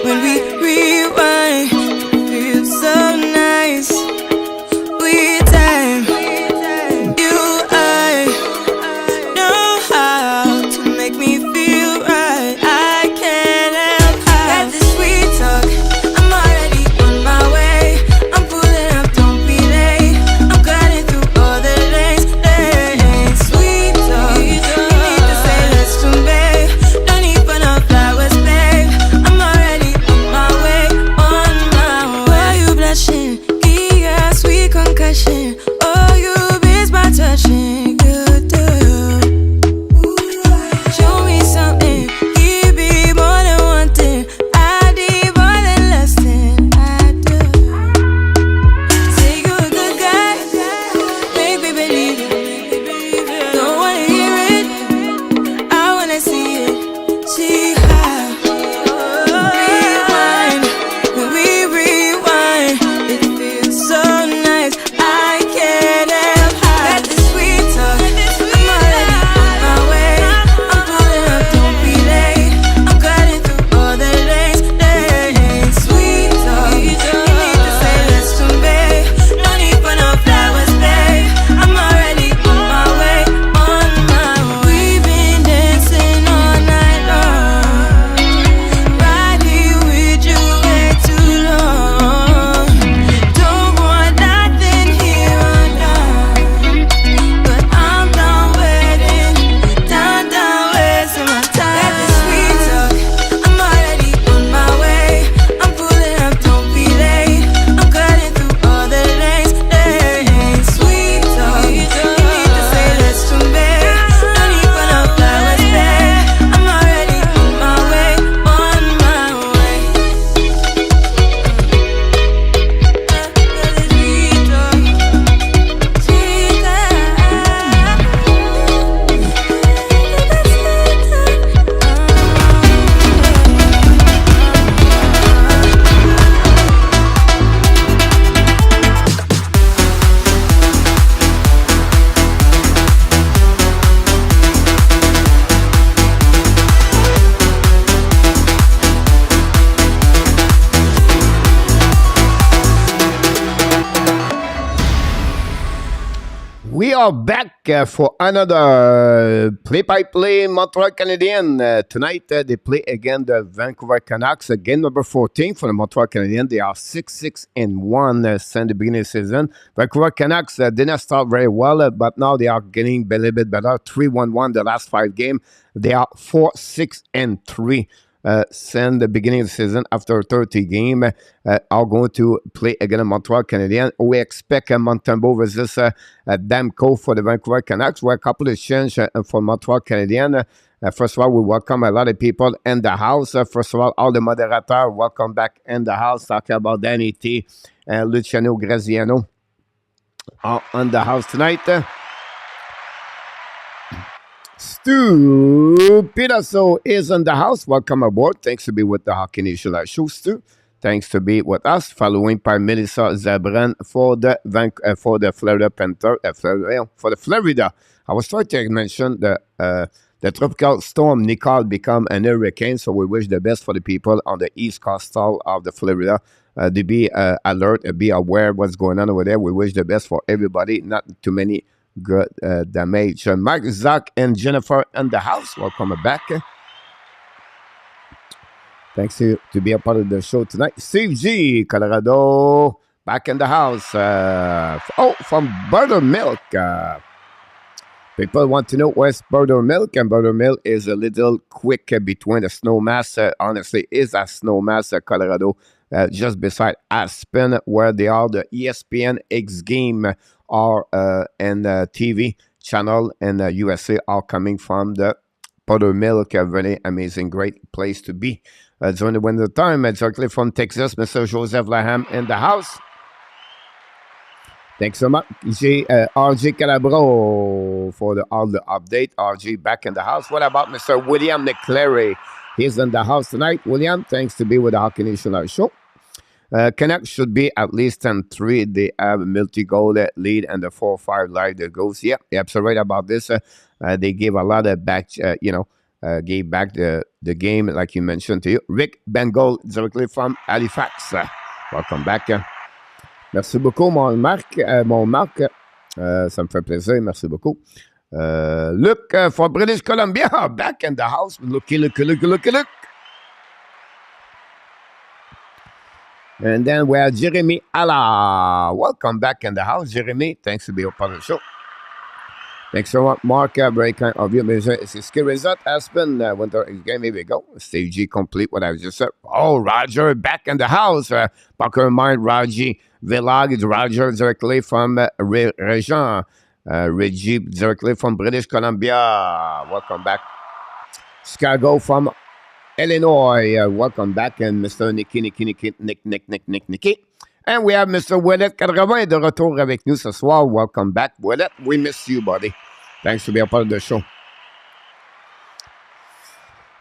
when we rewind. It feels so nice. We time. You, I know how to make me feel right. I can't help how. Got this sweet talk. I'm already on my way. I'm pulling up, don't be late. I'm cutting through all the lanes. Sweet talk. You need to say let's to babe. No need for no flowers, babe. I'm already on my way, on my way. Why you blushing? Yeah, sweet concussion. Oh, you miss my touching. Good to show me something. Give me more than one thing. I need more than less than I do. Say you're a good guy. Make me believe it. Don't wanna hear it. I wanna see it. See how. Rewind. When we rewind, it feels so nice. I can't help how. Got this sweet talk. I'm already on my way. I'm pulling up, don't be late. I'm cutting through all the lanes. Sweet talk. You need to say let's to babe. No need for no flowers, babe. I'm already on my way, on my way. We've been dancing all night long. Right here with you way too long. Don't want nothing here or now. But I'm done waiting, done wasting my time. Got this sweet talk. I'm already on my way. I'm pulling up, don't be late. I'm cutting through all the lanes. Sweet talk. You need to say let's to babe. No need for no flowers, babe. I'm already on my way, on my way. Sweet talk, sweet We are back for another play-by-play Montreal Canadiens. Tonight, they play again the Vancouver Canucks. Game number 14 for the Montreal Canadiens. They are 6-1 since the beginning of the season. Vancouver Canucks did not start very well, but now they are getting a little bit better. 3-1-1 the last 5 games. They are 4-6-3. Since the beginning of the season, after 30 games, are going to play against the Montreal Canadiens. We expect a MONTEMBEAULT versus DEMKO for the Vancouver Canucks. We're a couple of changes for Montreal Canadiens. First of all, we welcome a lot of people in the house. First of all the moderators, welcome back in the house. Talking about Danny T and Luciano Graziano are on the house tonight. Stu Peterson is in the house. Welcome aboard. Thanks to be with the Hockey Nation Live Show, Stu. Thanks to be with us. Following by Melissa Zabran for the Florida Panther. For the Florida. I was trying to mention the tropical storm Nicole become an hurricane, so we wish the best for the people on the east coastal of the Florida. To be alert, be aware what's going on over there. We wish the best for everybody. Not too many good damage. Mark, Zach, and Jennifer in the house. Welcome back. Thanks to be a part of the show tonight. Steve G, Colorado, back in the house. From Buttermilk. People want to know where's Buttermilk, and Buttermilk is a little quick between the snowmass. Honestly, is a snowmass, Colorado, just beside Aspen, where they are. The ESPN X game are and TV channel in the USA are coming from the Buttermilk. A very amazing, great place to be during the winter time. Exactly from Texas, Mr. Joseph Laham in the house. Thanks so much, RJ Calabro, for all the update. RJ back in the house. What about Mr. William McClary? He's in the house tonight. William, thanks to be with the Hockey Nation Live Show. Canucks should be at least 10-3. They have a multi-goal lead and the 4-5 live that goes. Yeah, you're absolutely right about this. They gave a lot of back, gave back the game, like you mentioned to you. Rick Bengal, directly from Halifax. Welcome back. Merci beaucoup, mon Marc. Ça me fait plaisir. Merci beaucoup. Look for British Columbia, back in the house. Look. And then we have Jeremy Alla. Welcome back in the house, Jeremy. Thanks to be a part of the show. Thanks so much, Mark. Very kind of you. It's a skill result. Aspen, winter game. Here we go. Steve G complete what I just said. Oh, Roger, back in the house. Parker Mind, Raji Villag, Roger directly from Regent. Reggie directly from British Columbia. Welcome back. Chicago from Illinois. Welcome back. And Mr. Nicky. And we have Mr. Ouellet 80 de retour avec nous ce soir. Welcome back, Ouellet. We miss you, buddy. Thanks for being a part of the show.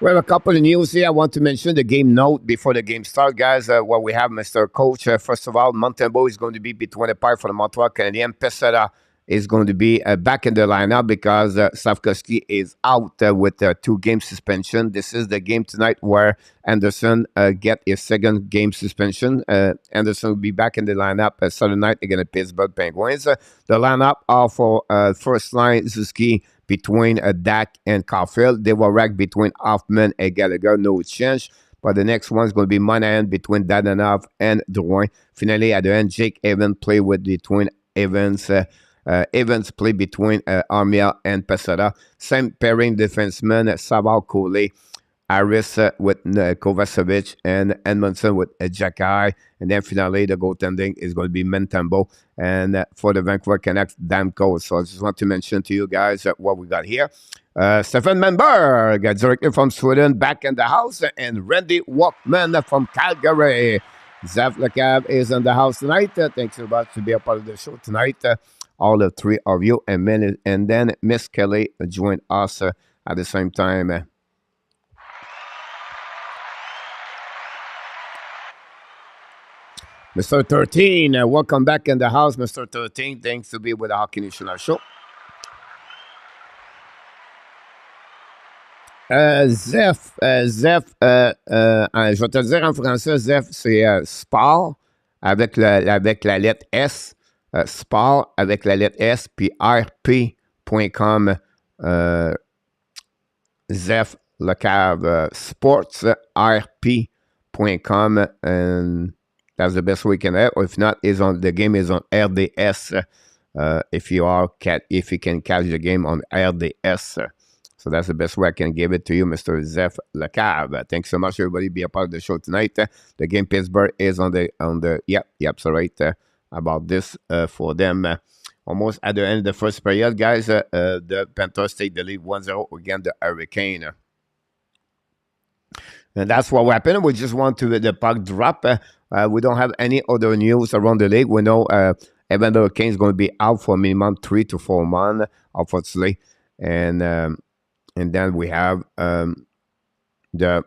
We have a couple of news here. I want to mention the game note before the game starts, guys. What we have, Mr. Coach. First of all, Montembeault is going to be between the part for the Montreal Canadiens. Pesera is going to be back in the lineup because Slavkovsky is out with a 2-game suspension. This is the game tonight where Anderson get his second game suspension. Anderson will be back in the lineup Saturday night against the Pittsburgh Penguins. The lineup are for first line Zuski between Dak and Caulfield. They will rack between Hoffman and Gallagher. No change. But the next one is going to be Monahan between Dadonov and Drouin. Finally, at the end, Jake Evans play with between Evans. Evans play between Armia and Pesera. Same pairing defensemen, Saval Coley, Harris with Kovacevic, and Edmondson with Jacky. And then finally, the goaltending is going to be Montembeault. And for the Vancouver Canucks, DEMKO. So I just want to mention to you guys what we got here. Stefan Menberg, directly from Sweden, back in the house. And Randy Walkman from Calgary. Zef Lecab is in the house tonight. Thanks so much to be a part of the show tonight. All the three of you, and then Miss Kelly joined us at the same time. Mr. 13, welcome back in the house, Mr. 13. Thanks to be with the Hockey National Show. Zef, je vais te le dire en français, Zef, c'est sport avec la lettre S. Sport avec la lettre S, puis rp.com, Zef Lecave, sports, rp.com, and that's the best we can have. If not, the game is on RDS, if you can catch the game on RDS. So that's the best way I can give it to you, Mr. Zef Lecave. Thanks so much, everybody. Be a part of the show tonight. The game Pittsburgh is on the yep, so right about this for them. Almost at the end of the first period, guys, the Panthers take the lead 1-0 against the Hurricane. And that's what happened. We just want to the puck drop. We don't have any other news around the league. We know Evander Hurricane is going to be out for minimum 3 to 4 months, unfortunately. And then we have the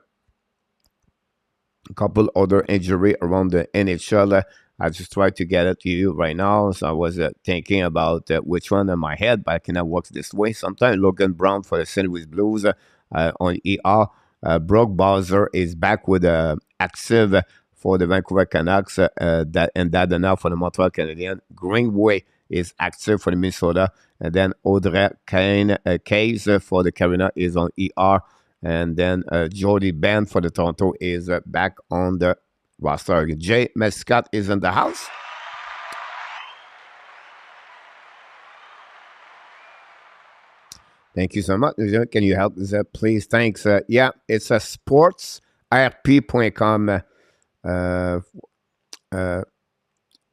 couple other injury around the NHL. I just tried to get it to you right now. So I was thinking about which one in my head, but I cannot work this way. Sometimes Logan Brown for the St. Louis Blues on ER. Brock Bowser is back with active for the Vancouver Canucks. That enough for the Montreal Canadiens. Greenway is active for the Minnesota. And then Audrey Case for the Carolina is on ER. And then Jody Benn for the Toronto is back on the roster. Jay Mescott is in the house. Thank you so much. Can you help us, please? Thanks. Yeah, it's a sportsrp.com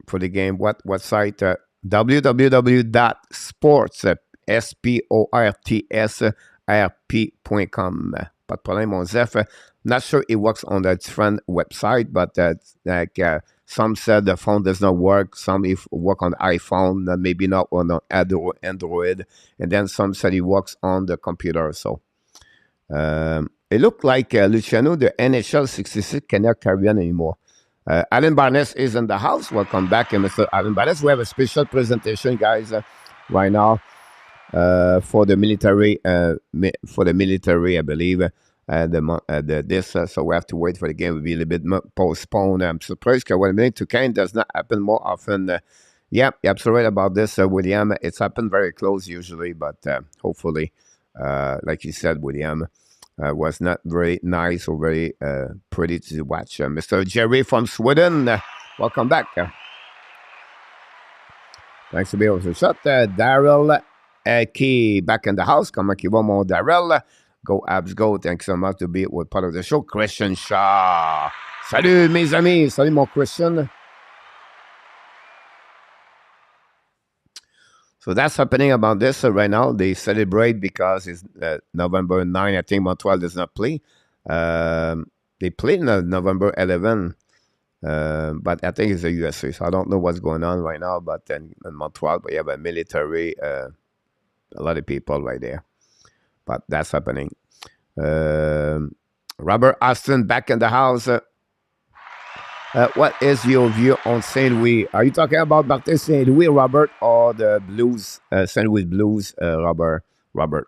for the game. What site? www.sportsrp.com. Pas de problème, mon Zef. Not sure it works on a different website, but some said the phone does not work. Some if work on iPhone, maybe not on Android. And then some said it works on the computer. So it looked like Luciano, the NHL 66 cannot carry on anymore. Alan Barnes is in the house. Welcome back, Mr. Alan Barnes. We have a special presentation, guys, right now. for the military, I believe. So we have to wait for the game to be a little bit more postponed. I'm surprised that when to Kane does not happen more often. Yeah, you're absolutely right about this, William. It's happened very close usually, but hopefully, like you said, William, was not very nice or very pretty to watch. Mr. Jerry from Sweden, welcome back. Thanks to be able to shot. Daryl Key back in the house. Come on, one more Daryl. Go Abs, go. Thanks so much to be with part of the show. Christian Shaw. Salut, mes amis. Salut, mon Christian. So that's happening about this right now. They celebrate because it's November 9. I think Montreal does not play. They play in November 11. But I think it's the USA, so I don't know what's going on right now. But then in Montreal, but you have a military, a lot of people right there. But that's happening. Robert Austin back in the house. What is your view on Saint Louis? Are you talking about Martin Saint Louis, Robert, or the Blues, Saint Louis Blues, Robert?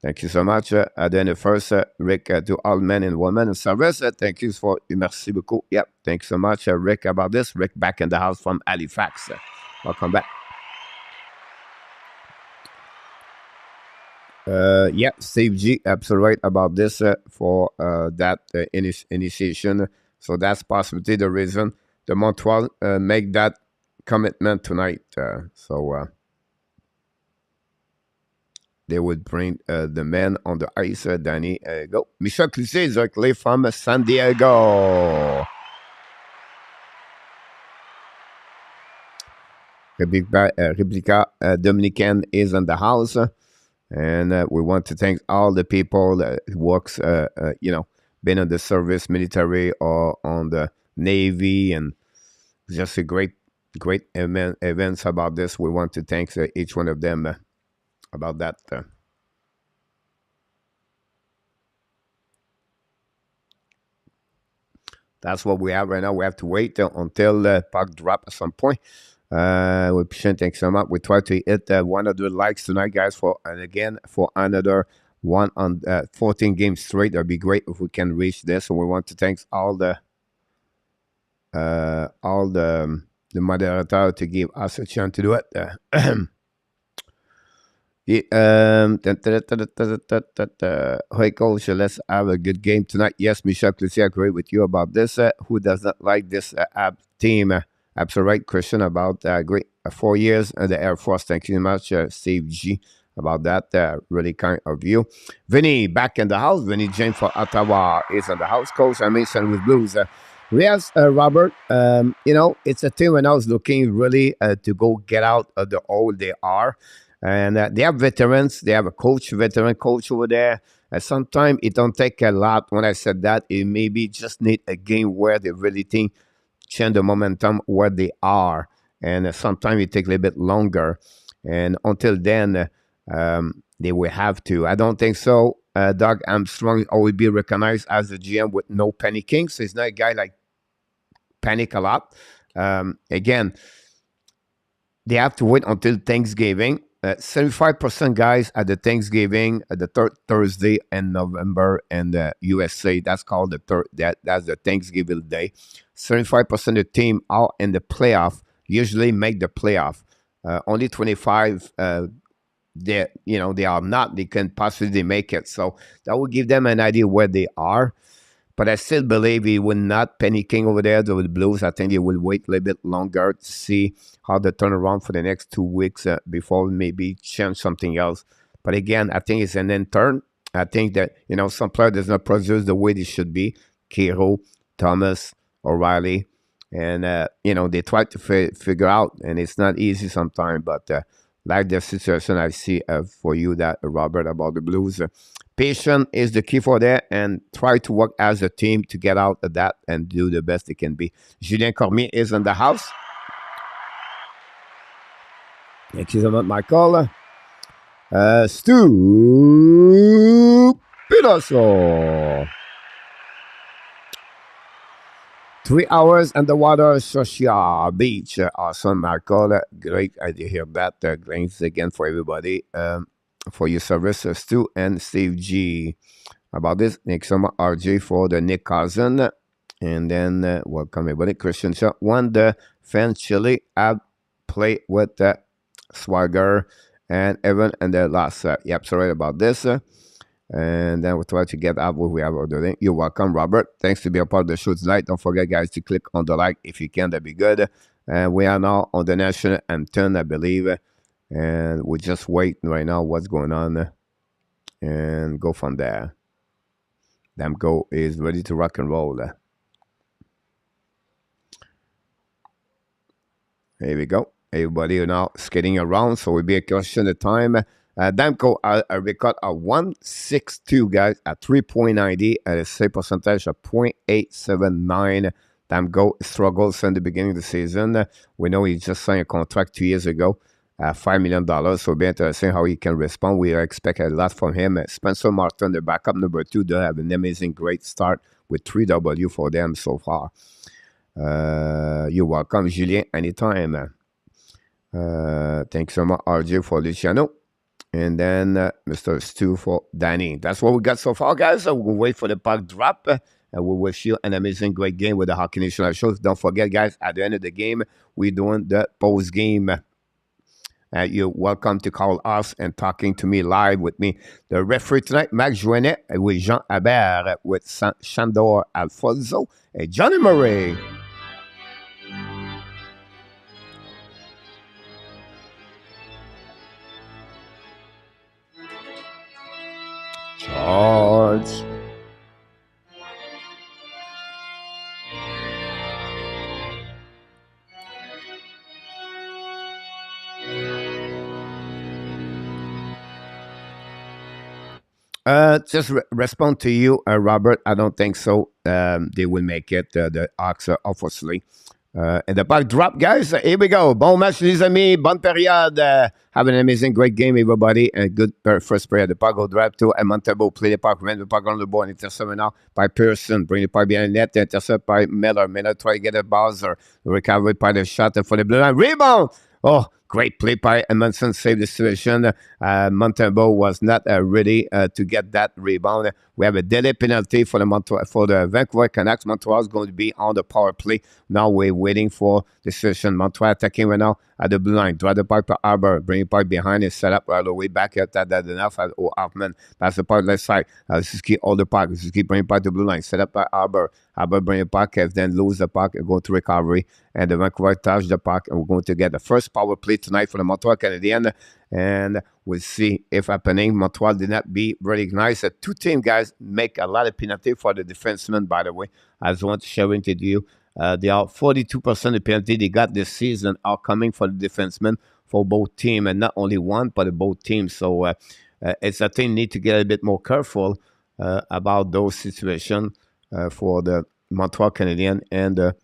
Thank you so much. Then the first, Rick, to all men and women in service. Thank you for, merci beaucoup. Yep, thanks so much, Rick, about this. Rick back in the house from Halifax. Welcome back. Yeah, Steve G, absolutely right about this for that initiation. So that's possibly the reason the Montreal make that commitment tonight. They would bring the men on the ice. Danny, go. Michel Cloutier is directly from San Diego. Replica Dominican is in the house. And we want to thank all the people that works, been in the service, military, or on the Navy, and just a great events about this. We want to thank each one of them about that. That's what we have right now. We have to wait until the puck drop at some point. We thanks so much. We try to hit 100 likes tonight, guys, for another one on 14 games straight. That'd be great if we can reach this. So we want to thank all the moderator to give us a chance to do it. Hey, coach, let's have a good game tonight. Yes, Michel Cloutier, I agree with you about this. Who does not like this team? Absolutely right, Christian, about great 4 years in the Air Force. Thank you very much, Steve G, about that. Really kind of you. Vinny, back in the house. Vinny James for Ottawa is in the house. Coach, I mentioned with Blues. Yes, Robert, it's a team when I was looking really to go get out of the hole they are. And they have veterans. They have a veteran coach over there. Sometimes it don't take a lot. When I said that, it maybe just need a game where they really think change the momentum where they are. And sometimes it takes a little bit longer. And until then, they will have to. I don't think so. Doug Armstrong always be recognized as a GM with no panicking. So he's not a guy like panic a lot. Again, they have to wait until Thanksgiving. 75% guys at the Thanksgiving, the third Thursday in November in the USA. That's called the third. That's the Thanksgiving day. 75% of the team are in the playoff. Usually make the playoff. Only 25. They are not. They can possibly make it. So that will give them an idea where they are. But I still believe he will not panicking over there with the Blues. I think he will wait a little bit longer to see how they turn around for the next 2 weeks before maybe change something else. But again, I think it's an intern. I think that, some player does not produce the way they should be. Kiro, Thomas, O'Reilly. And, they try to figure out, and it's not easy sometimes. But like the situation I see for you, that Robert, about the Blues, patience is the key for that, and try to work as a team to get out of that and do the best they can be. Julien Cormier is in the house. Thank you so much, Michael. Stu Piloso. 3 hours underwater, Social Beach. Awesome, Michael. Great idea hear that. Thanks again for everybody for your services, Stu and Steve G. About this, Nick Summer RJ for the Nick Cousin. And then welcome everybody. Christian Shot won the fan Chili. I play with Swagger and Evan and the last. Yep, sorry about this. And then we'll try to get out what we have ordered. You're welcome, Robert. Thanks to be a part of the show tonight. Don't forget, guys, to click on the like if you can. That'd be good. And we are now on the national anthem, I believe. And we're just waiting right now what's going on. And go from there. DEMKO is ready to rock and roll. Here we go. Everybody are now skating around, so we'll be a question at a time. DEMKO, I record a 162, guys, at 3.90 at a save percentage of 0.879. DEMKO struggles since the beginning of the season. We know he just signed a contract 2 years ago, $5 million. So it'll be interesting how he can respond. We expect a lot from him. Spencer Martin, the backup number 2, they have an amazing, great start with 3W for them so far. You're welcome, Julien, anytime. Thanks so much, RJ, for Luciano. And then Mr. Stu for Danny. That's what we got so far, guys. So we'll wait for the puck drop. And we wish you an amazing, great game with the Hockey Nation Live shows. Don't forget, guys, at the end of the game, we're doing the post game. You're welcome to call us and talking to me live with me. The referee tonight, Max Joannet, with Jean Habert, with Shandor Alfonso, and Johnny Murray. Charge. Just respond to you, Robert. I don't think so. They will make it. The Hawks, obviously. And the puck drop, guys. Here we go. Bon match, les amis. Bonne période. Have an amazing, great game, everybody. And good first period. The puck will drop to MONTEMBEAULT. Play the puck. Run the puck on the board. Intercept now by Pearson. Bring the puck behind the net. Intercept by Miller. Miller try to get a buzzer. Recovery by the shot for the blue line. Rebound. Oh, great play by Edmondson. Saved the situation. MONTEMBEAULT was not ready to get that rebound. We have a delay penalty for the Vancouver Canucks. Montreal is going to be on the power play. Now we're waiting for the situation. Montreal attacking right now at the blue line. Draw the puck to Arbor. Bring the puck behind. It's set up right away back at that enough at Hoffman. That's the puck left side. Suzuki all the puck. Suzuki bring the puck to the blue line. Set up by Arbor. Arbor bring the puck. Then lose the puck and go to recovery. And the Vancouver touch the puck. And we're going to get the first power play tonight for the Montreal Canadiens. And we'll see if happening. Montreal did not be recognized. The two team guys make a lot of penalty for the defensemen, by the way. I just want to share it with you. They are 42% of the penalty they got this season are coming for the defensemen for both teams, and not only one, but both teams. So it's a thing need to get a bit more careful about those situations for the Montreal Canadiens and the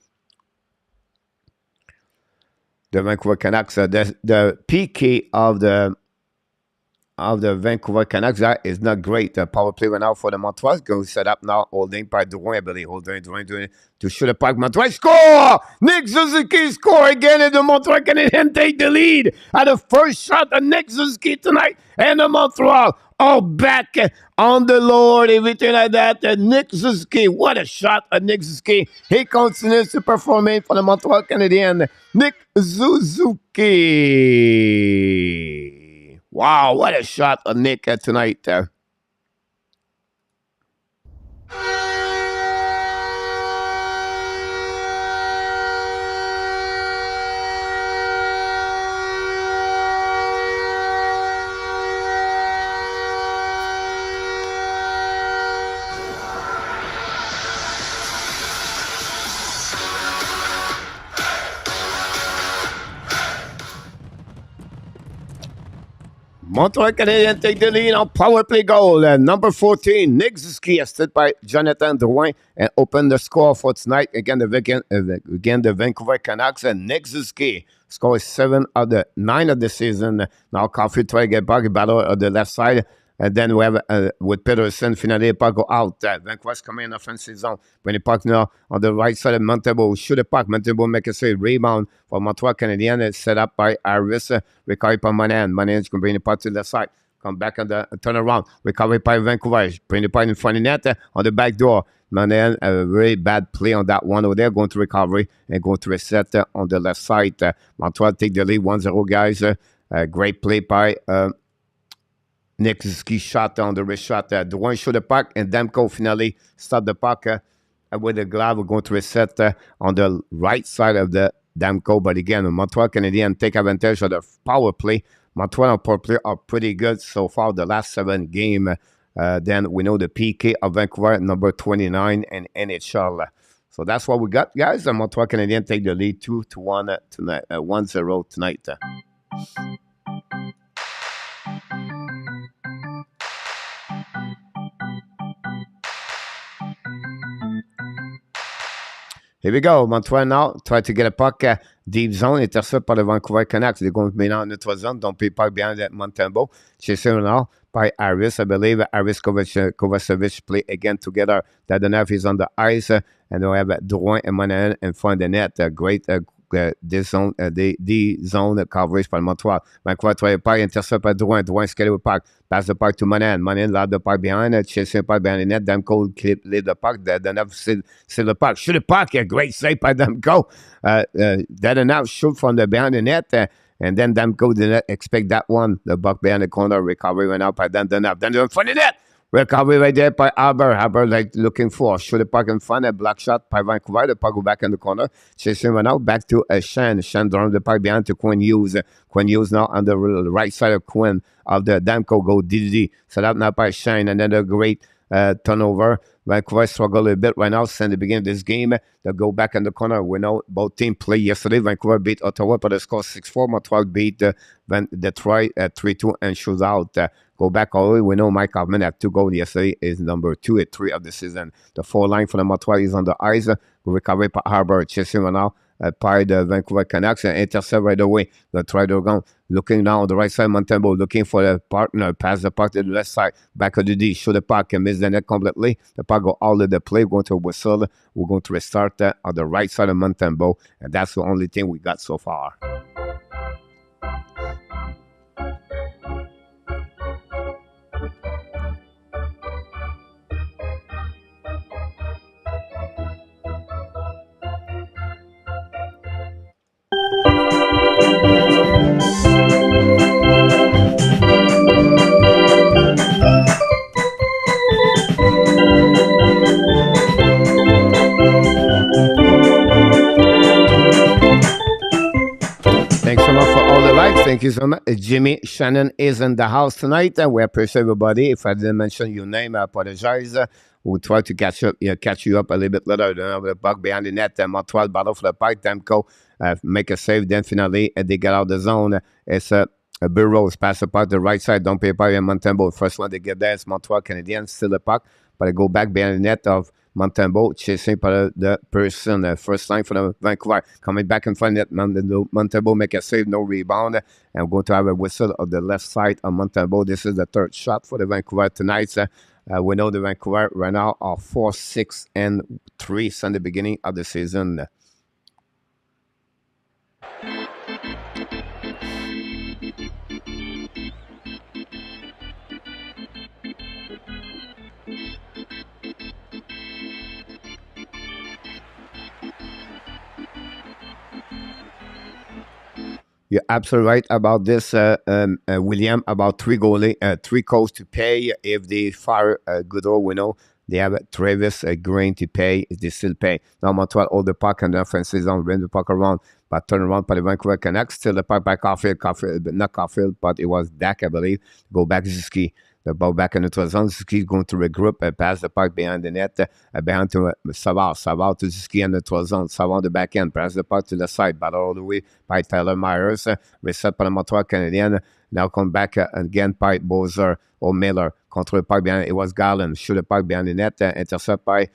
Vancouver Canucks. The PK of the Vancouver Canucks is not great. The power play right now for the Montreal is going to set up now, holding by Drouin, I believe. Holding to shoot the puck. Montreal score! Nick Suzuki score again, and the Montreal Canadiens take the lead at the first shot of Nick Suzuki tonight. And the Montreal are back on the Lord, everything like that. Nick Suzuki, what a shot of Nick Suzuki. He continues to perform for the Montreal Canadiens. Nick Suzuki. Wow, what a shot of Nick tonight. Montreal Canadiens take the lead on power play goal. Number 14, Nick Suzuki, assisted by Jonathan Drouin, and opened the score for tonight. Again, the Vancouver Canucks, and Nick Suzuki scores 7 of the 9 of the season. Now Caulfield try to get back, battle on the left side. And then we have with Peterson, finally, puck go out. Vancouver's coming in offensive zone. Bring the puck now on the right side of Montembeault. Shoot the puck. Montembeault make a save. Rebound for Montreal Canadiens. It's set up by Harris. Recovery by Monahan. Monahan can bring the puck to the side. Come back on the turnaround. Recovery by Vancouver. Bring the puck in front of the net on the back door. Monahan, a very bad play on that one over there. Going to recovery and going to reset on the left side. Montreal take the lead 1-0, guys. Great play by Nick Ski shot on the wrist shot. Drouin shoot the puck, and DEMKO finally stopped the puck with the glove. We're going to reset on the right side of the DEMKO. But again, Montreal Canadiens take advantage of the power play. Montreal power play are pretty good so far the last 7 games. Then we know the PK of Vancouver, number 29, and NHL. So that's what we got, guys. The Montreal Canadiens take the lead 2-1 tonight, 1-0 tonight. Here we go. Montreal now try to get a puck deep zone. Intercept par le Vancouver Canucks. They're going to be now in notre zone. Don't be puck behind that Montembeault. Chasé now by Harris. I believe Harris Kovacevic play again together. Dadonov is on the ice. And we have Drouin and Monahan in front of the net. Great D-zone coverage par Montreal. Vancouver try a puck. Intercept by Drouin. Drouin scale with puck. Pass the puck to Monahan. Monahan lob the puck behind. Chasing puck behind the net. DEMKO lead the puck. Dadonov seal the puck. Shoot the puck. A great save by DEMKO. Dadonov shoot from the behind the net. And then DEMKO did not expect that one. The puck behind the corner. Recovery went out by Dadonov. Then in front of the net. Recovery right there by Haber like looking for. Shoot the puck in front. A block shot by Vancouver. The puck go back in the corner. Chasing went out. Back to Shan. Shan drove the puck behind to Quinn Hughes. Quinn Hughes now on the right side of Quinn of the DEMKO go DDD. Set up now by Shan. And then a great turnover. Vancouver struggle a bit right now since the beginning of this game. They'll go back in the corner. We know both teams played yesterday. Vancouver beat Ottawa, but the score 6-4. Montreal beat Detroit 3-2 and shootout. Go back all the way. We know Mike Hoffman had 2 goals yesterday. Is number 2 at 3 of the season. The 4 line for the Montreal is on the ice. Recovery by Haber. Chasing right now by the Vancouver Canucks and intercept right away. The try to go. Looking now on the right side, Montembeault looking for the partner. Pass the puck to the left side. Back of the D. Shoot the puck and miss the net completely. The puck go all of the play. Going to whistle. We're going to restart on the right side of Montembeault. And that's the only thing we got so far. Thanks so much for all the likes. Thank you so much. Jimmy Shannon is in the house tonight. We appreciate everybody. If I didn't mention your name, I apologize. We'll try to catch you up a little bit later. The puck behind the net. Montreal battle for the puck. DEMKO make a save. Then finally, they get out of the zone. It's a Burroughs pass the puck to the right side. Don't pay by Montembeault. First one they get there is Montreal Canadiens. Still the puck. But they go back behind the net of Montembeault, chasing by the person. First line for the Vancouver. Coming back in front of net. Montembeault make a save, no rebound. And we're going to have a whistle of the left side of Montembeault. This is the 3rd shot for the Vancouver tonight. We know the Vancouver right now are 4-6-3 since the beginning of the season. You're absolutely right about this, William, about 3 goals to pay. If they fire Goodrow, we know they have Travis Green to pay. They still pay. Now Montreal hold the puck and the offensive zone, bring the puck around, but turn around by the Vancouver Canucks. Still the puck by Caulfield, not Caulfield, but it was Dak, I believe. Go back to Ski. The ball back in the zone. Ski is going to regroup and pass the puck behind the net, behind to Savard. Savard to Ski in the zone. Savard on the back end. Pass the puck to the side. Battle all the way by Tyler Myers. Reset by the Montreal Canadiens. Now come back again by Bowser or Miller. Control the puck behind. It was Garland. Shoot the puck behind the net. Intercept by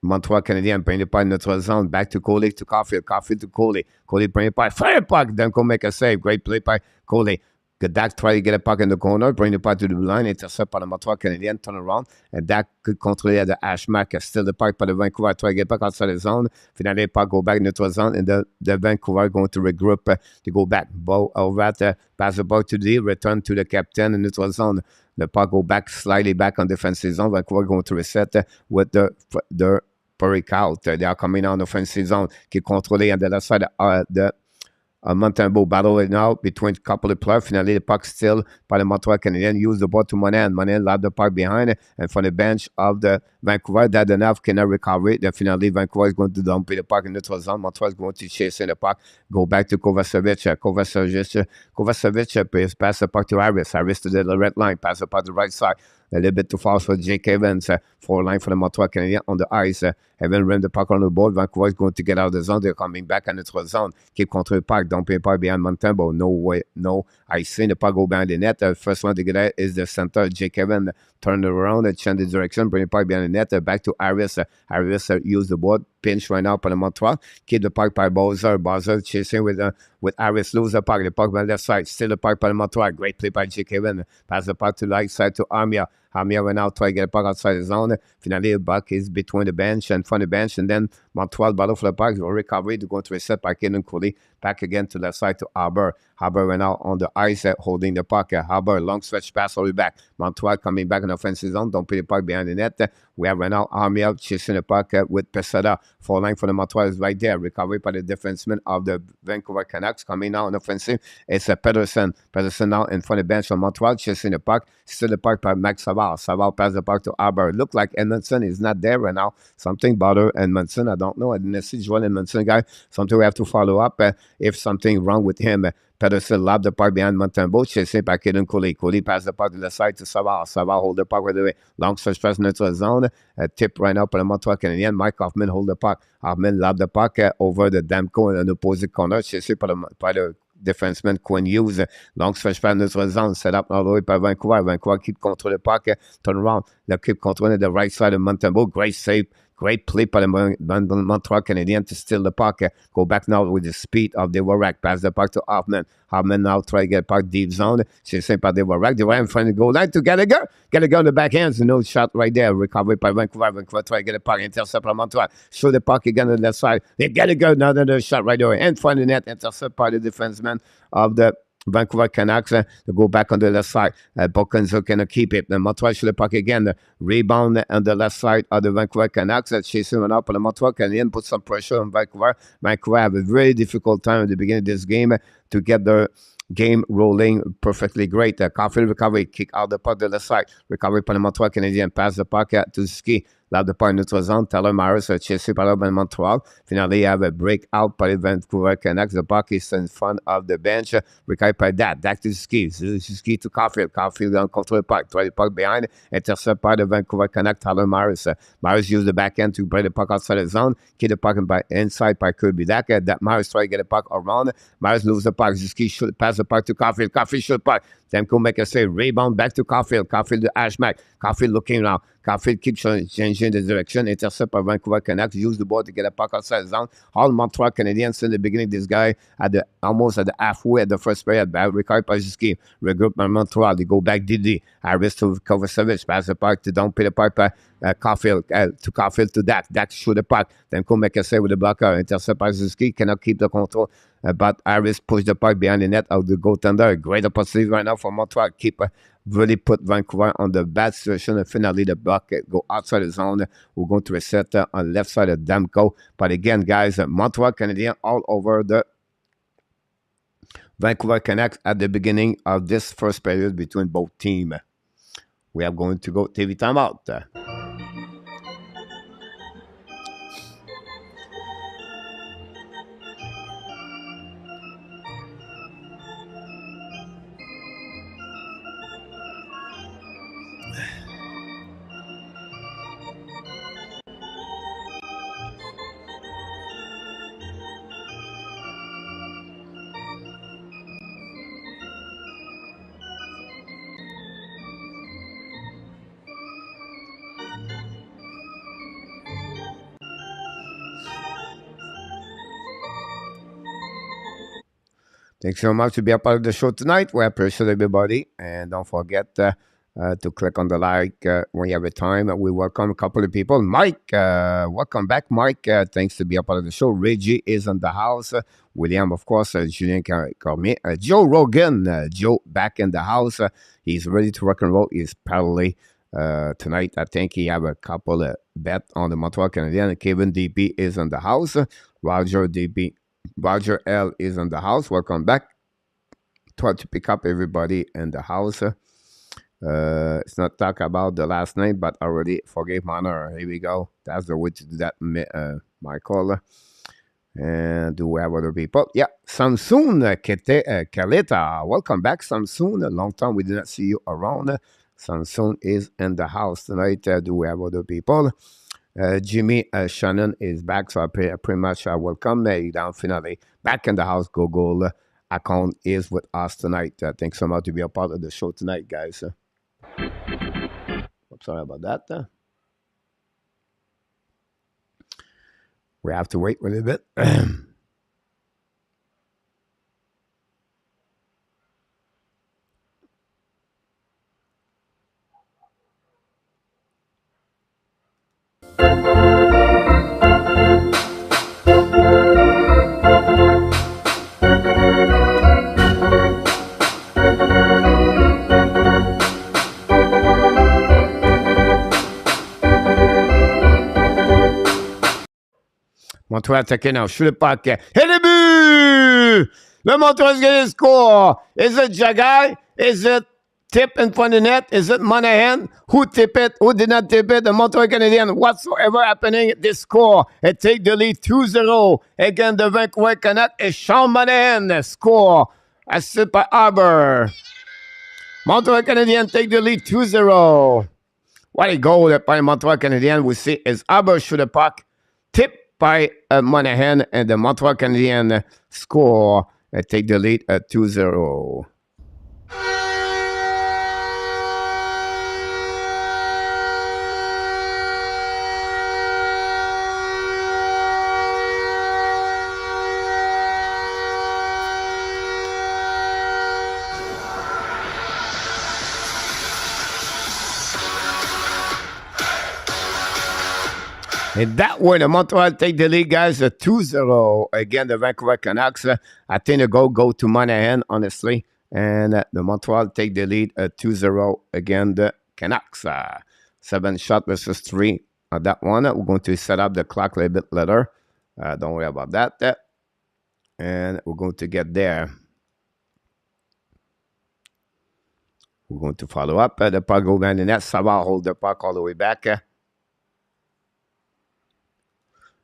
Montreal Canadiens. Bring the puck in the zone. Back to Coley to Caulfield. Caulfield to Coley. Coley bring the puck. Fire puck. DEMKO make a save. Great play by Coley. Dak try to get a puck in the corner, bring the puck to the blue line, intercept par le Montreal Canadien, turn around, and Dak could contrôler at the hash mark, still the puck par the Vancouver, try to get back outside the zone, finally puck go back neutral zone, and the Vancouver going to regroup to go back. Ball over that, pass the ball to D, return to the captain in neutral zone. The puck go back, slightly back on defensive zone. Vancouver going to reset with the break out. They are coming on offensive zone, qui est contrôlé on the left side the Montembeault battle it now between a couple of players. Finally, the puck still by the Montreal Canadiens. Use the ball to Monin. Monin lobbed the puck behind and from the bench of the Vancouver. That enough cannot recover it. Then finally, Vancouver is going to dump the puck in neutral zone. Montreal is going to chase in the puck. Go back to Kovacevic. Kovacevic pass the puck to Harris. Harris to the red line. Pass the puck to the right side. A little bit too fast for Jake Evans. Four line for the Montreal Canadiens on the ice. Evan ran the puck on the board. Vancouver is going to get out of the zone. They're coming back in neutral zone. Keep control the puck. Don't pay puck behind Montembeault. No way. No. I seen the puck go behind the net. First one to get out is the center. Jake Evans turn around and change the direction. Bring the puck behind the net. Back to Harris. Harris use the board. Pinch right now for the Montreal. Keep the puck by Bowser. Bowser chasing with Harris. Lose the puck. The puck by the left side. Still the puck by the Montreal. Great play by Jake Evans. Pass the puck to the right side to Armia. Armia went out, try to get the puck outside the zone. Finally, the puck is between the bench and front of the bench. And then Montreal battle for the puck. Recovery to go to reset by Kaden Cooley. Back again to the left side to Haber. Haber went out on the ice holding the puck. Haber, long stretch pass all the way back. Montreal coming back in the offensive zone. Don't put the puck behind the net. We have run out Armia chasing the puck with Pesada. Four line for the Montreal is right there. Recovery by the defenseman of the Vancouver Canucks coming now on offensive. It's Pedersen. Pedersen now in front of the bench from Montreal chasing the puck. Still the puck by Max Savard. Savard pass the puck to Haber. Look like Edmondson is not there right now. Something bother Edmondson. I don't know. I didn't see Joel Edmondson guy. Something we have to follow up. If something wrong with him. Pedersen lobbed the puck behind Montembeault, chasing by Kaden Cooley. Cooley passed the puck to the side to Savard. Savard hold the puck right away. Long stretch pass neutral zone. Tip right now for the Montreal Canadiens. Mike Hoffman hold the puck. Hoffman lobbed the puck over the DEMKO in the opposite corner, chasing by the defenseman Quinn Hughes. Long stretch pass neutral zone. Set up all the way by Vancouver. Vancouver keep control the puck. Turn around. They keep controlling the right side of Montembeault. Great save. Great play by the Montreal Canadiens to steal the puck. Go back now with the speed of the Dvorak. Pass the puck to Hoffman. Hoffman now try to get puck deep zone. Chasing by the Dvorak. They were in front of the goal line to Gallagher. Gallagher on the backhands. No shot right there. Recovery by Vancouver. Vancouver try to get the puck. Intercept by Montreal. Show the puck again on the left side. They Gallagher another shot right there. In front of the net. Intercept by the defenseman of the Vancouver Canucks to go back on the left side. Bokenzo cannot keep it. The Montreal should the puck again. The rebound on the left side of the Vancouver Canucks. Chasing one up on the Montreal Canadiens. Put some pressure on Vancouver. Vancouver have a very difficult time at the beginning of this game to get their game rolling perfectly great. Caulfield recovery. Kick out the puck to the left side. Recovery by the Montreal Canadiens. Pass the puck to Ski. Loud the point neutral zone. Taylor Myers chasing by Montreal. Finally, have a breakout by the Vancouver Canucks. The puck is in front of the bench. Recovered by that. Back to Ski. Ski to Caulfield. Caulfield on control the puck. Try the puck behind. Intercept by the Vancouver Canucks. Taylor Myers. Myers used the backhand to bring the puck outside the zone. Keep the puck by inside by Kirby Dak. That Myers try to get the puck around. Myers lose the puck. Ski should pass the puck to Caulfield. Caulfield should puck. DEMKO make a save. Rebound back to Caulfield. Caulfield to Ashmack. Caulfield looking now. Caulfield keeps changing the direction. Intercept by Vancouver Canucks. Use the ball to get a puck outside the zone. All Montreal Canadiens in the beginning. This guy almost at the halfway at the first period. Recovered by Ski. Regroup by Montreal. They go back DD. Harris to Kovacevic. Pass the puck to don't pay the puck by Caulfield to Dak. Dak shoot the puck. DEMKO make a save with the blocker. Intercept by Ski. Cannot keep the control. But Harris pushed the puck behind the net of the goaltender. Great opportunity right now for Montreal. Keep really put Vancouver on the bad situation. And finally, the puck go outside the zone. We're going to reset on left side of DEMKO. But again, guys, Montreal Canadiens all over the Vancouver Canucks at the beginning of this first period between both teams. We are going to go TV timeout. Thanks so much to be a part of the show tonight. We appreciate everybody. And don't forget to click on the like when you have a time. We welcome a couple of people. Mike, welcome back, Mike. Thanks to be a part of the show. Reggie is in the house. William, of course, Julien Cormier. Joe Rogan, Joe back in the house. He's ready to rock and roll. He's probably tonight. I think he have a couple of bet on the Montreal Canadiens. Kevin DP is in the house. Roger L is in the house. Welcome back. Try to pick up everybody in the house. It's not talk about the last name, but already forgave honor. Here we go. That's the way to do that, Michael. And do we have other people? Yeah, Samsoon Kaleta. Welcome back, Samsoon. A long time we did not see you around. Samsoon is in the house tonight. Do we have other people? Jimmy Shannon is back, so I pretty much welcome you down finally. Back in the house, Google account is with us tonight. Thanks so much to be a part of the show tonight, guys. I'm sorry about that. We have to wait a little bit. Montreal attaqué now. Shoot le puck. Et le but! Le Montreal's getting the score. Is it Jagai? Is it tip in front of the net? Is it Monahan? Who tip it? Who did not tip it? The Montreal Canadiens. Whatsoever happening, this score. It take the lead 2-0. Again, the Vancouver Canucks. And Sean Monahan score. Assisted by Arbor. Montreal Canadiens take the lead 2-0. What a goal by Montreal Canadiens. We see is Arbor shoot the puck. Tip by Monahan, and the Montreal Canadiens score and take the lead at 2-0. And that way, the Montreal take the lead, guys, at 2-0. Again, the Vancouver Canucks, I think the goal go to Monahan, honestly. And the Montreal take the lead at 2-0. Again, the Canucks. 7 shot versus 3 on that one. We're going to set up the clock a little bit later. Don't worry about that. And we're going to get there. We're going to follow up. The puck go behind the net. Savard hold the puck all the way back.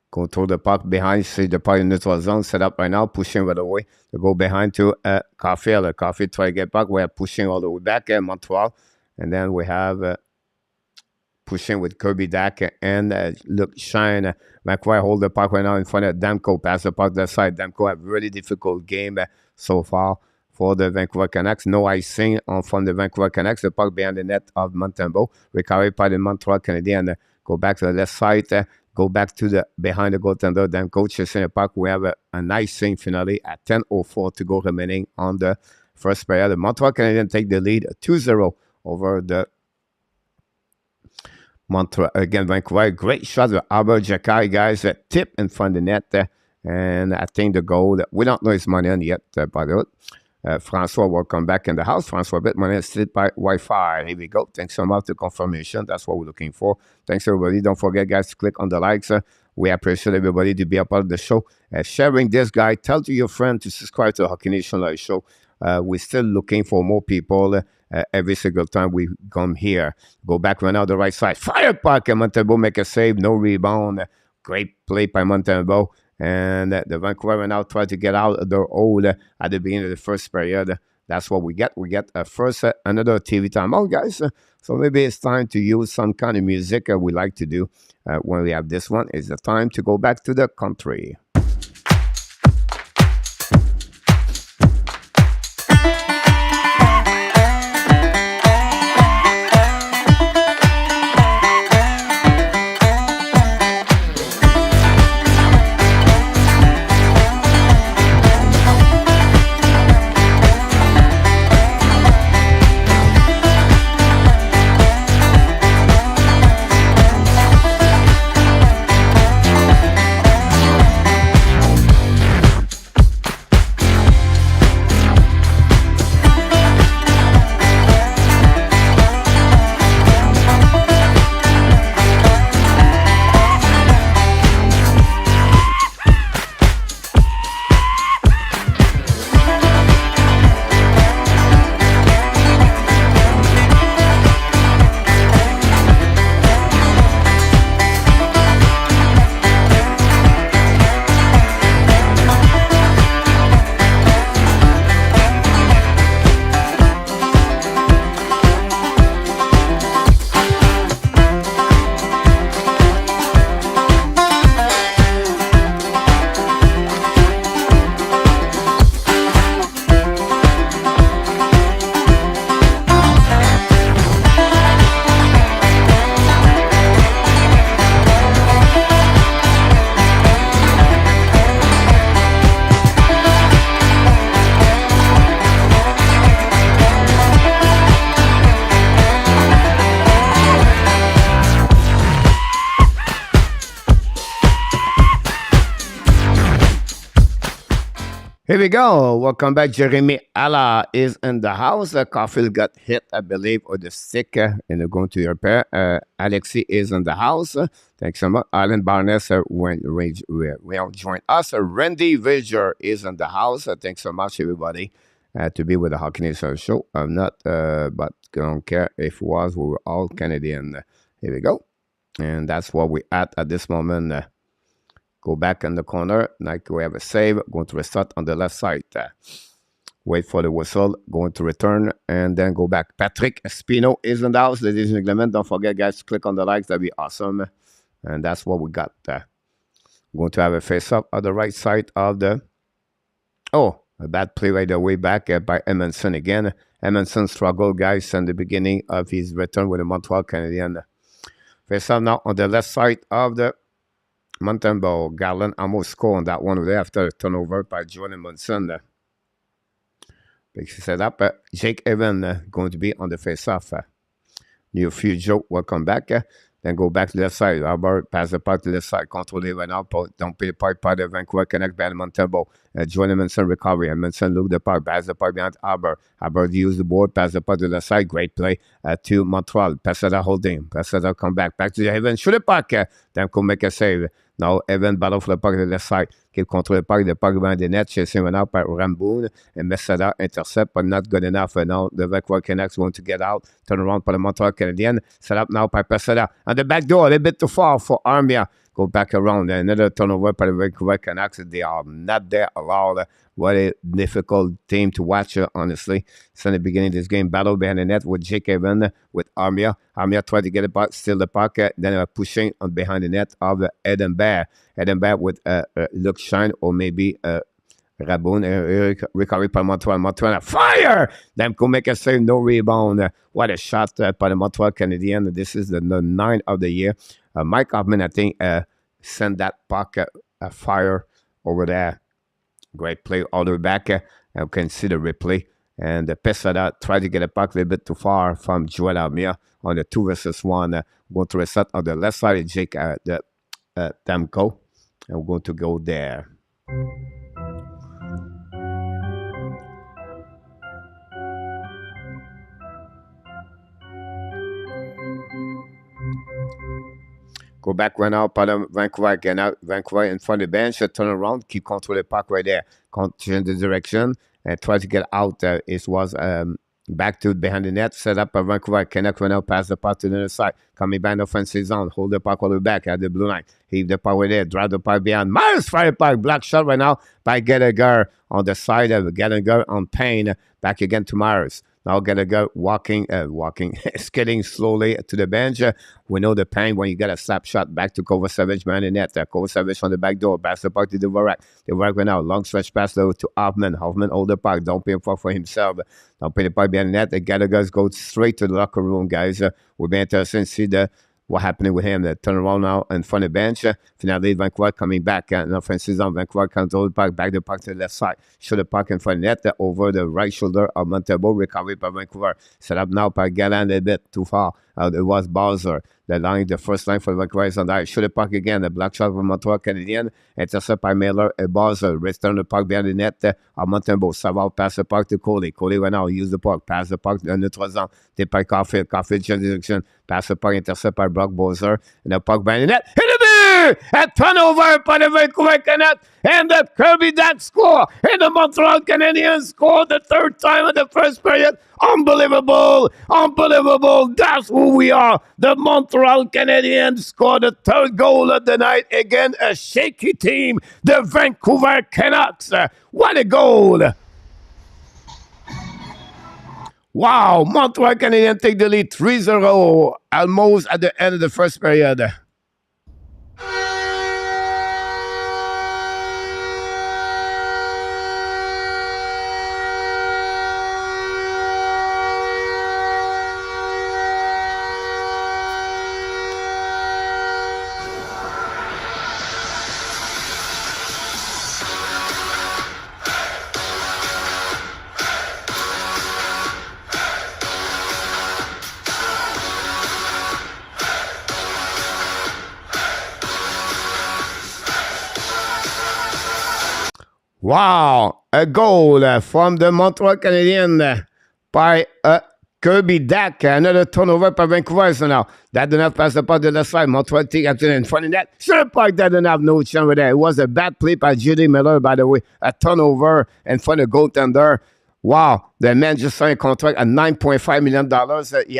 Control the puck behind, see the puck in neutral zone, set up right now, pushing right away to go behind to Caulfield. Caulfield try to get back. We are pushing all the way back at Montreal. And then we have pushing with Kirby Dak and look, Shine. McQuarrie hold the puck right now in front of DEMKO. Pass the puck to the side. DEMKO have a really difficult game so far for the Vancouver Canucks. No icing from the Vancouver Canucks. The puck behind the net of Montembeault. Recovered by the Montreal Canadiens. Go back to the left side. Go back to the behind the goaltender. Then coach is in the puck. We have a nice thing finally at 10:04 to go remaining on the first period. The Montreal Canadiens take the lead 2-0 over the Montreal. Again, Vancouver. Great shot with Arbor Jakai, guys. Tip in front of the net. And I think the goal, we don't know his money yet, by the way. Francois will come back in the house. Francois Bittman is sit by Wi-Fi. Here we go. Thanks so much for confirmation. That's what we're looking for. Thanks, everybody. Don't forget, guys, to click on the likes. We appreciate everybody to be a part of the show. Sharing this guy. Tell to your friend to subscribe to the Hockey Nation Live Show. We're still looking for more people every single time we come here. Go back right now the right side. Fire puck. Montembeault make a save. No rebound. Great play by Montembeault. And the Vancouver now try to get out of their hole at the beginning of the first period. That's what we get. We get first another TV timeout, guys. So maybe it's time to use some kind of music we like to do when we have this one. It's the time to go back to the country. Here we go. Welcome back. Jeremy Alla is in the house. Caulfield got hit, I believe, with the stick and going to your pair. Alexi is in the house. Thanks so much. Alan Barnes will join us. Randy Viger is in the house. Thanks so much, everybody, to be with the Hockey Nation show. I'm not, but don't care if it was. We were all Canadian. Here we go. And that's what we're at this moment. Go back in the corner. Like we have a save. Going to restart on the left side. Wait for the whistle. Going to return. And then go back. Patrick Espino is in the house. Ladies and gentlemen, don't forget, guys, click on the likes. That'd be awesome. And that's what we got. Going to have a face-up on the right side of the... Oh, a bad play right away back by Edmondson again. Edmondson struggled, guys, in the beginning of his return with the Montreal Canadiens. Face-up now on the left side of the MONTEMBEAULT. Garland almost scored on that one over there after a turnover by Jordan Munson. Big setup. Jake Evans going to be on the face-off. New few joke. Welcome back. Then go back to the left side. Albert pass the puck to the left side. Contrôlé right now. Don't pay the puck by the Vancouver Canucks by MONTEMBEAULT. Jordan Munson recovery. And Munson look the puck. Pass the puck behind Albert. Albert use the board. Pass the puck to the left side. Great play to Montreal. Passada holding. Passada come back. Back to the Evans. Shoot the puck. DEMKO make a save. Now Evan battle for the puck to the left side. Keep control the puck behind the net. Chasing right now by Ramboon. And Messada intercept, but not good enough. Now the Vancouver Canucks want to get out. Turn around for the Montreal Canadiens. Set up now by Passada. On the back door, a little bit too far for Armia. Go back around. Another turnover by the Vancouver Canucks. They are not there allowed. What a difficult team to watch, honestly. Since the beginning of this game, battle behind the net with Jake Evans, with Armia. Armia tried to get the puck, steal the puck, then pushing on behind the net of Eden Bear. Eden Bear with Luke Shine or maybe Raboon. Recovery by Montreal. Montreal fire! DEMKO make a save, no rebound. What a shot by the Montreal Canadiens. This is the 9th of the year. Mike Hoffman, I think, sent that puck fire over there. Great play all the way back. You can see the replay. And Pesada tried to get a puck a little bit too far from Joel Armia on the 2 versus 1. Going to reset on the left side of Jake DEMKO. And we're going to go there. Go back right now, Vancouver again out. Vancouver in front of the bench, turn around, keep control the puck right there. Change the direction and try to get out. It was back to behind the net, set up by Vancouver. Canucks right now, pass the puck to the other side. Coming back in the offensive zone, hold the puck all the way back at the blue line. Heave the puck right there, drive the puck behind. Myers fire puck, black shot right now by Gallagher on the side of Gallagher on Payne. Back again to Myers. Now Gallagher walking, skating slowly to the bench. We know the pain when you get a slap shot back to Kovacevic behind the net. Kovacevic on the back door, pass the puck to Dvorak. Dvorak right now, long stretch pass to Hoffman. Hoffman hold the puck, don't pay him for himself. Don't pay the puck behind the net. The Gallagher goes straight to the locker room, guys. We'll be interested to see what happening with him. They turn around now in front of the bench. Finally, Vancouver coming back in offensive zone. Vancouver comes over the puck, back the puck to the left side. Shoot the puck in front of the net over the right shoulder of MONTEMBEAULT. Recovery by Vancouver. Set up now by Galland a bit too far. It was Bowser. The first line for Vancouver is on that. Shoot the puck again. The black shot from Montreal Canadiens. Intercept by Meilleur and Bowser. Return the puck behind the net of MONTEMBEAULT. Savard pass the puck to Coley. Coley right now use the puck. Pass the puck in the 3 zone. Take by Caulfield. Caulfield change direction. Pass the puck. Intercept by Brock Bowser. And the puck behind the net. Hit the beer! A turnover by the Vancouver Canucks. And the Kirby Duck score. And the Montreal Canadiens scored the 3rd time in the first period. Unbelievable! Unbelievable! That's who we are. The Montreal Canadiens scored the 3rd goal of the night. Again, a shaky team. The Vancouver Canucks. What a goal! Wow! Montreal Canadiens take the lead 3-0 almost at the end of the first period. Wow, a goal from the Montreal Canadiens by Kirby Dak. Another turnover by Vancouver. So now, that did not pass the puck to the side. Montreal take up in front of that. Should Park that didn't have no chance with that. It was a bad play by J.D. Miller, by the way. A turnover in front of goaltender. Wow, the man just signed a contract at $9.5 million. He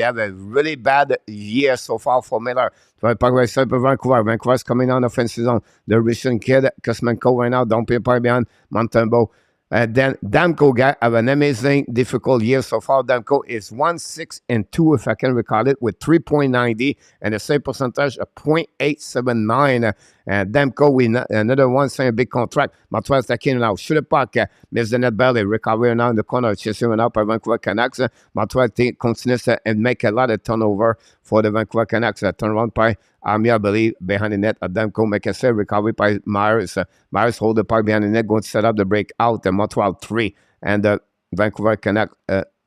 have a really bad year so far for Miller. Vancouver. Vancouver's coming on offensive zone. The Russian kid, Kuzmenko right now, don't pay part behind MONTEMBEAULT. Then DEMKO guy have an amazing, difficult year so far. DEMKO is 1-6-2, if I can recall it, with 3.90 and a save percentage of 0.879. DEMKO, we another one signing a big contract. Montreal attacking now. Shoot the puck, miss the net belly. Recovery now in the corner. Chasing out by Vancouver Canucks. Montreal continues to make a lot of turnover for the Vancouver Canucks. Turn around by Army, I believe, behind the net. DEMKO make a save. Recovery by Myers. Myers hold the puck behind the net, going to set up the breakout. Montreal 3 and the Vancouver Canucks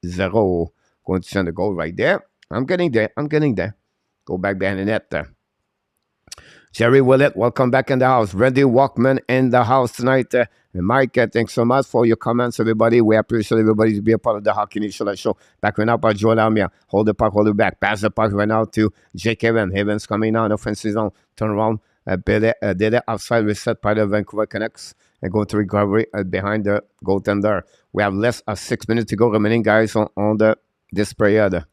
0. Going to send the goal right there. I'm getting there. Go back behind the net there. Jerry Willett, welcome back in the house. Randy Walkman in the house tonight. And Mike, thanks so much for your comments, everybody. We appreciate everybody to be a part of the Hockey Nation show. Back right now by Joel Almia. Hold the puck, hold it back. Pass the puck right now to Jake Evans. Evans coming on offensive zone. Turn around. Did it outside reset by the Vancouver Canucks. And go to recovery behind the goaltender. We have less than 6 minutes to go remaining, guys, on this period.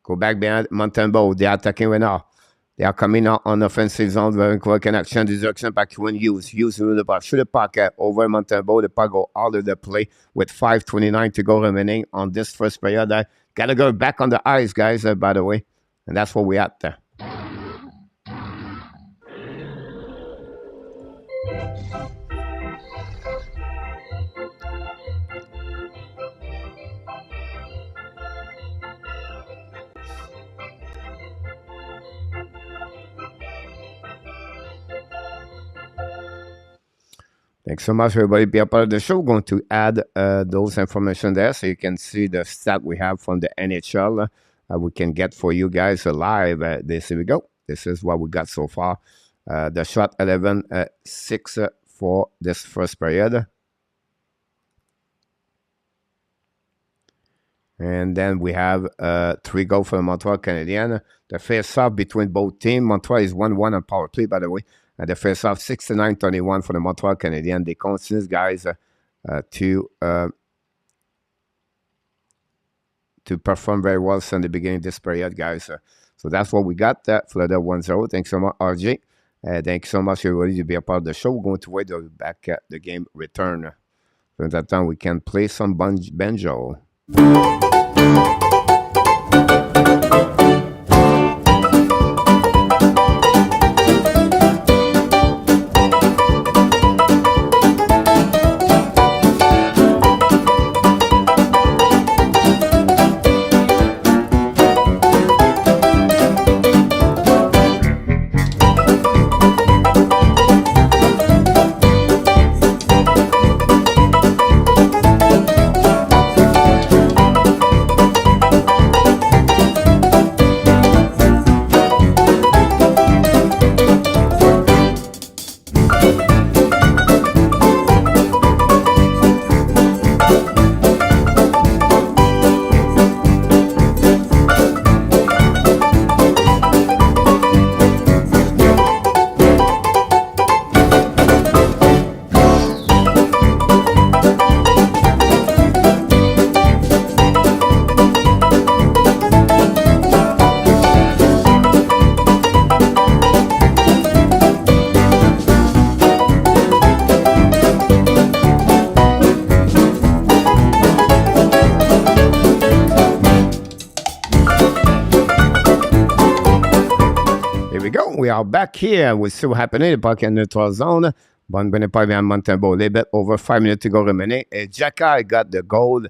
Go back behind MONTEMBEAULT. They are attacking right now. They are coming out on offensive zone. Vancouver Canucks change the direction back to Hughes. Hughes with the puck. Shoot the puck over MONTEMBEAULT. The puck go out of the play with 5:29 to go remaining on this first period. Gotta go back on the ice, guys, by the way. And that's what we at there. Thanks so much, everybody. Be a part of the show. We're going to add those information there so you can see the stat we have from the NHL. We can get for you guys live. Here we go. This is what we got so far. The shot 11-6 for this first period. And then we have 3 goals for the Montreal Canadiens. The face-off between both teams. Montreal is 1-1 on power play, by the way. And the face-off 69-21 for the Montreal Canadiens. They continue, guys, to perform very well since the beginning of this period, guys. So that's what we got for the 1-0. Thanks so much, RJ. Thanks so much, everybody, to be a part of the show. We're going to wait till back at the game return. So at that time, we can play some banjo. We are back here. We're still happening. Back in the neutral zone. Bon behind MONTEMBEAULT. A little bit over 5 minutes to go remaining. Jacky got the goal.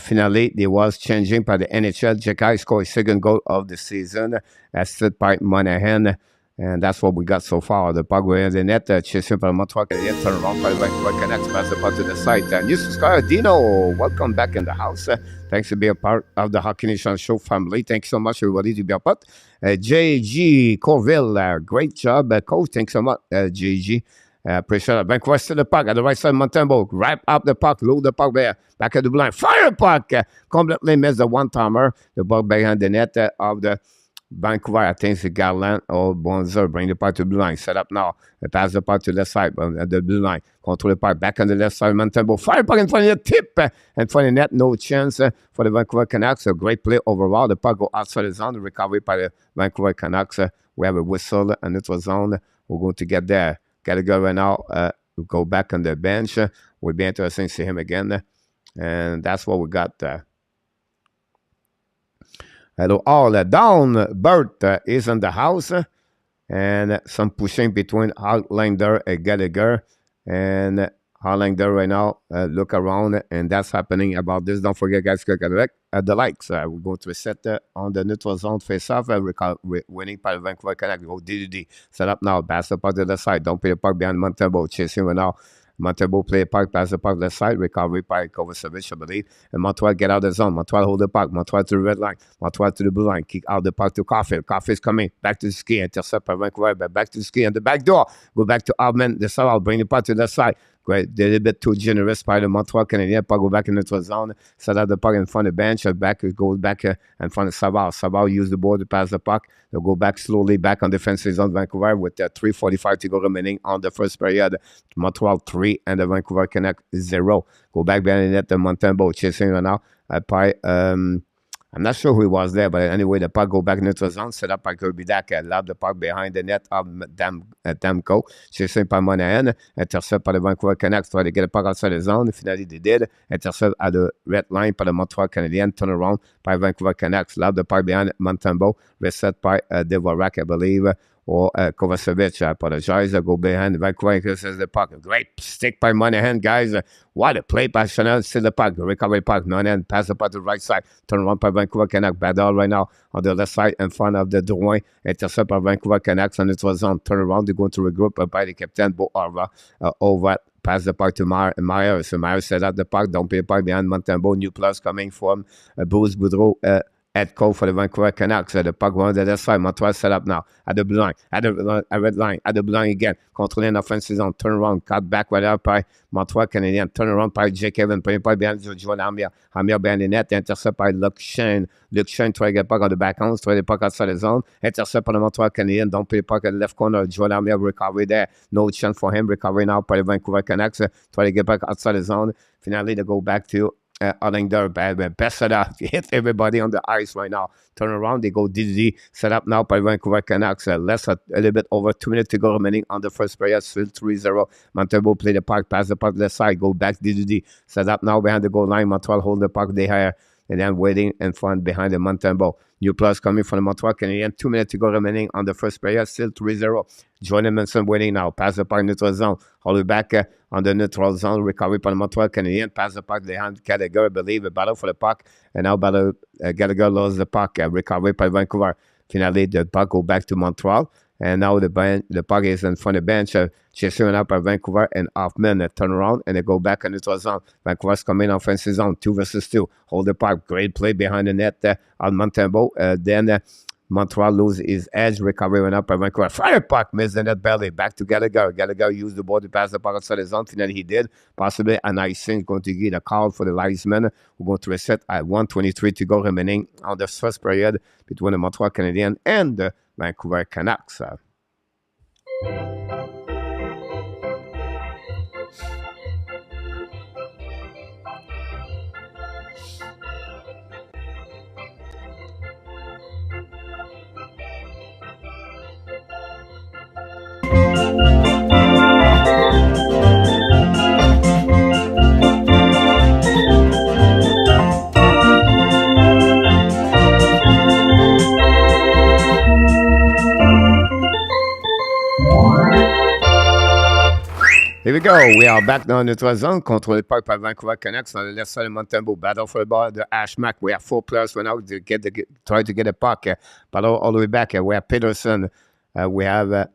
Finally, they was changing by the NHL. Jacky scored his second goal of the season. Assisted by Monahan. And that's what we got so far. The puck in the net. Chasing by Montreal Canadiens. Turn around by the Vancouver Canucks. Pass the puck to the side. New subscriber, Dino. Welcome back in the house. Thanks to be a part of the Hockey Nation show family. Thanks so much, everybody, to be a part. JG Corville, great job, coach. Thanks so much, JG. Pressure. Vancouver still the puck at the right side. Montembeault wrap up the puck, load the puck there. Back at the blue line. Fire puck. Completely missed the one-timer. The puck behind the net of the Vancouver. I think it's Garland or Bonzer. Bring the puck to the blue line. Set up now. They pass the puck to the left side at the blue line. Control the puck back on the left side. Montembeault. Fire puck in front of the tip. In front of the net. No chance for the Vancouver Canucks. A great play overall. The puck go outside the zone. Recovery by the Vancouver Canucks. We have a whistle and neutral zone. We're going to get there. Gallagher right now. We'll go back on the bench. We'll be interesting to see him again. And that's what we got there. Hello, all down. Bert is in the house. And some pushing between Hollander and Gallagher. And Hollander right now look around. And that's happening about this. Don't forget, guys, click the likes. We're going to reset on the neutral zone face-off. Winning by the Vancouver Canucks. Go DDD. Set up now. Pass the puck to the side. Don't play the puck behind Montembeault. Chasing right now. Montembeault play puck, pass the puck left side, recovery by Kovacevic, I believe. And Montreal get out of the zone. Montreal hold the puck. Montreal to the red line. Montreal to the blue line. Kick out the puck to Caulfield. Caulfield's coming. Back to the ski. Intercept by Vancouver. Back to the ski. And the back door. Go back to Hoffman. The side. I'll bring the puck to the side. Great. They're a little bit too generous by the Montreal Canadiens. Puck go back in the zone. Set out the puck in front of the bench. Back it goes back in front of Savard. Savard use the board to pass the puck. They'll go back slowly back on defensive zone Vancouver with 3:45 to go remaining on the first period. Montreal 3 and the Vancouver Canucks 0. Go back behind the net to Montembeault chasing right now. I'm not sure who was there, but anyway, the puck go back into the zone, set up by Kirby Dak, lob the puck behind the net of DEMKO, chasing by Monahan, intercept by the Vancouver Canucks, try to get the puck outside the zone. Finally, they did. Intercept at the red line by the Montreal Canadiens, turn around by Vancouver Canucks, lob the puck behind Montembeault, reset by DeVorak, I believe, or Kovacevic. I apologize. I go behind Vancouver, says the puck. Great stick by Monahan, guys. What a play by Chanel. Still the puck. Recovery puck. Monahan pass the puck to the right side. Turn around by Vancouver Canucks. Battle right now on the left side in front of the Drouin. Intercept by Vancouver Canucks and it was on. Turn around. They're going to regroup by the captain, Bo Arva, over. Pass the puck to Meyer. So Meyer set up the puck. Don't pay the puck behind Montembeault. New plus coming from Bruce Boudreau. Head coach for the Vancouver Canucks. The puck on the left side. Montreal set up now. At the blue line. At the red line. At the blue line again. Controlling offensive zone. Turn around. Cut back right out by Montreal Canadiens. Turn around by Jake Evans. Putting puck behind Joel Hamia. Hamia behind the net. Intercept by LUCIANO. LUCIANO try to get puck on the backhand. Try the puck outside the zone. Intercept by the Montreal Canadiens. Don't play the puck at the left corner. Joel Hamia recovery there. No chance for him. Recovery now by the Vancouver Canucks. Try to get back outside the zone. Finally, they go back to Allender, Bessada, hit everybody on the ice right now. Turn around, they go DD, set up now by Vancouver Canucks. A little bit over 2 minutes to go remaining on the first period, still 3-0. Montembeault play the puck, pass the puck left side, go back DD, set up now behind the goal line. Montreal hold the puck, they hire, and then waiting in front behind the Montembeault. New plus coming from the Montreal Canadiens. 2 minutes to go remaining on the first period, still 3-0. Jordan Manson waiting now. Pass the puck neutral zone. Hold it back on the neutral zone. Recovery by the Montreal Canadiens. Pass the puck behind Gallagher, I believe. A battle for the puck. And now Gallagher lost the puck. Recovery by Vancouver. Finally, the puck go back to Montreal. And now the puck is in front of the bench. Chasing up by Vancouver and Hoffman. Turn around and they go back on the neutral zone. Vancouver's coming offensive zone. 2 versus 2. Hold the puck. Great play behind the net on Montembeault. Then Montreal loses his edge. Recovery went up by Vancouver. Fire puck. Missed the net belly. Back to Gallagher. Gallagher used the ball to pass the puck outside the zone. Finally, he did. Possibly an icing. Going to get a call for the linesman. We're going to reset at 1:23 to go remaining on the first period between the Montreal Canadiens and the Vancouver Canucks. Here we go. We are back dans notre zone. Contrôlé par Vancouver Canucks on the left side of Montembeault. Battle for the ball. The Ashmack. We have 4 players right now to try to get a puck. Battle all the way back. We have Peterson. We have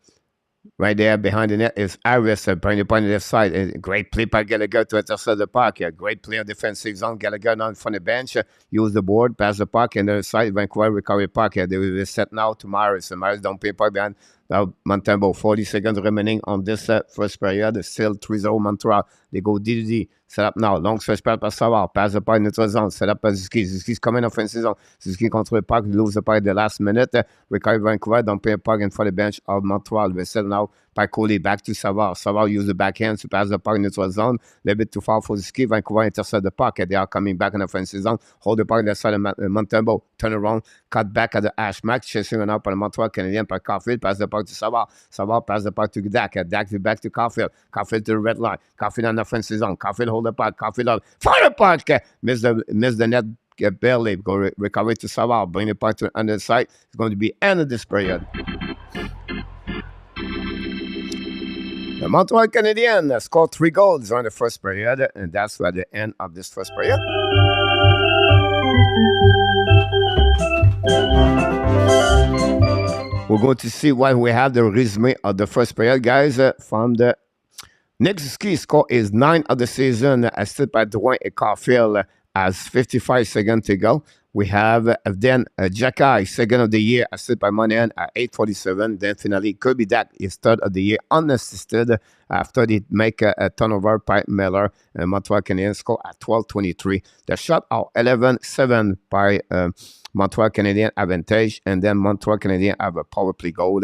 right there behind the net is Harris. Bring the point on the left side. Great play by Gallagher to intercept the puck. Great play on defensive zone. Gallagher now in front of the bench. Use the board. Pass the puck. And the side. Vancouver recovery puck. They will set now to Myers. Myers don't pay puck behind Now, MONTEMBEAULT, 40 seconds remaining on this first period. Still 3-0 Montreal. They go DDD. Set up now. Long stretch pass par Savard. Pass the puck neutral zone. Set up by Suzuki. Suzuki's coming offensive zone. Suzuki control the puck. Lose the puck at the last minute. Recover Vancouver. Don't play a puck in front of the bench of Montreal. They set now by Coley. Back to Savard. Savard use the backhand to pass the puck neutral zone. A little bit too far for Suzuki. Vancouver intercept the puck. They are coming back in offensive zone. Hold the puck left side of MONTEMBEAULT. Turn around. Cut back at the hash max. Chasing around by the Montreal Canadiens by Caulfield. Pass the puck to Savard. Savard pass the puck to Dak. Dak back to Caulfield. Caulfield to the red line. Caulfield on the offensive zone. Caulfield hold the puck. Caulfield on. Fire the puck. Miss the net. Barely. Go recover to Savard. Bring the puck to the underside. It's going to be end of this period. The Montreal Canadiens scored 3 goals during the first period, and that's at the end of this first period. We're going to see what we have the resume of the first period, guys, from the Nick Suzuki score is 9 of the season, assisted by Dwayne and Caulfield as 55 seconds to go. We have then Jacky, second of the year, assisted by Monahan at 8:47. Then finally, Kirby Dak is third of the year, unassisted after they make a turnover by Miller. And Montreal Canadiens score at 12:23. The shot are 11-7 by Montreal Canadiens advantage. And then Montreal Canadiens have a power play goal.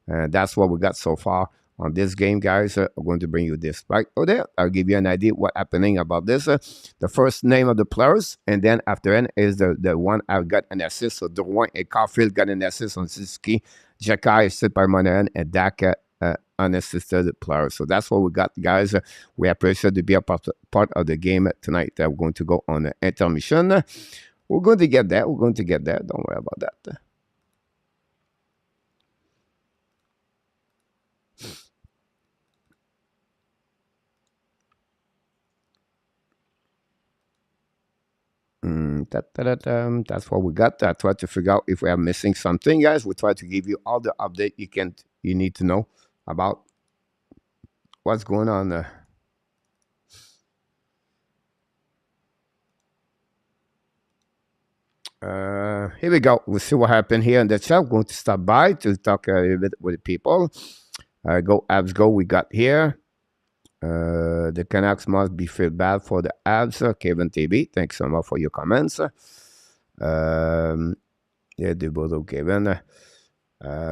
That's what we got so far on this game, guys. I'm going to bring you this right over there. I'll give you an idea what happening about this. The first name of the players, and then after end is the one I've got an assist. So Drouin and Caulfield got an assist on Suzuki. Jacky is sit by Monahan and Dak unassisted players. So that's what we got, guys. We appreciate to be a part of the game tonight. We're going to go on intermission. We're going to get that. We're going to get that. Don't worry about that. That's what we got. I try to figure out if we are missing something, guys. We try to give you all the update you need to know about what's going on. Here we go. We'll see what happened here in the chat. I'm going to stop by to talk a little bit with the people. Go Habs go. We got here. The Canucks must be feel bad for the Habs. Kevin TB, thanks so much for your comments. Yeah, the Bodo Kevin.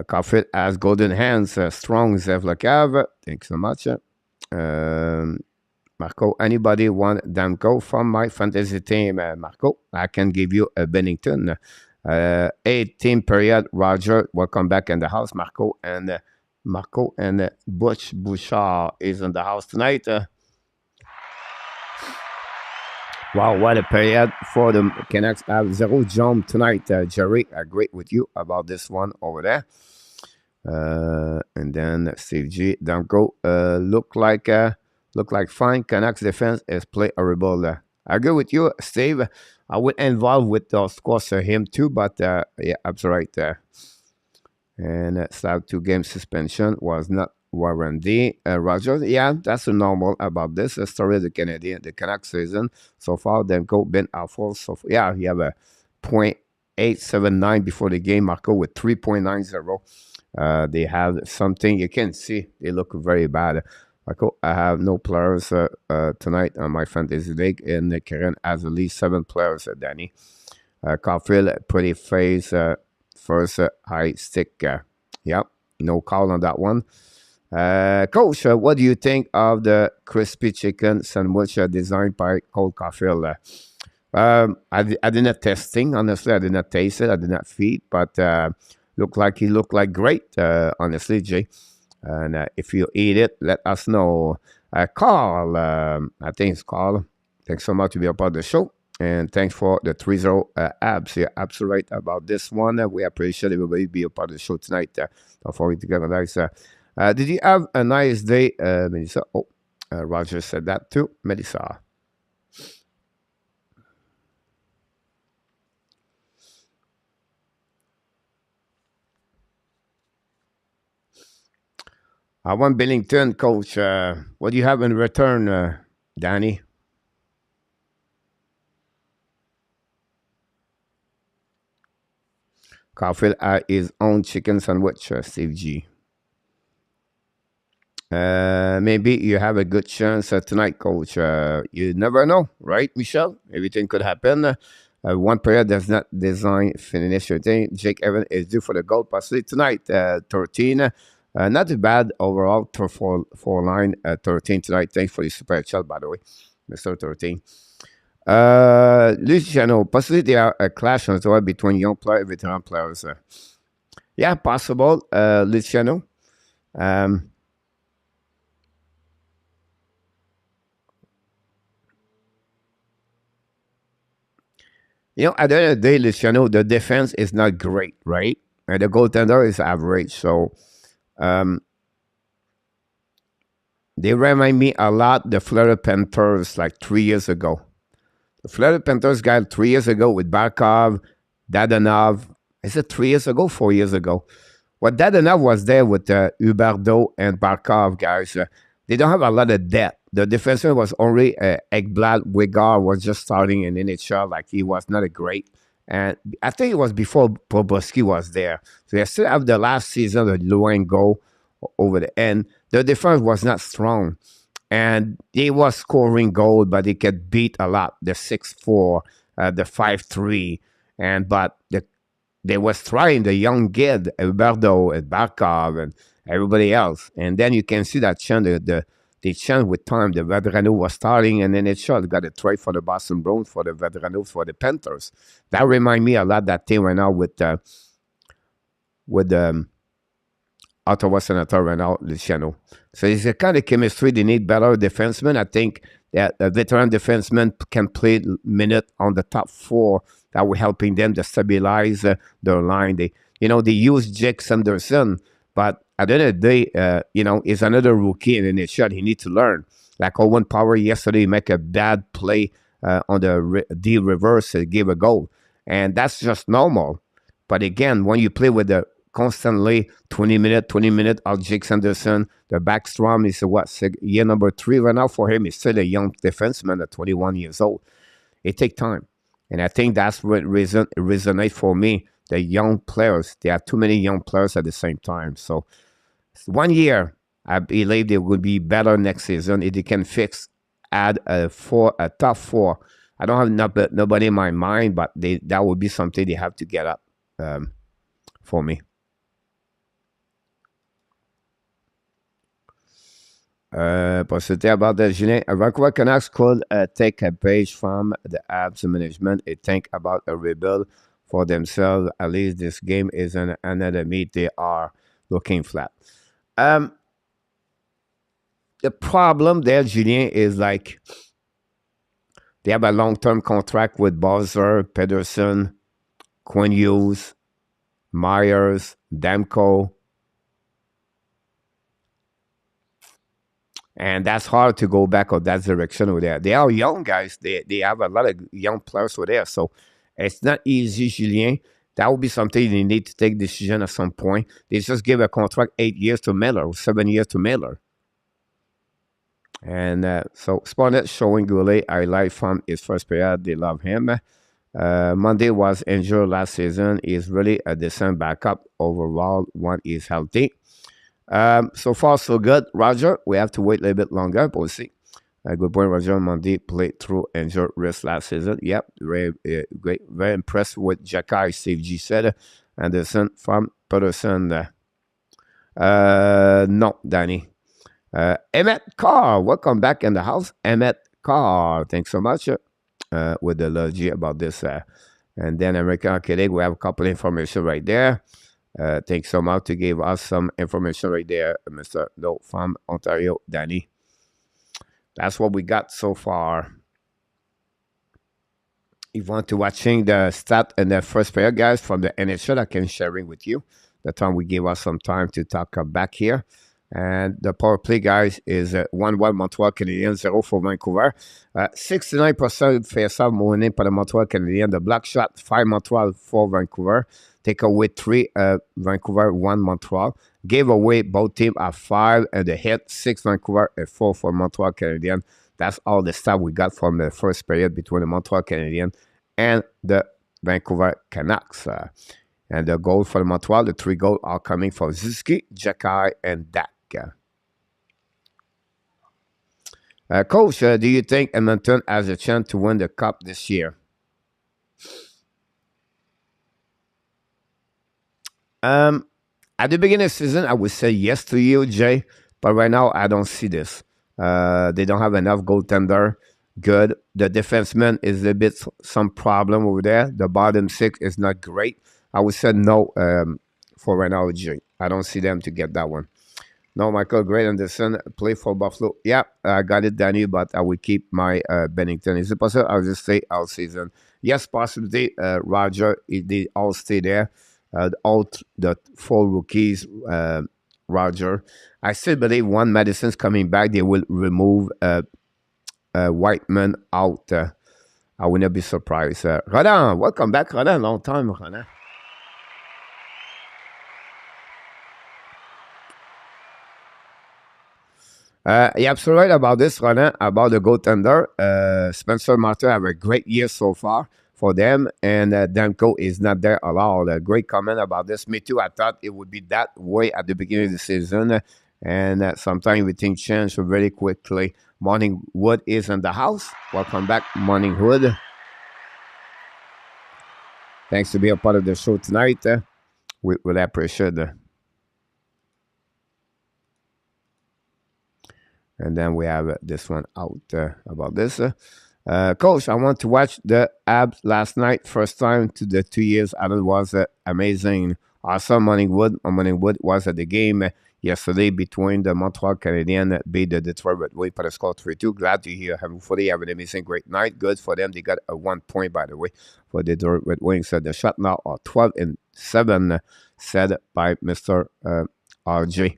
Caulfield has golden hands. Strong Zev Lacav. Thanks so much. Marco, anybody want DEMKO from my fantasy team? Marco, I can give you a Bennington. 18 period. Roger, welcome back in the house, Marco. And Butch Bouchard is in the house tonight. Wow, what a period for the Canucks. Have 0 jump tonight. Jerry, I agree with you about this one over there. And then Steve G. DEMKO look like fine. Canucks defense is play horrible. I agree with you, Steve. I would involve with, of course, him too, but yeah, that's right. And Slav 2-game suspension was not warranted. Roger, yeah, that's normal about this. The story of the Canucks season so far. DEMKO been awful. So yeah, you have a .879 before the game. Marco with 3.90. They have something you can see. They look very bad. Marco, I have no players tonight on my fantasy league, and Karen has at least 7 players. Danny, Caulfield, pretty face. First high stick. Yep, no call on that one. Coach, what do you think of the crispy chicken sandwich designed by Cole Caulfield? I did not testing, honestly. I did not taste it. I did not feed, but he looked like great, honestly, Jay. And if you eat it, let us know. Carl, I think it's Carl. Thanks so much to be a part of the show. And thanks for the 3-0 Habs. You're absolutely right about this one. We appreciate everybody be a part of the show tonight. Don't forget to get a nice. Did you have a nice day, Melissa? Oh, Roger said that too. Melissa. I want Bennington, coach. What do you have in return, Danny? Caulfield his own chicken sandwich, Steve G. Maybe you have a good chance tonight, coach. You never know, right, Michel? Everything could happen. One player does not design finish your thing. Jake Evans is due for the goal possibly tonight. 13. Not too bad overall for line 13 tonight. Thanks for the super chat, by the way, Mr. 13. Luciano, possibly there are a clash as well between young players and veteran players. Yeah, possible, Luciano. At the end of the day, Luciano, the defense is not great, right? And the goaltender is average. So they remind me a lot the Florida Panthers like 3 years ago. The Florida Panthers got 3 years ago with Barkov, Dadonov. Is it 3 years ago, 4 years ago? What Dadonov was there with Huberdeau and Barkov, guys. They don't have a lot of depth. The defenseman was only Ekblad. Wigard was just starting in NHL. Like, he was not a great. And I think it was before Bobrovsky was there. So they still have the last season of Luango over the end. The defense was not strong. And they was scoring goal, but they get beat a lot. The 6-4, the 5-3. But they was trying the young kid, Alberto and Barkov and everybody else. And then you can see that chant, the chant with time. The Veterano was starting, and then it got a trade for the Boston Bruins, for the Veteranos, for the Panthers. That remind me a lot that team right now with Ottawa Senator right now, Luciano. So it's a kind of chemistry. They need better defensemen. I think that a veteran defenseman can play minute on the top four. That will helping them to stabilize their line. They use Jake Sanderson, but at the end of the day, he's another rookie in the shot. He needs to learn. Like Owen Power yesterday, make a bad play on the D reverse, give a goal, and that's just normal. But again, when you play with the constantly 20 minutes of Jake Sanderson, the Backstrom is year number 3 right now for him. He's still a young defenseman at 21 years old. It takes time. And I think that's what resonates for me. The young players, there are too many young players at the same time. So 1 year, I believe they will be better next season if they can add a top 4. I don't have nobody in my mind, but that would be something they have to get up for me. Possibility about the Julien. Vancouver Canucks could take a page from the HABS management and think about a rebuild for themselves. At least this game isn't another meet. They are looking flat. The problem there, Julien, is like they have a long-term contract with Bowser, Pedersen, Quinn Hughes, Myers, DEMKO. And that's hard to go back on that direction over there. They are young guys. They have a lot of young players over there. So it's not easy, Julien. That would be something they need to take decision at some point. They just give a contract 8 years to Miller, 7 years to Miller. And so Sparnet showing Goulet highlight from his first period. They love him. Monday was injured last season. He's really a decent backup overall when he's healthy. So far, so good. Roger, we have to wait a little bit longer, but we'll see. Good point, Roger. Monday played through injured wrist last season. Yep, very great. Very impressed with Jakai, Steve G said. Anderson from Pedersen. No, Danny. Emmett Carr, welcome back in the house. Emmett Carr, thanks so much with the eulogy about this. And then American Arcade, we have a couple of information right there. Thanks so much to give us some information right there, Mr. No from Ontario, Danny. That's what we got so far. If you want to watching the stat in the first pair, guys, from the NHL, I can sharing with you. The time we give us some time to talk back here. And the power play, guys, is 1-1 Montreal Canadiens, 0 for Vancouver. 69% face-off winning for the Montreal Canadiens. The block shot, 5 Montreal, 4 Vancouver. Take away 3 Vancouver, 1 Montreal. Gave away both teams at 5 and the hit, 6 Vancouver and 4 for Montreal Canadiens. That's all the stuff we got from the first period between the Montreal Canadiens and the Vancouver Canucks. And the goal for the Montreal, the 3 goals are coming from Zuski, Jakai, and Dak. Coach, do you think Edmonton has a chance to win the cup this year? Um, at the beginning of the season, I would say yes to you, Jay, but right now I don't see this. They don't have enough goaltender. Good. The defenseman is a bit some problem over there. The bottom six is not great. I would say no for right now, Jay. I don't see them to get that one. No, Michael Great Anderson play for Buffalo. Yeah, I got it, Danny, but I will keep my Bennington. Is it possible? I'll just stay all season. Yes, possibility. Roger, they all stay there. The four rookies, Roger. I still believe one Madison's coming back. They will remove Whiteman out. I will not be surprised. Roland, welcome back, Roland. Long time, Roland. You're absolutely right about this, Roland, about the goaltender. Spencer Martin have a great year so far for them, and DEMKO is not there allowed. A great comment about this. Me too. I thought it would be that way at the beginning of the season, and sometimes we think change very quickly. Morning Wood is in the house. Welcome back, Morning Wood. Thanks to be a part of the show tonight. We really appreciate it. And then we have this one out about this. Coach, I want to watch the Habs last night. First time to the 2 years. I thought it was amazing. Awesome. Morning Wood was at the game yesterday between the Montreal Canadiens beat the Detroit Red Wings for the score 3-2. Glad to hear everybody have an amazing great night. Good for them. They got a 1 point, by the way, for the Detroit Red Wings. The shot now are 12-7, said by Mr. RJ.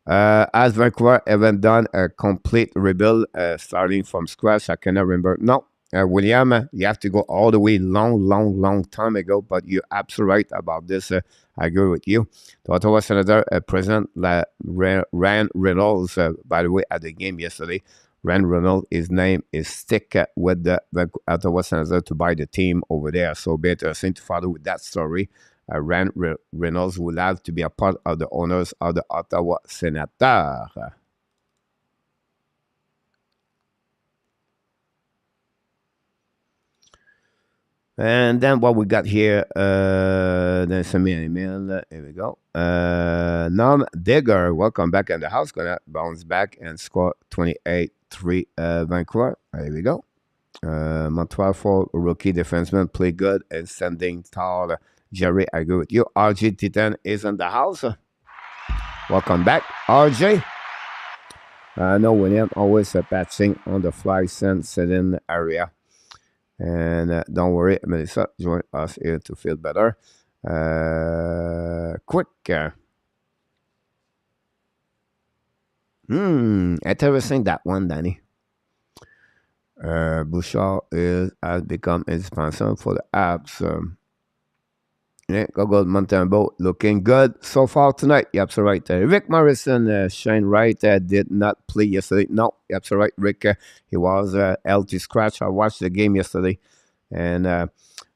As Vancouver haven't done a complete rebuild starting from scratch, I cannot remember. No, William, you have to go all the way long time ago, but you're absolutely right about this. I agree with you. The Ottawa Senator President Ryan Reynolds, by the way, at the game yesterday, Ryan Reynolds, his name is stick with the Ottawa Senator to buy the team over there. So be interesting to follow with that story. Ryan Reynolds will have to be a part of the owners of the Ottawa Senator. And then what we got here, then send me an email. Here we go. Nom Digger, welcome back in the house. Gonna bounce back and score 28-3 Vancouver. Here we go. Montreal for rookie defenseman play good and standing tall. Jerry, I agree with you. RJ Titan is in the house. Welcome back, RJ. I know William always patching on the fly sitting area. And don't worry, Melissa, join us here to feel better. Quick. Interesting that one, Danny. Bouchard has become indispensable for the Habs. Yeah, go MONTEMBEAULT looking good so far tonight. You're absolutely right. Rick Morrison, Shane Wright did not play yesterday. No, you're absolutely right. Rick, he was LT scratch. I watched the game yesterday, and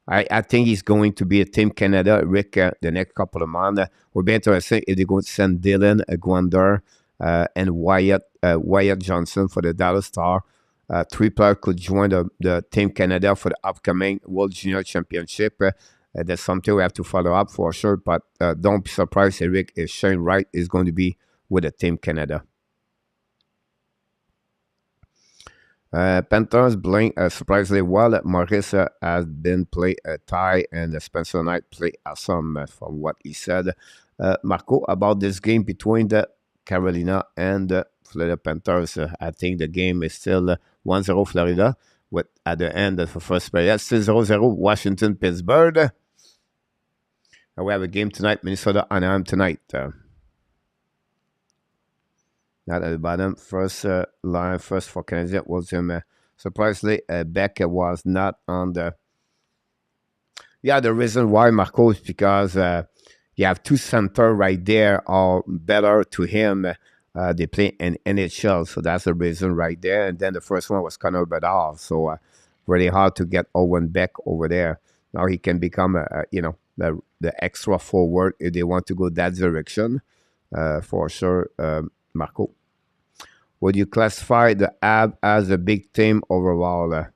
I think he's going to be a Team Canada. Rick, the next couple of months. We'll be interested if they're going to send Dylan Gwender and Wyatt Johnson for the Dallas Star. 3 players could join the Team Canada for the upcoming World Junior Championship. That's something we have to follow up for sure, but don't be surprised, Eric, if Shane Wright is going to be with the Team Canada. Panthers playing surprisingly well. Maurice has been played tie, and Spencer Knight played awesome from what he said. Marco, about this game between the Carolina and the Florida Panthers, I think the game is still 1-0 Florida, with at the end of the first period, still 0-0 Washington, Pittsburgh. We have a game tonight, Minnesota, Anaheim tonight. Not at the bottom. First line, first for Canadiens was him. Surprisingly, Beck was not on the... Yeah, the reason why, Marco, is because you have 2 center right there are better to him. They play in NHL, so that's the reason right there. And then the first one was Connor Bedard, so really hard to get Owen Beck over there. Now he can become, the extra forward if they want to go that direction, for sure, Marco. would you classify the AB as a big team overall?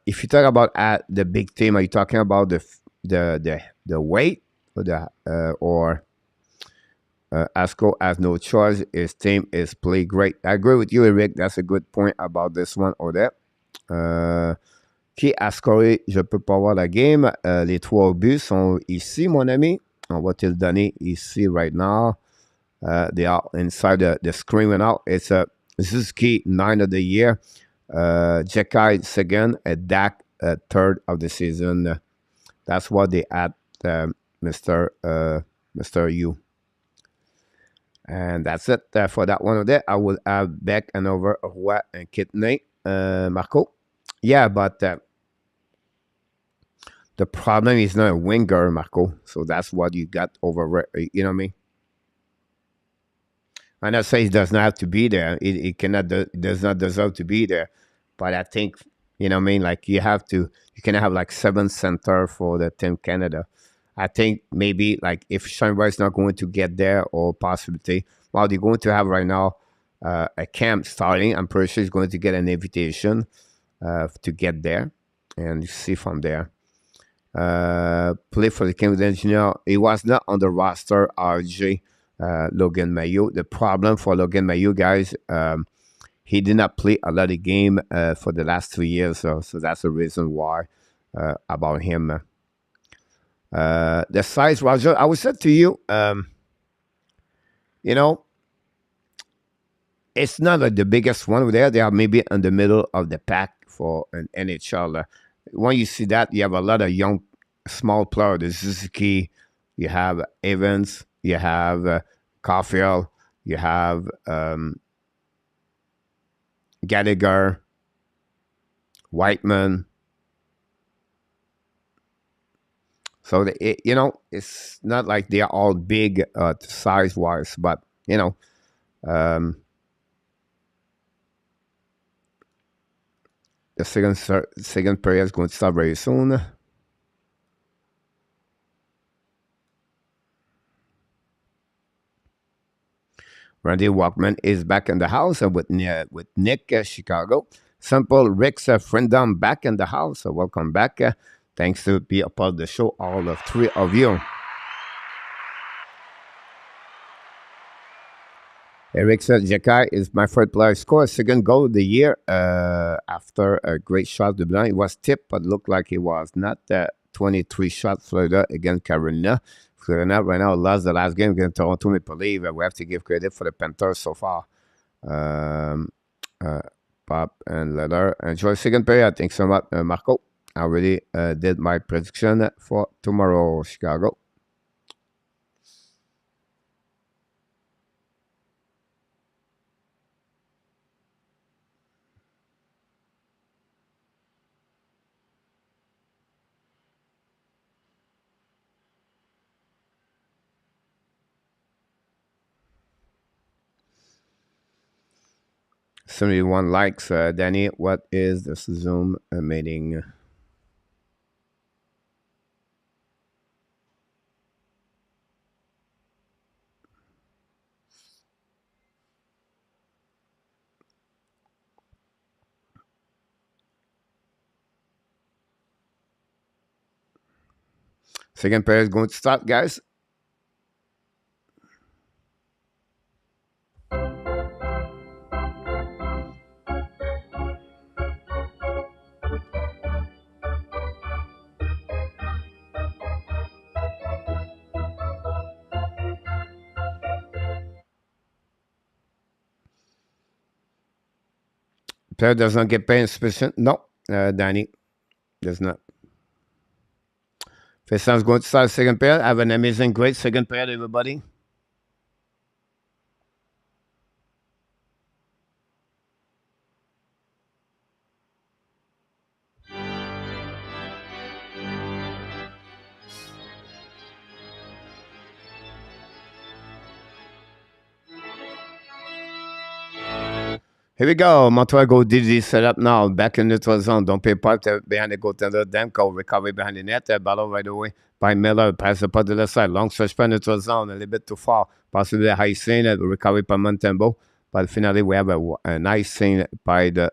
If you talk about the big team, are you talking about the weight or Asco has no choice. His team is play great. I agree with you, Eric. That's a good point about this one or that. Qui a scoré? Je peux pas voir la game. Les 3 buts sont ici, mon ami. On va te le donner ici right now. They are inside the screen out. It's a Suzuki 9 of the year. Jekai second, Dak third of the season. That's what they had, Mr. U. And that's it for that one of that. I will have Beck and over Roy and Kidney, Marco. Yeah, but the problem is not a winger, Marco. So that's what you got over. You know what I mean? I'm not saying it does not have to be there. It does not deserve to be there. But I think, you know what I mean? Like you can have like 7 center for the Team Canada. I think maybe like if Scheinberg is not going to get there or possibility, well, they're going to have right now a camp starting. I'm pretty sure he's going to get an invitation to get there and see from there. Play for the Canadiens Junior. He was not on the roster, RJ Logan Mailloux. The problem for Logan Mailloux, guys, he did not play a lot of game for the last 2 years. So that's the reason why about him. The size, Roger, I would say to you, you know, it's not like the biggest one over there. They are maybe in the middle of the pack for an NHL. When you see that, you have a lot of young, small players. The Suzuki, you have Evans, you have Caulfield, you have Gallagher, Whiteman. So, you know, it's not like they are all big size-wise, but, you know, the second period is going to start very soon. Randy Walkman is back in the house with Nick Chicago. Simple Rick's Friendom back in the house. So welcome back. Thanks to be a part of the show, all of 3 of you. Eric said, Jekai is my third player. Scored a second goal of the year after a great shot. The blind was tipped, but looked like he was not. 23 shots Florida against Carolina. Florida right now lost the last game against Toronto Maple Leafs. We have to give credit for the Panthers so far. Pop and Leather. Enjoy second period. Thanks so much, Marco. I already did my prediction for tomorrow, Chicago. One likes. Danny, what is the Zoom meeting? Second pair is going to start, guys. Player does not get paid sufficient. No, Danny does not. First time's going to start second period. Have an amazing, great second period, everybody. Here we go. Montreal go DD set up now. Back in neutral zone. Don't pay part behind the goaltender. DEMKO recovery behind the net. Battle right away by Miller. Pass the puck to the side. Long stretch by neutral zone. A little bit too far. Possibly high seen it. Recovery by MONTEMBEAULT. But finally, we have a nice thing by the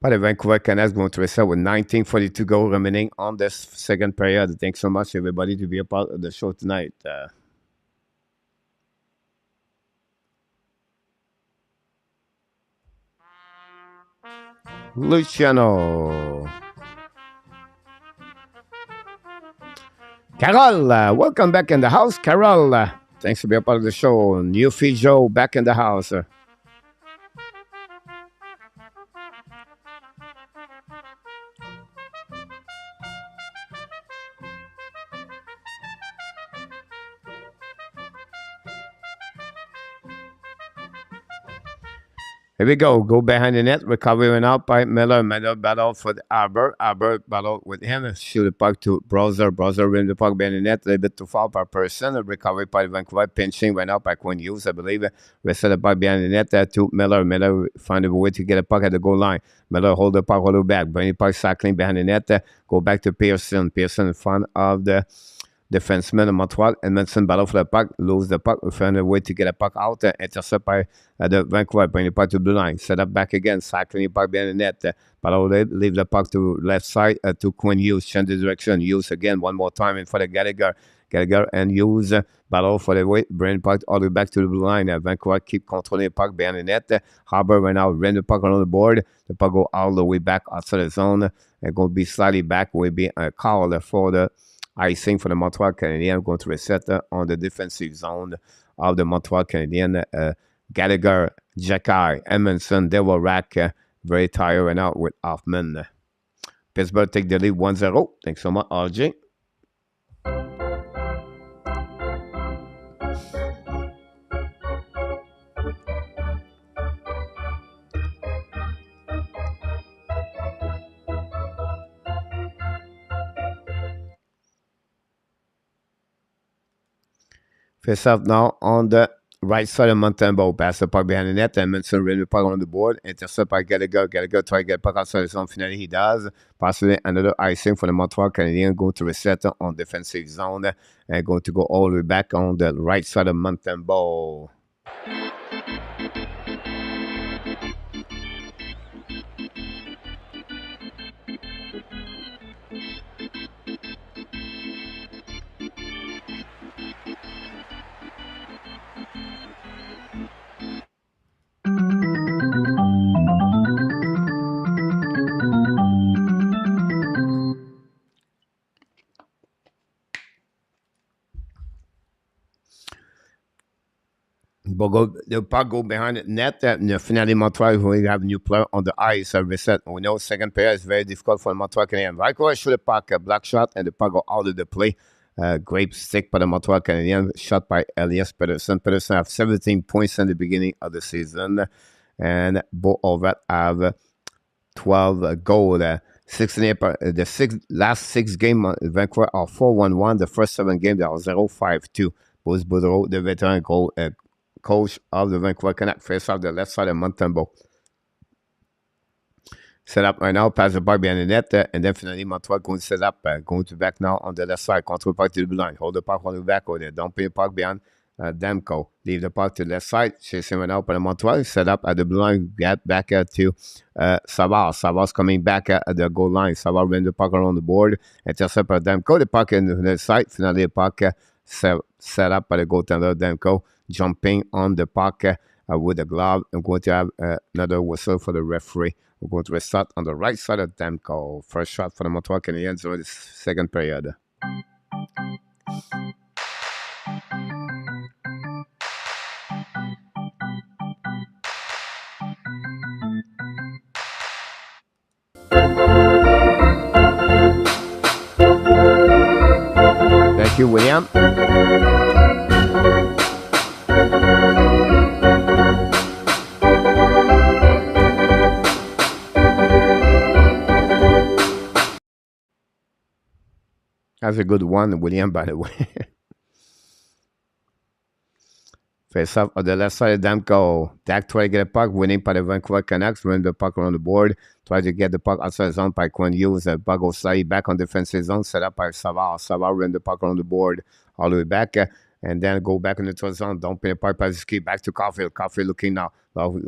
Vancouver Canucks going to reset with 19:42 goals remaining on this second period. Thanks so much, everybody, to be a part of the show tonight. Luciano. Carol, welcome back in the house, Carol. Thanks for being a part of the show. New feed Joe back in the house. Here we go. Go behind the net. Recovery went out by Miller. Miller battled for the Arbor. Arbor battled with him. Shoot the puck to Browser. Browser ran the puck behind the net. A little bit too far per person. A recovery by Vancouver. Pinching went out by Quinn Hughes, I believe. Reset the puck behind the net to Miller. Miller found a way to get a puck at the goal line. Miller hold the puck, hold it back. Bring the puck cycling behind the net. Go back to Pearson. Pearson in front of the defenseman of Montreal. Edmondson battle for the puck, lose the puck, find a way to get a puck out, intercept by the Vancouver, bring the puck to the blue line, set up back again, cycling the puck behind the net, battle leave the puck to left side to Quinn Hughes, change the direction, Hughes again, one more time in front of Gallagher and Hughes, battle for the way, bring the puck all the way back to the blue line, Vancouver keep controlling the puck behind the net, Harbour right now, ran the puck on the board, the puck go all the way back outside the zone, and going to be slightly back, will be a call for the icing for the Montreal Canadiens. Going to reset on the defensive zone of the Montreal Canadiens. Gallagher, Jacky, Edmondson, they will rack very tired right now with Hoffman. Pittsburgh take the lead 1-0. Thanks so much, RJ. Face off now on the right side of MONTEMBEAULT. Pass the puck behind the net. Edmondson ran the puck on the board. Intercept by Gallagher. Gallagher try to get puck outside the zone. Finally, he does. Possibly another icing for the Montreal Canadiens. Going to reset on defensive zone. And going to go all the way back on the right side of MONTEMBEAULT. The puck go behind the net. Finally, Montreal will have a new player on the ice. Reset. We know second pair is very difficult for the Montreal Canadiens. Vancouver shoot the puck, a black shot, and the puck go out of the play. Great stick by the Montreal Canadiens. Shot by Elias Pettersson. Pettersson have 17 points in the beginning of the season. And both of that have 12 goals. The last six games, Vancouver are 4-1-1. The first 7 games, they are 0-5-2. Bruce Boudreau, the veteran goal coach of the Vancouver Canucks, face off the left side of MONTEMBEAULT. Set up right now, pass the puck behind the net, and then finally Montreal going to set up, going to back now on the left side, control puck to the blue line, hold the puck on the back over there, don't pay the puck behind DEMKO, leave the puck to the left side, chasing right now by the Montreal, set up at the blue line, get back to Savard. Savard's coming back at the goal line. Savard ran the puck around the board, intercept by DEMKO, the puck in the side, finally the puck set up by the goaltender DEMKO, jumping on the puck with a glove. I'm going to have another whistle for the referee. We're going to restart on the right side of DEMKO. First shot for the Montreal Canadiens in the second period. Thank you, William. That's a good one, William, by the way. Face up on the left side of DEMKO. Dak try to get a puck, winning by the Vancouver Canucks, run the puck around the board, try to get the puck outside the zone by Quinn Hughes. The puck goes slightly back on defensive zone, set up by Savard. Savard ran the puck around the board all the way back. and then go back in the neutral zone. Don't pin the puck by Suzuki. Back to Caulfield. Caulfield looking now.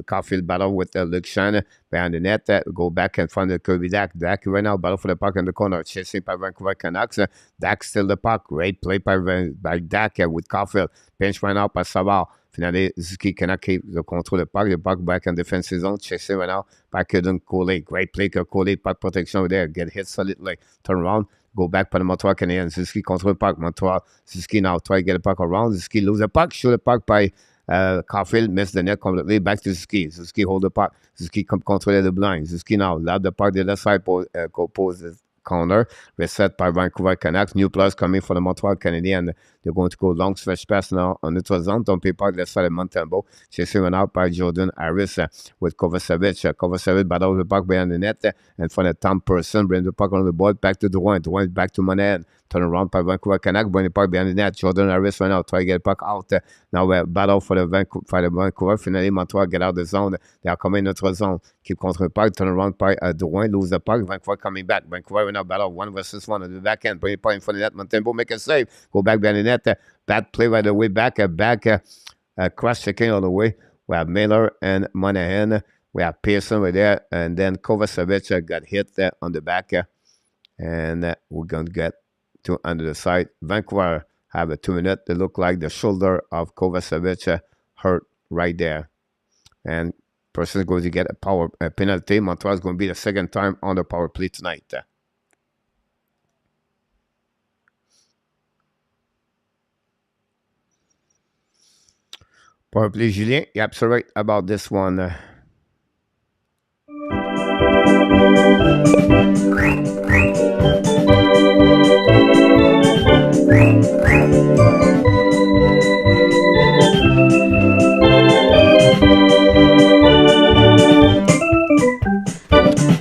Caulfield battle with Luciano behind the net. Go back in front of Kirby Dak. Dak right now battle for the puck in the corner. Chasing by Vancouver Canucks. Dak still the puck. Great play by Dak with Caulfield. Pinch right now by Savard. Finally, Suzuki cannot keep the control of the puck back in defensive zone. Chasing right now by Kevin Coley. Great play, Coley, puck protection over there. Get hit solidly. Turn around. Go back by the Montreal Canadiens. Suzuki control the puck. Montreal. Suzuki now try to get the puck around. Suzuki lose the puck. Shoot the puck by Caulfield. Miss the net completely. Back to Suzuki. Suzuki hold the puck. Suzuki control the blind. Suzuki now lob the puck to the left side. Poses corner. Reset by Vancouver Canucks. New players coming for the Montreal Canadiens. They're going to go long stretch pass now on the zone. Don't pay park left side of MONTEMBEAULT. Chasing run out by Jordan Harris with Kovacevic. Kovacevic battle the puck behind the net and for the Tom Person. Bring the puck on the board back to Drouin. Drouin back to Monahan. Turn around by Vancouver Canucks. Bring the puck behind the net. Jordan Harris right now. Try to get the puck out. Now we're battle for the Vancouver. Finally, Montreal get out of the zone. They are coming into the zone. Keep control the puck. Turn around by Drouin. Lose the puck. Vancouver coming back. Vancouver right now battle 1 versus 1 on the back end. Bring the puck in front of the net. MONTEMBEAULT make a save. Go back behind the net. Bad play right away back. Cross-checking all the way. We have Meilleur and Monahan. We have Pearson right there. And then Kovacevic got hit on the back. And we're going to get to under the side. Vancouver have a 2-minute. They look like the shoulder of Kovacevic hurt right there. And person is going to get a penalty. Montreal is going to be the second time on the power play tonight. Power play, Julien. You're absolutely right about this one.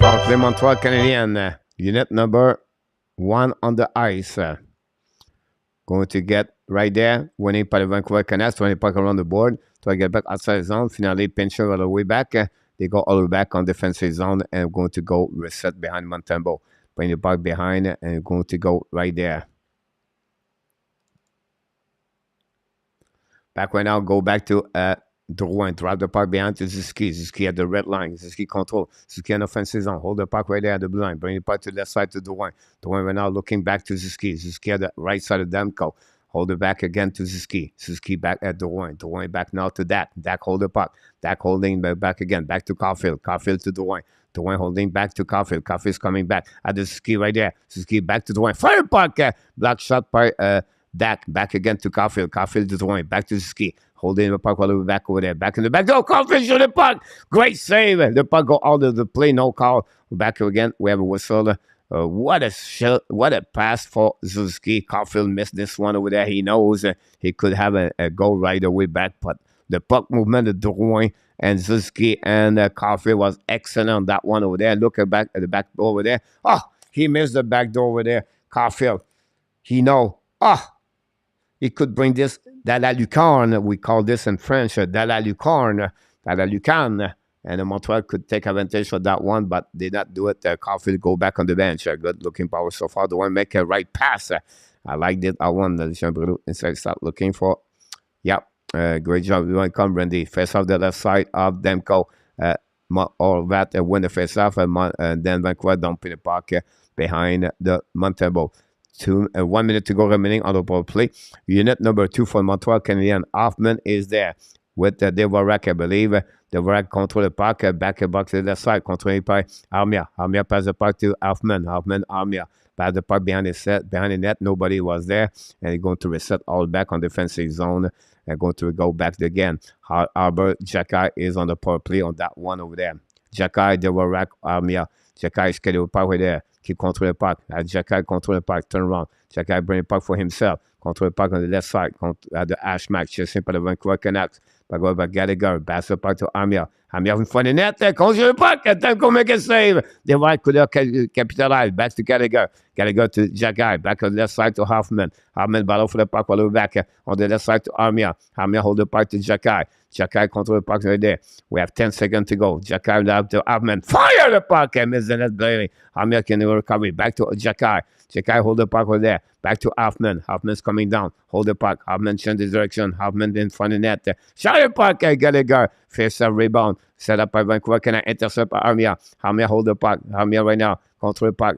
Power play, Montreal Canadiens. Unit number 1 on the ice. Going to get right there, winning by the Vancouver Canucks, 20 puck around the board, try to get back outside the zone, finally pincher all the way back. They go all the way back on defensive zone and going to go reset behind MONTEMBEAULT. Bring the puck behind and going to go right there. Back right now, go back to Drouin, drop the puck behind to Suzuki. Suzuki at the red line. Suzuki control. Suzuki on offensive zone. Hold the puck right there at the blue line. Bring the puck to the left side to Drouin. Drouin right now looking back to Suzuki. Suzuki at the right side of DEMKO. Hold it back again to Suzuki. Suzuki back at Drouin. Drouin back now to Dak. Dak hold the puck. Dak holding back again. Back to Caulfield. Caulfield to Drouin. Drouin holding back to Caulfield. Caulfield's coming back at the Suzuki right there. Suzuki back to Drouin. Fire puck. Block shot by Dak. Back again to Caulfield. Caulfield to Drouin. Back to Suzuki. Holding the puck all the way back over there. Back in the back. Oh, Caulfield shoot the puck. Great save. The puck go out of the play. No call. Back again. We have a whistle. What a pass for Suzuki. Caulfield missed this one over there. He knows he could have a goal right away back, but the puck movement of Drouin and Suzuki and Caulfield was excellent on that one over there. Look back at the back door over there. Oh, he missed the back door over there. Caulfield, he know. Oh, he could bring this de la lucarne. We call this in French de la lucarne. De la lucarne. And Montreal could take advantage of that one, but did not do it. Caulfield go back on the bench. Good looking power so far. The one make a right pass. I liked it. I won the Jean-Bruno inside start looking for. Yep. Great job. We want to come, Brandy. Face off the left side of DEMKO. All that win the face off. And then Vancouver dumping the puck behind the MONTEMBEAULT. 1 minute to go remaining on the ball play. Unit number 2 for Montreal Canadiens. Hoffman is there with DeVorak, I believe. DeVorak control the puck, back and box to the left side, controlled by Armia. Armia pass the puck to Hoffman. Hoffman, Armia. Pass the puck behind the net. Nobody was there. And he's going to reset all back on defensive zone and going to go back again. Arbor, Jacky is on the power play on that one over there. Jacky, DeVorak, Armia. Jacky is scheduled puck right there. Keep control the puck. Jacky control the puck. Turn around. Jacky bring the puck for himself. Control the puck on the left side. At the Ashmack. Chasing by the Vancouver Canucks. By Gallagher. Pass the puck to Armia. Hamia in front of the net. Control the puck. DEMKO make a save. The right could capitalize. Back to Gallagher. Gallagher to Jagai. Back on the left side to Hoffman. Hoffman battle for the puck all the way back on the left side to Armia. Armia hold the puck to Jagai. Jagai control the puck right there. We have 10 seconds to go. Jagai up to Hoffman. Fire the puck and miss the net barely. Armia can recover. Back to Jagai. Jagai hold the puck over there. Back to Hoffman. Hoffman's coming down. Hold the puck. Hoffman changes direction. Hoffman in front of the net. Shot the puck. Gallagher. Face a rebound. Set up by Vancouver. Can I intercept by Armia? Armia hold the puck. Armia right now. Control the puck.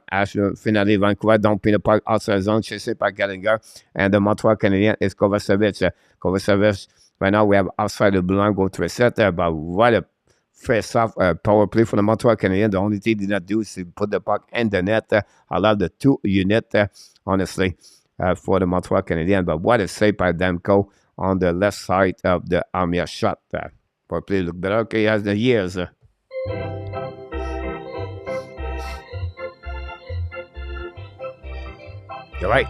Finally, Vancouver dumping the puck outside zone. Chased by Gallagher. And the Montreal Canadiens is Kovacevic. Kovacevic. Right now, we have outside the blue line go to a setter. But what a face-off power play for the Montreal Canadiens. The only thing they did not do is to put the puck in the net. I love the two unit, honestly, for the Montreal Canadiens. But what a save by DEMKO on the left side of the Armia shot. Power play look better. Okay, he has the years. You're right.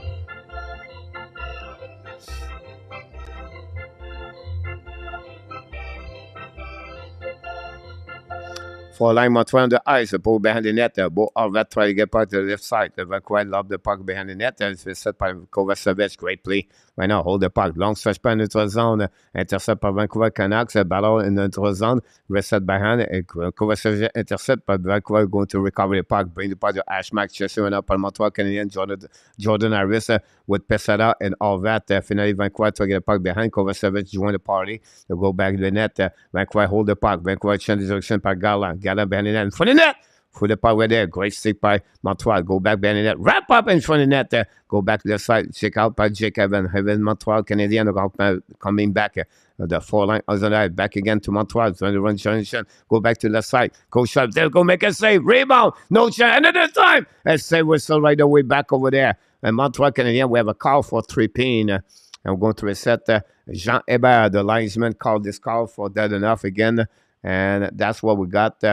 For line Montreal on the ice, the ball behind the net. Both of that try to get back to the left side. Vancouver love the puck behind the net. It's set by Kovacevic. Great play. Right now, hold the puck. Long stretch by neutral zone. Intercept by Vancouver Canucks. Battle in the neutral zone. Reset behind. Kovacevic intercept, but Vancouver going to recover the puck. Bring the puck to Ashmack. Chasing up on Montreal Canadiens. Jordan Harris with Pesada and all that. Finally, Vancouver to get the puck behind. Kovacevic join the party. They go back to the net. Vancouver hold the puck. Vancouver change direction by Garland. Garland behind the net. In front of the net. For the puck right there. Great stick by Montreal. Go back behind the net. Wrap up in front of the net. Go back to the side. Check out by Jake Evans. Montreal Canadiens coming back. The four line other back again to Montreal. Trying to run transition. Go back to the left side. Go sharp. They'll go make a save. Rebound. No chance. Another time. A save whistle right away back over there. And Montreal Canadiens, we have a call for 3-pin. And we're going to reset. Jean Hébert, the linesman, called this call for dead enough again. And that's what we got.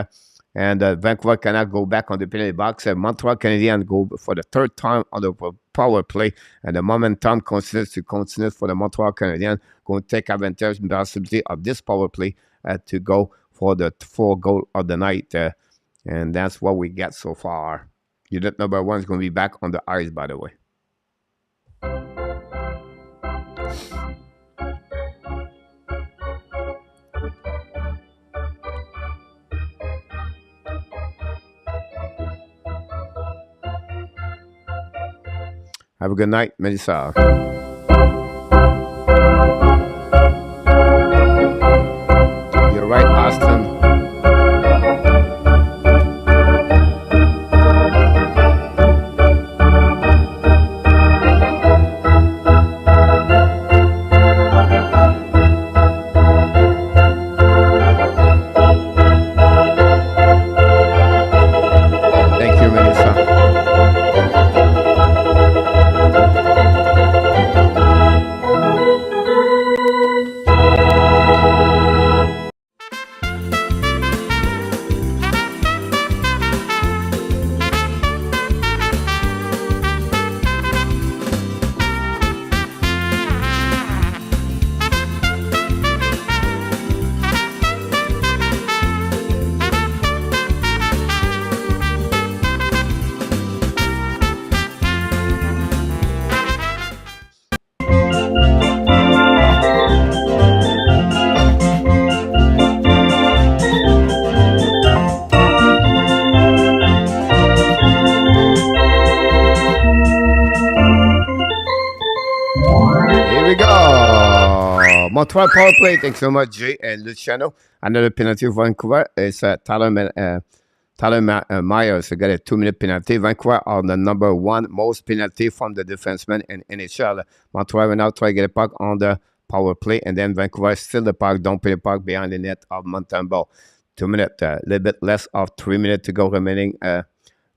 And Vancouver cannot go back on the penalty box. Montreal Canadiens go for the third time on the power play. And the momentum continues to continue for the Montreal Canadiens. Going to take advantage of the possibility of this power play to go for the 4 goal of the night. And that's what we get so far. Unit number 1 is going to be back on the ice, by the way. Have a good night, Melissa. You're right, Austin. Thank you, Melissa. Montreal power play. Thanks so much, Jay and Luciano. Another penalty for Vancouver. It's Tyler Myers got a 2-minute penalty. Vancouver are the number 1 most penalty from the defenseman in NHL. Montreal will now try to get a puck on the power play, and then Vancouver still the puck, don't play the puck behind the net of MONTEMBEAULT. 2 minutes, a little bit less of 3 minutes to go remaining.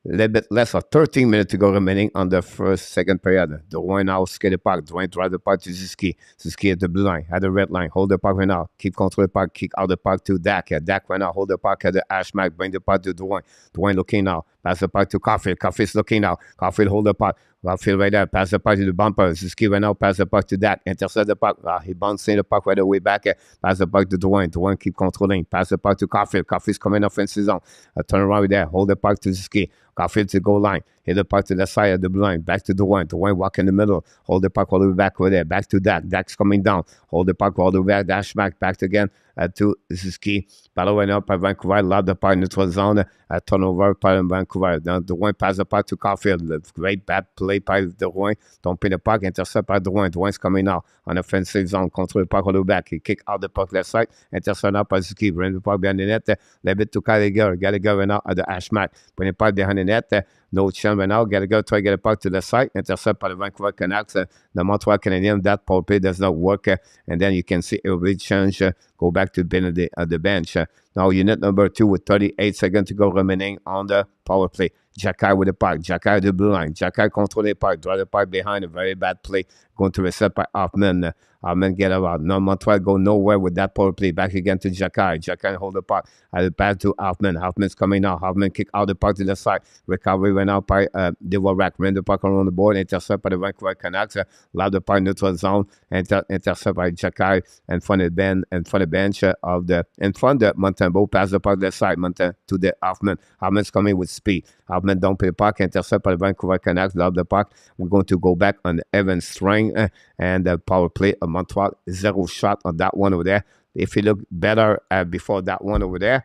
A little bit less of 13 minutes to go remaining on the second period. Drouin now skate the puck. Drouin drive the puck to Suzuki. Suzuki at the blue line, at the red line. Hold the puck right now. Keep control the puck. Kick out the puck to Dak. Dak right now. Hold the puck at the hash mark. Bring the puck to Drouin. Drouin looking now. Pass the puck to Caulfield. Caulfield's looking now. Caulfield hold the puck. Caulfield right there. Pass the puck to the bumper. Suzuki right now. Pass the puck to that. Intercept the puck. He bouncing the puck right away back. Pass the puck to Drouin. Drouin keep controlling. Pass the puck to Caulfield. Caulfield's coming offensive zone. Turn around right there. Hold the puck to Suzuki. Caulfield to goal line. Hit the puck to the side of the blue line. Back to Drouin. Drouin walk in the middle. Hold the puck all the way back over there. Back to Dak. Dak's coming down. Hold the puck all the way back. Dash back. Back again to Suzuki. Battle right now by Vancouver. Lob the puck neutral zone. Turnover by Vancouver. Now Drouin pass the puck to Caulfield. Great bad play by Drouin. Don't pin the puck. Intercept by Drouin. Drouin's coming now on offensive zone. Control the puck all the way back. He kick out the puck left side. Intercept now by Suzuki. Bring the puck behind the net. Leave it to Gallagher. Gallagher right now at the hash mark. Bring the puck behind the net. No chance right now. Gallagher try to get a puck to the side. Intercept by the Vancouver Canucks. The Montreal Canadiens. That power play does not work. And then you can see everybody change. Go back to Benedict at the bench. Now unit number 2 with 38 seconds to go remaining on the power play. Jacky with the puck. Jacky the blue line. Jacky control the puck. Draw the puck behind. A very bad play. Going to reset by Hoffman. Hoffman get around. No, Montreal go nowhere with that power play. Back again to Jacky. Jacky hold the puck. At the pass to Hoffman. Hoffman's coming now. Hoffman kick out the puck to the side. Recovery went out by DeWarak. Ran the puck around the board. Intercept by the Vancouver Canucks. Lob the puck neutral zone. Intercept by Jacky in front of the bench of the in front of Montembeault. Pass the puck to the side. To the Hoffman. Hoffman's coming with speed. Hoffman don't pay the puck. Intercept by the Vancouver Canucks. Lob the puck. We're going to go back on the Evans string and the power play of Montreal. 0 shot on that one over there. If you look better before that one over there,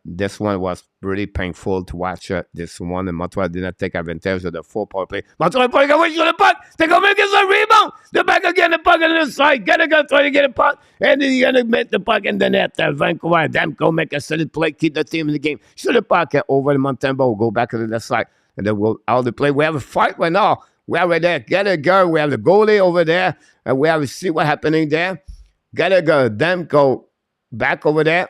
this one was really painful to watch. This one, and Montreal did not take advantage of the 4 power play. Montreal putting away to the puck. They're going to get a rebound. They're back again. The puck on the side. Gallagher try to get a puck, and then you're going to make the puck in the net. Vancouver, DEMKO make a solid play, keep the team in the game. Shoot the puck over the Montembeault. Go back to the side, and then we'll out the play. We have a fight right now. We have right there Gallagher. We have the goalie over there, and we have to see what's happening there. Gallagher, DEMKO back over there.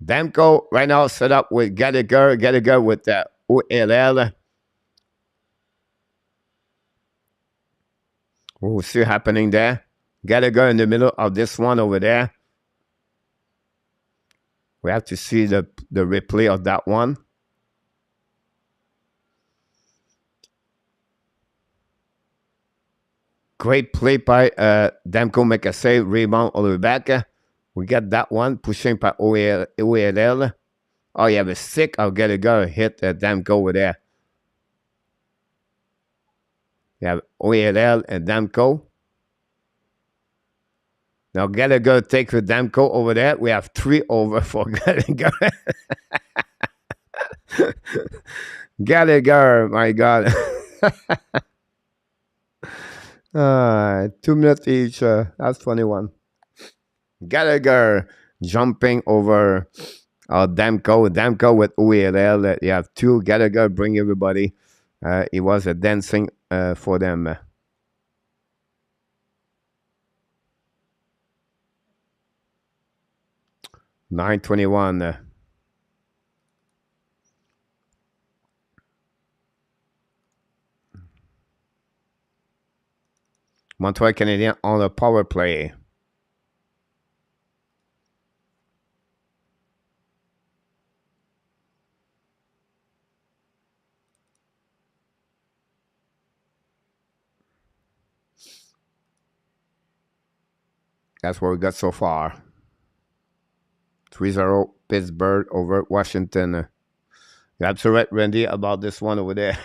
DEMKO right now set up with Gallagher. Gallagher with the OLL. We'll see what's happening there. Gallagher in the middle of this one over there. We have to see the replay of that one. Great play by DEMKO, make a save, rebound all the way back. We got that one, pushing by OLL. Oh, you have a stick of Gallagher hit DEMKO over there. You have OLL and DEMKO. Now Gallagher takes the DEMKO over there. We have 3 over for Gallagher. Gallagher, my God. 2 minutes each. That's funny one. Gallagher jumping over DEMKO. DEMKO with OLL. You have 2. Gallagher bring everybody. It was a dancing for them. $9:21. Montreal Canadiens on the power play. That's what we got so far. 3-0 Pittsburgh over Washington. You're absolutely right, Randy, about this one over there.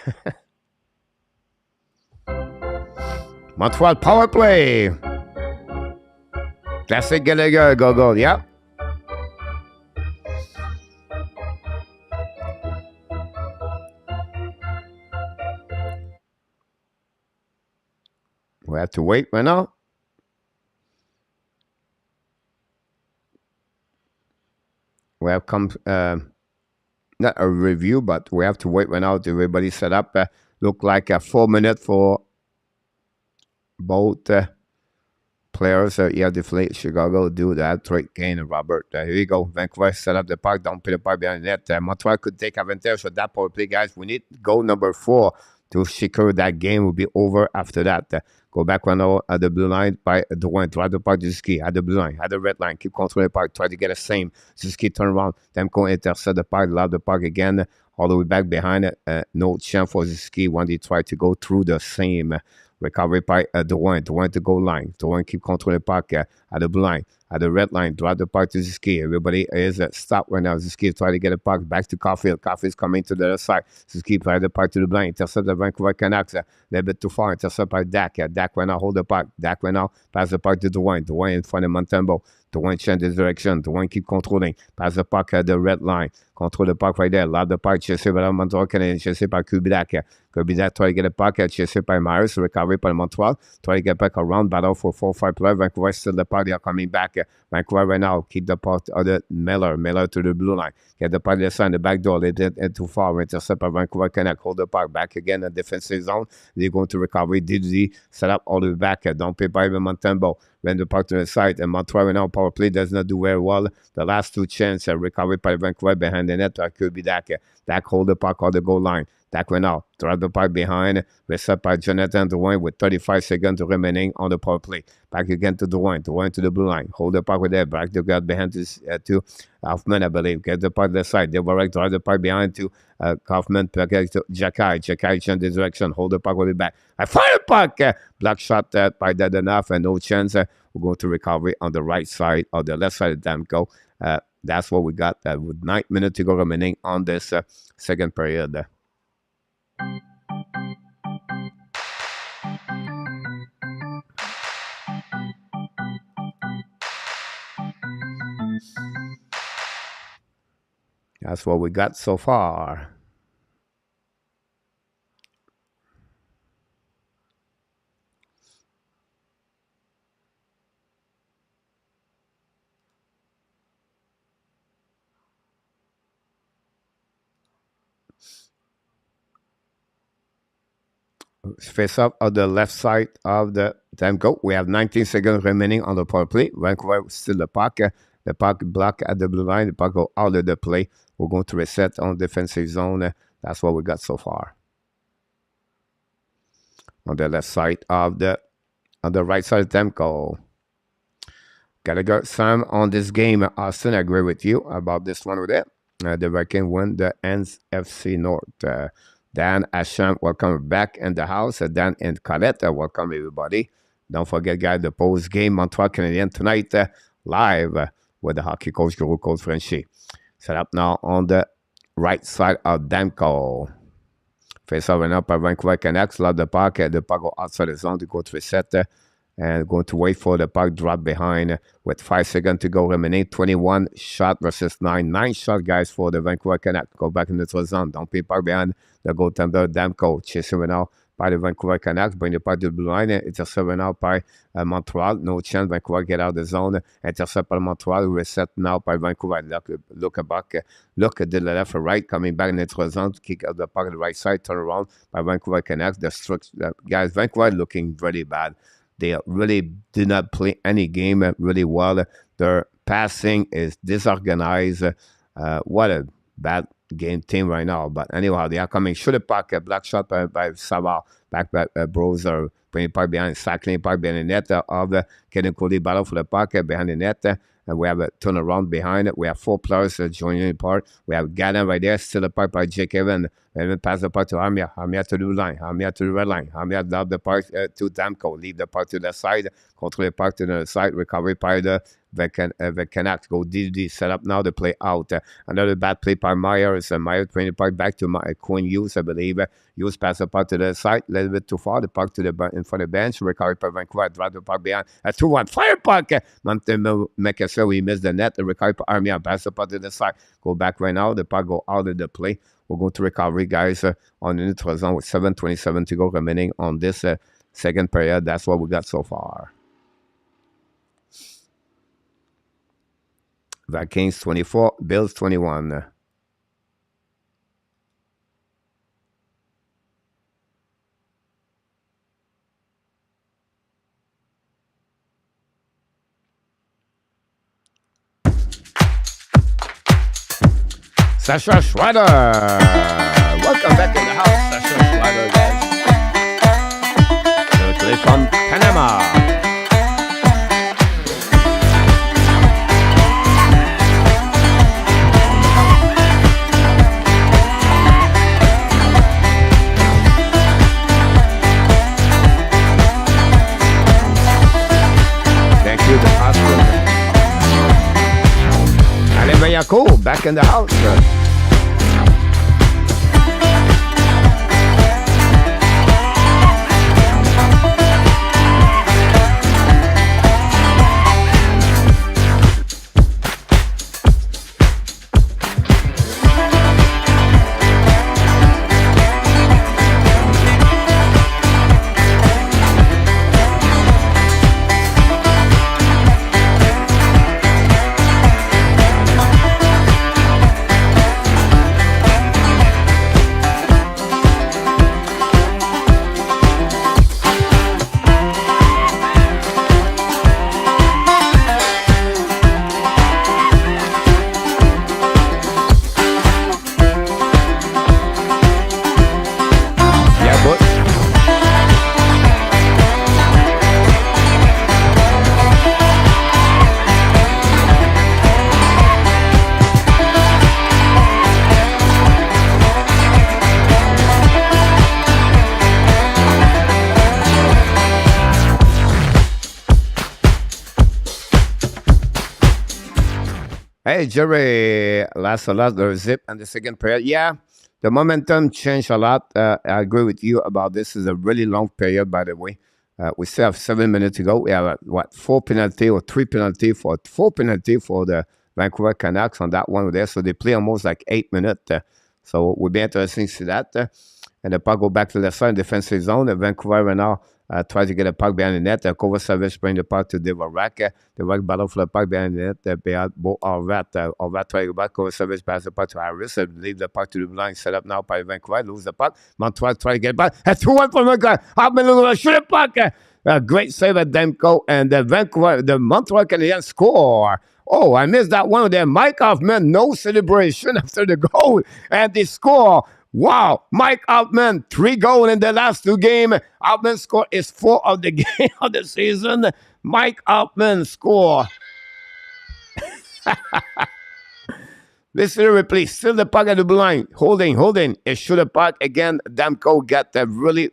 Montreal power play. Classic Gallagher, go, yeah. We have to wait right now. We have come, not a review, but we have to wait right now to everybody set up. Look like 4 minutes for both players. You have to play Chicago, do that trick, Kane and Robert. Here you go. Vancouver set up the puck, don't put the puck behind the net. Montreal could take advantage of that power play, guys. We need goal number 4 to secure that game will be over after that. Go back right now at the blue line by Drouin. Drive the puck to Suzuki at the blue line, at the red line. Keep controlling the puck. Try to get a same. Suzuki turn around. DEMKO intercept the puck. Lob the puck again. All the way back behind it. No chance for Suzuki when they try to go through the same. Recovery by Drouin. Drouin to goal line. Drouin keep controlling the puck at the blue line. At the red line, drive the puck to Suzuki. Everybody is stopped right now. Suzuki trying to get the puck back to Caulfield. Caulfield's coming to the other side. Suzuki drive the puck to the blind. Intercept the Vancouver Canucks. A little bit too far. Intercept by Dak. Dak right now hold the puck. Dak right now pass the puck to Drouin. Drouin in front of MONTEMBEAULT. Drouin change his direction. Drouin keep controlling. Pass the puck at the red line. Control the puck right there. Lob the puck. Chasé par Montreal Canadiens. Chasé par Kubidak. Kubidak try to get the puck. Chasé by Myers. Recovery by Montreal. Try to get back around. Battle for 4-5 players. Vancouver still the puck. They are coming back. Vancouver right now. Keep the puck of the Miller to the blue line. Get the puck inside the back door. They did too far. Intercept by Vancouver Canucks. Hold the puck back again in the defensive zone. They're going to recovery. DD set up all the way back. Don't pay by the MONTEMBEAULT. Run the puck to the side. And Montreal right now power play does not do very well. The last two chances recovery by Vancouver behind the net. Could be Dak. Dak hold the puck on the goal line. Dak went out. Drive the puck behind. Reset by Jonathan Drouin with 35 seconds remaining on the power play. Back again to Drouin. Drouin to the blue line. Hold the puck with there. Back the guard behind to Hoffman, I believe. Get the puck to the side. Devorek drive the puck behind to Hoffman. To Jacky. Jacky change the direction. Hold the puck with it back. I fire the puck. Block shot by Dadanoff and no chance. We're going to recovery on the right side or the left side of DEMKO. That's what we got with 9 minutes to go remaining on this second period. That's what we got so far. Face up on the left side of the DEMKO. We have 19 seconds remaining on the power play. Vancouver still the puck. The puck block at the blue line. The puck go out of the play. We're going to reset on defensive zone. That's what we got so far. On the left side of on the right side of DEMKO. Gallagher, Sam, on this game, Austin, I agree with you about this one with it. The Vikings win the NFC North. Dan Asham, welcome back in the house. Dan and Colette, welcome everybody. Don't forget, guys, the post-game Montreal Canadiens tonight, live with the hockey coach, Guru Coach Frenchy. Set up now on the right side of DEMKO. Face over now by Vancouver Canucks. Love the puck. The puck go outside the zone to go to reset. And going to wait for the puck drop behind with 5 seconds to go remaining. 21 shot versus 9. 9 shot, guys, for the Vancouver Canucks. Go back in the zone. Don't be puck behind the goaltender, DEMKO. Chasing now by the Vancouver Canucks. Bring the puck to the blue line. Intercept now by Montreal. No chance. Vancouver get out of the zone. Intercept by Montreal. Reset now by Vancouver. Look back. Look at the left or right. Coming back in the zone. Kick out the puck on the right side. Turn around by Vancouver Canucks. Guys, Vancouver looking really bad. They really did not play any game really well. Their passing is disorganized. What a bad game team right now. But anyhow, they are coming. Shoot the puck. A black shot by Savard. Back by Broser. Bringing puck behind. Cycling puck behind the net of getting Cody battle for the puck behind the net. And we have a turnaround behind it. We have 4 players joining the part. We have Gallon right there. Still a puck by Jake Evans. And then pass the puck to Armia. Armia to the blue line. Armia to the red line. Armia down the puck to DEMKO. Leave the puck to the side. Control the puck to the side. Recovery by the Canucks. Go DD. Set up now to play out. Another bad play by Myers. Myers bringing the puck back to Quinn Hughes, I believe. Hughes pass the puck to the side. A little bit too far. The puck to the in front of the bench. Recovery by Vancouver. Drive the puck behind. A 2-1. Fire puck. Montembeu, we missed the net. The recovery by Armia. Pass the puck to the side. Go back right now. The puck go out of the play. We're going to recovery, guys, on the neutral zone with 7:27 to go remaining on this second period. That's what we got so far. Vikings 24, Bills 21. Sascha Schrader. Welcome back in the house, Sascha Schrader, guys. Bianco back in the house. Hey, Jerry, last the zip and the second period. Yeah, the momentum changed a lot. I agree with you about this. Is a really long period, by the way. We still have 7 minutes to go. We have, 4 penalty or 3 penalty for 4 penalty for the Vancouver Canucks on that one there. So they play almost like 8 minutes. So we'll be interesting to see that. And the puck go back to the side, defensive zone. The Vancouver right now tries to get a puck behind the net. Kovacevic bring the puck to DeVarak. DeVarak battle for the puck behind the net. Behind Horvat. Horvat try to go back. Kovacevic pass the puck to Harris. Leave the puck to the line. Set up now by Vancouver. Lose the puck. Montreal try to get back. 2-1 for Vancouver. Hoffman shoot the puck. Great save at DEMKO. And the Montreal Canadiens score. Oh, I missed that one there. Mike Hoffman, no celebration after the goal. And they score. Wow, Mike Hoffman, 3 goals in the last 2 games. Hoffman score is 4 of the game of the season. Mike Hoffman score. Listen to the replay. Still the puck at the blue line. Holding. It shoot the puck again. DEMKO got a really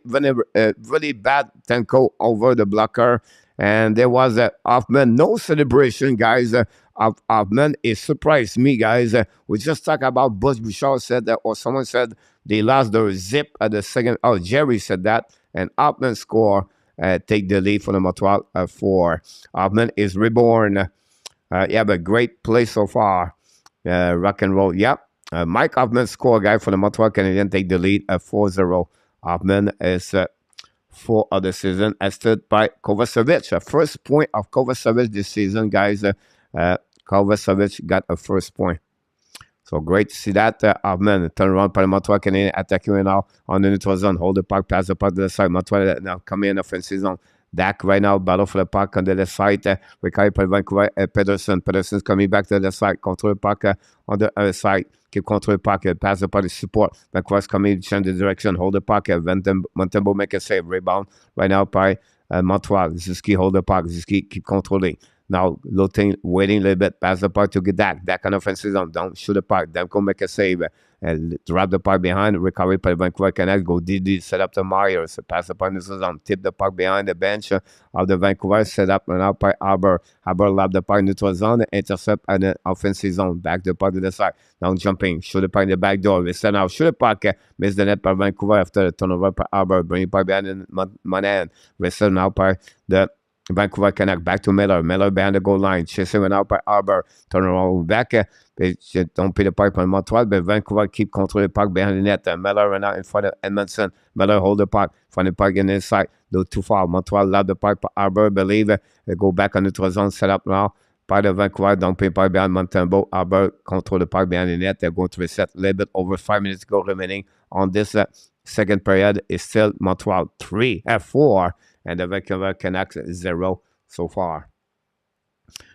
bad DEMKO over the blocker. And there was a Hoffman, no celebration, guys. Hoffman, it surprised me, guys. We just talked about Bush Bouchard said that, or someone said they lost their zip at the second. Oh, Jerry said that. And Hoffman score, take the lead for the Montreal 4. Hoffman is reborn. But great play so far. Rock and roll. Yep. Mike Hoffman score, guy, for the Montreal Canadiens, take the lead at 4-0. Hoffman is 4 of the season, assisted by Kovacevic. First point of Kovacevic this season, guys. Kovacevic got a first point. So great to see that. Hoffman turn around by the Montreal Canadiens, attacking now on the neutral zone. Hold the puck, pass the puck to the side. Montreal now coming in offensive zone. Dak right now, battle for the puck on the left side. Recovered by Vancouver. Pedersen. Pedersen's coming back to the left side. Control the puck on the other side. Keep control the puck. Pass the puck to support. Vancouver's coming, change the direction. Hold the puck. Montembeault make a save. Rebound right now by Montreal. Ziski hold the puck. Ziski keep controlling. Now, waiting a little bit. Pass the puck to get Dak. Dak on offensive zone. Don't shoot the puck. DEMKO make a save. And drop the puck behind. Recovery by Vancouver Canucks. Go DD. Set up to Myers. Pass the puck in the zone. Tip the puck behind the bench of the Vancouver. Set up and out by Arbor. Arbor lap the puck in the neutral zone. Intercept at the offensive zone. Back the puck to the side. Now jumping. Shoot the puck in the back door. They set out. Shoot the puck. Miss the net by Vancouver after the turnover by Arbor. Bring the puck behind the Monahan. Wrestle now by the Vancouver Canucks. Back to Miller. Miller behind the goal line. Chasing went out by Arbor. Turn around back. They don't pay the puck on Montreal, but Vancouver keep controlling the puck behind the net. Miller ran out in front of Edmondson. Miller hold the puck. Find the puck in the inside. Go too far. Montreal love the puck by Arbor. Believe they go back on the neutral zone. Set up now by the Vancouver. Don't pay puck behind Montembeault. Arbor control the puck behind the net. They're going to reset a little bit over 5 minutes to go remaining on this second period. Is still Montreal 3-4. And the Vancouver Canucks 0 so far.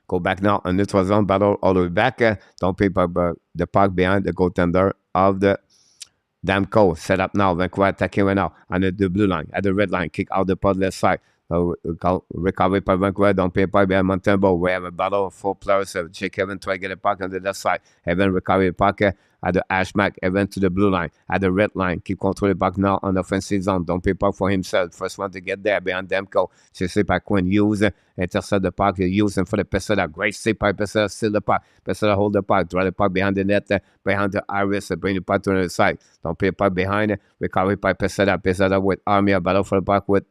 Go back now on neutral zone, battle all the way back. Don't pay the puck behind the goaltender of the DEMKO. Set up now. Vancouver attacking right now on the blue line, at the red line. Kick out the puck left side. Recovery by Vancouver. Don't pay puck behind Montembeault. We have a battle of 4 players. Jake Evan try to get a puck on the left side. Evan recovery the puck at the hash mark, event to the blue line, at the red line. Keep controlling back now on the offensive zone. Don't pay puck for himself. First one to get there behind DEMKO. Chasé par Quinn Hughes. Intercept the puck. Using for the Pessoa. Great save by Pessoa. Steal the puck. Pessoa hold the puck. Draw the puck behind the net. Behind the iris. Bring the puck to the other side. Don't pay puck behind. Recovery by Pessoa. Pessoa with Armia. Battle for the puck with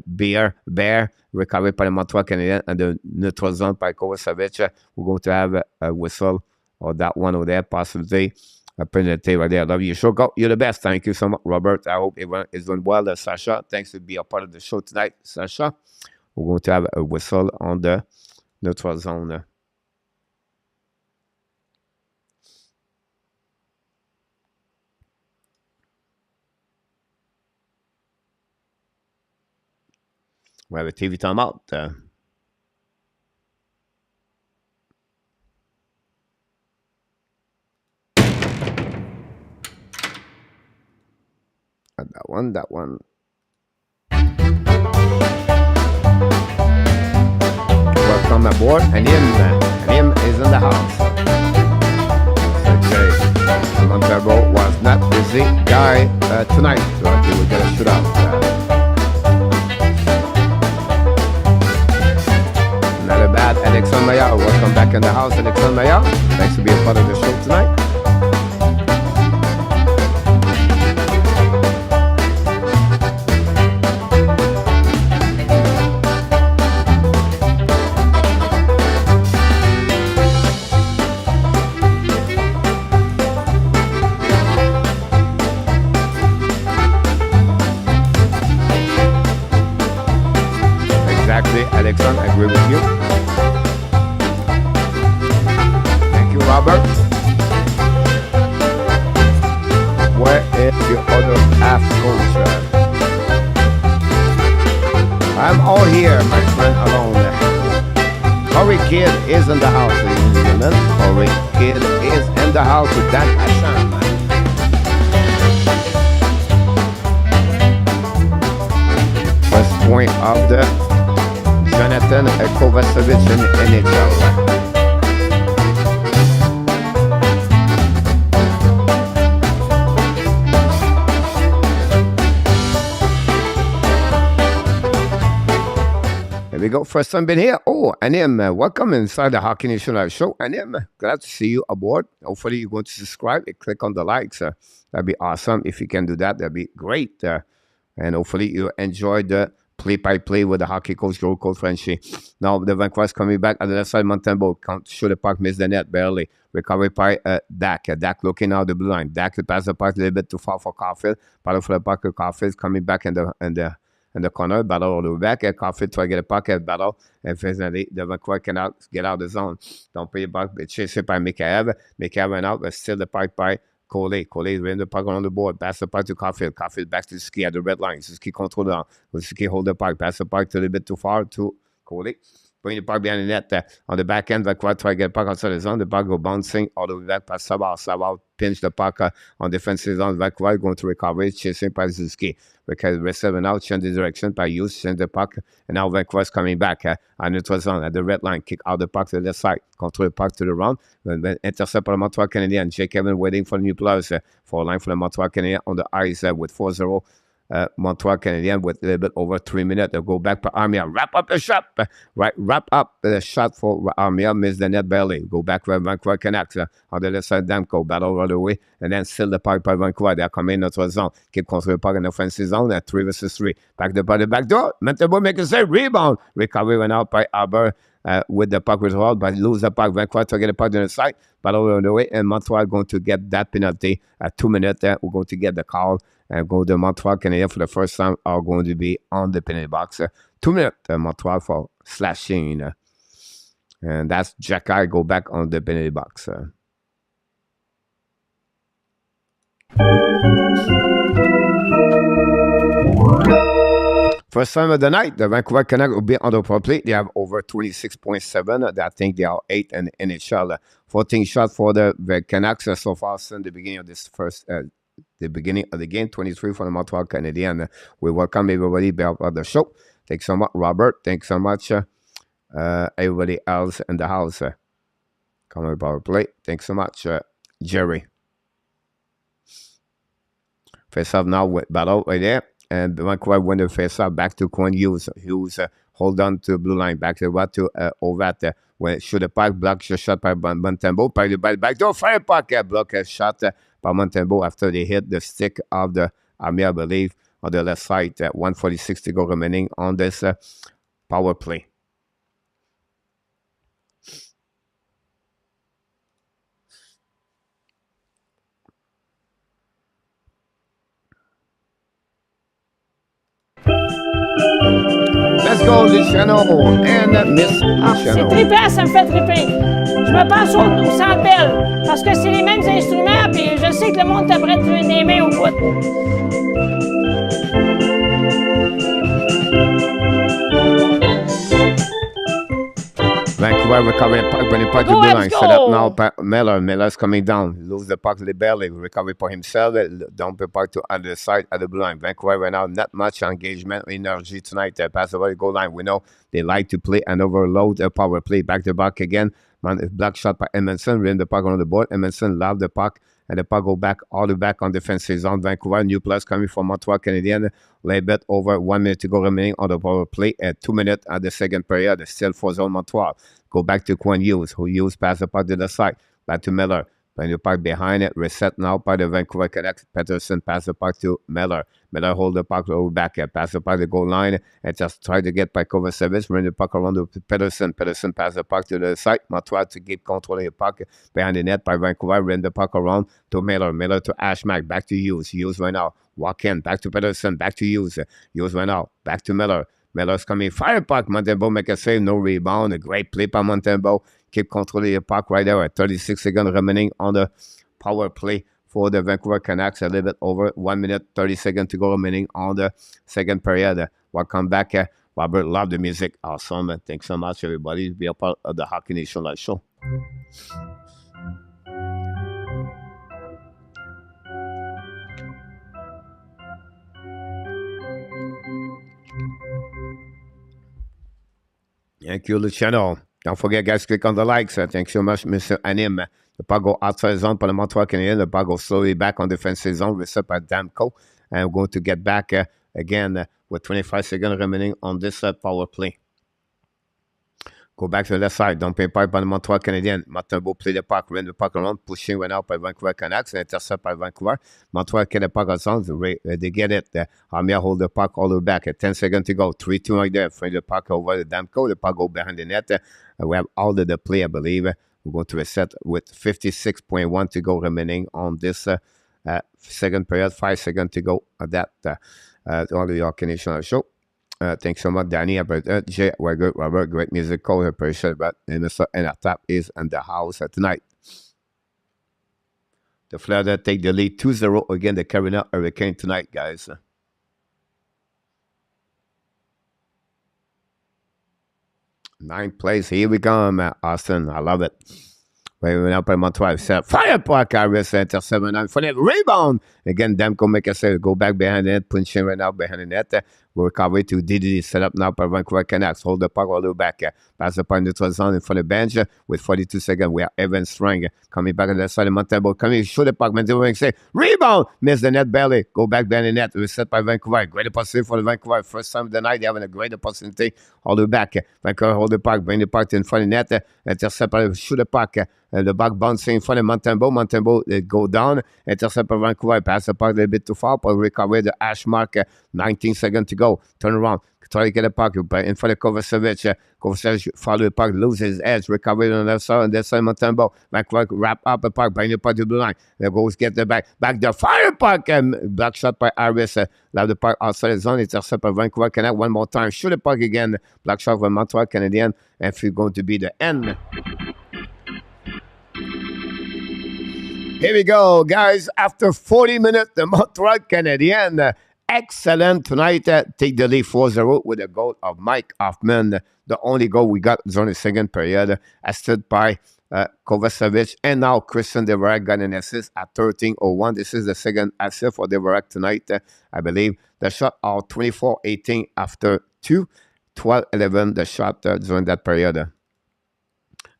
Bear. Recovery by the Montreal Canadiens. And the neutral zone by Kovacevic. We're going to have a whistle or that one over there. Possibly. A penalty right there. Love you. Show go. You're the best. Thank you so much, Robert. I hope everyone is doing well. Sasha, thanks for being a part of the show tonight, Sasha. We're going to have a whistle on the neutral zone. We have a TV timeout. That one. Welcome aboard. And him is in the house. Okay. MONTEMBEAULT was not busy guy tonight. So he will get a shootout. Not a bad. Alexandre Maillard. Welcome back in the house, Alexandre Maillard. Thanks for being part of the show tonight. Alexandre, I agree with you. Thank you, Robert. Where is your other half coach? I'm all here, my friend, alone. Corey Kidd is in the house, ladies and gentlemen. Corey Kidd is in the house with that passion. First point of the Jonathan Kovacevic in NHL. There we go. First time been here. Oh, and him. Welcome inside the Hockey Nation Live Show. And him. Glad to see you aboard. Hopefully you're going to subscribe and click on the likes. That'd be awesome. If you can do that, that'd be great. And hopefully you enjoyed the play-by-play with the hockey coach, Joe Cole Frenchy. Now the Vancouver's coming back at the left side. MONTEMBEAULT can't shoot the puck, miss the net barely. Recovery by Dak. Dak looking out the blue line. Dak pass the puck a little bit too far for Caulfield. Battle for the puck. Caulfield's coming back in the corner. Battle all the way back. Caulfield try to get a puck at battle. And finally, the Vancouver cannot get out of the zone. Don't pay the puck. Chase it by Mikhaev. Mikhaev went out, but still the puck by Coley ran the puck on the board. Pass the puck to Caulfield. Caulfield back to Ski at the red line. Ski control down. Ski hold the puck. Pass the puck a little bit too far to Coley. Bring the puck behind the net. On the back end, Vancouver try to get the puck outside the zone. The puck go bouncing all the way back past Savard. Savard pinch the puck on defensive zone. Vancouver going to recover it. Chasing by Ski. Because receiver now change the direction by use. Change the puck. And now Vancouver's coming back on the zone at the red line. Kick out the puck to the left side. Control the puck to the round. Then intercept by the Montreal Canadiens. Jake Evans waiting for the new players. For a line for the Montreal Canadiens on the ice with 4-0. Montreal Canadiens with a little bit over 3 minutes. They'll go back to Armia. Wrap up the shot. Wrap up the shot for Armia. Miss the net barely. Go back to Vancouver Canucks. On the left side, DEMKO. Battle all the way. And then still the puck by Vancouver. They're coming in notre zone. Keep control the puck in the offensive zone. 3 versus 3. Back the back door. MONTEMBEAULT make a save. Rebound. Recovery went out by Aber. With the puck withdrawal, but lose the puck. Vancouver to get the puck on the side, but over on the way, and Montreal going to get that penalty at 2 minutes. We're going to get the call and go to Montreal Canadiens for the first time are going to be on the penalty box. 2 minutes, Montreal for slashing. And that's Jacky go back on the penalty box. First time of the night, the Vancouver Canucks will be on the power play. They have over 26.7. I think they are 8 in NHL. 14 shots for the Canucks so far since the beginning of this the beginning of the game. 23 for the Montreal Canadiens. We welcome everybody back on the show. Thanks so much, Robert. Thanks so much, everybody else in the house. Coming power play. Thanks so much, Jerry. Face-off now with Battle right there. And Vancouver win the face-off back to Quinn Hughes. Hughes hold on to the blue line. Back to what toOvat. When shoot the puck, block shot by Montembeault. By the back door, fire puck. Block a shot by Montembeault after they hit the stick of the Army, I believe, on the left side. 1:46 to go remaining on this power play. Let's go, Luciano and Miss Luciano. C'est trippant, ça me fait tripper. Je me pense au Centre Bell, parce que c'est les mêmes instruments, puis je sais que le monde t'apprête des mains au bout. Vancouver recovering the puck, bringing the puck to the blue line. Set up now by Miller. Miller's coming down. Lose the puck to the belly. Recovery for himself. Dump the puck to other side of the blue line. Vancouver right now, not much engagement energy tonight. Pass the goal line. We know they like to play and overload the power play. Back to back again. Block shot by Edmondson. Rim the puck on the board. Edmondson lob the puck. And the puck go back, all the way back on defensive zone. Vancouver, new plus coming from Montreal Canadiens. Lay bet over 1 minute to go remaining on the power play. At 2 minutes at the second period. Still for zone Montreal. Go back to Quinn Hughes, who Hughes pass the puck to the side. Back to Miller. Bring the puck behind it. Reset now by the Vancouver Canucks. Peterson pass the puck to Miller. Miller hold the puck over back. Pass the puck to the goal line. And just try to get by cover service. Bring the puck around to Peterson. Peterson pass the puck to the side. Montreal to keep controlling the puck behind the net by Vancouver. Bring the puck around to Miller. Miller to Ashmack. Back to Hughes. Hughes right now. Walk in. Back to Peterson. Back to Hughes. Hughes right now. Back to Miller. Miller's coming. Fire puck. Montembeault make a save. No rebound. A great play by Montembeault. Keep controlling the puck right there at 36 seconds remaining on the power play for the Vancouver Canucks. A little bit over 1 minute, 30 seconds to go remaining on the second period. Welcome back. Robert, love the music. Awesome. Thanks so much, everybody, to be a part of the Hockey Nation Live Show. Thank you, Luciano. Don't forget, guys, click on the likes. Thanks so much, Mr. Anim. The puck go outside zone for the Montreal Canadiens. The puck go slowly back on defensive zone. Reset by DEMKO. And we're going to get back again with 25 seconds remaining on this power play. Go back to the left side. Don't pay pipe by the Montreal Canadiens. Montembeault play the puck, ran the puck around, pushing went out by Vancouver Canucks, and intercept by Vancouver. Montreal get the puck on zone. They get it. Armia hold the puck all the way back at 10 seconds to go. 3-2 right there. Free the puck over the DEMKO. The puck go behind the net. We have all of the play, I believe. We're going to reset with 56.1 to go remaining on this second period. 5 seconds to go at that. On the Hockey Nation Show. Thanks so much, Danny. Jay, we're good, Robert. Great music call. I appreciate it. But and our tap is in the house tonight. The Florida take the lead 2-0 again. The Carolina Hurricane tonight, guys. Ninth place. Here we go, Austin. I love it. We went up by Montreal. Set fire puck. Harris intercept for the rebound. Again, DEMKO make a save. Go back behind the net. Punching right now behind the net. Recovery to DDD. Set up now by Vancouver Canucks. Hold the puck all the way back. Pass the puck neutral zone in front of the bench. With 42 seconds, we are Evan Strang coming back on the side of Montembeault. Coming, shoot the puck. Montembeault say rebound. Miss the net belly. Go back behind the net. Reset by Vancouver. Great opportunity for the Vancouver. First time of the night, they're having a great opportunity all the way back. Vancouver hold the puck. Bring the puck in front of the net. Intercept by shoot the puck. The puck bouncing in front of Montembeault. Montembeault they go down. Intercept by Vancouver. Pass the puck a little bit too far. But recover the hash mark. 19 seconds to go. Turn around. Try to get a puck in front of Kovacevic. Kovacevic follow the puck, lose his edge, recover on the left side, and that side Montembeault. Vancouver wrap up the puck, bring the puck to the line. There goes get the back there, fire puck, and black shot by Harris. Love the puck outside the zone, intercept by Vancouver Canucks one more time. Shoot the puck again, black shot by Montreal Canadiens, and it's going to be the end. Here we go, guys. After 40 minutes, the Montreal Canadiens excellent tonight. Take the lead 4-0 with a goal of Mike Hoffman. The only goal we got was on the second period, assisted by Kovacevic. And now Christian Deverak got an assist at 13:01. This is the second assist for Deverak tonight, I believe. The shot of 24-18 after 2, 12-11 the shot during that period.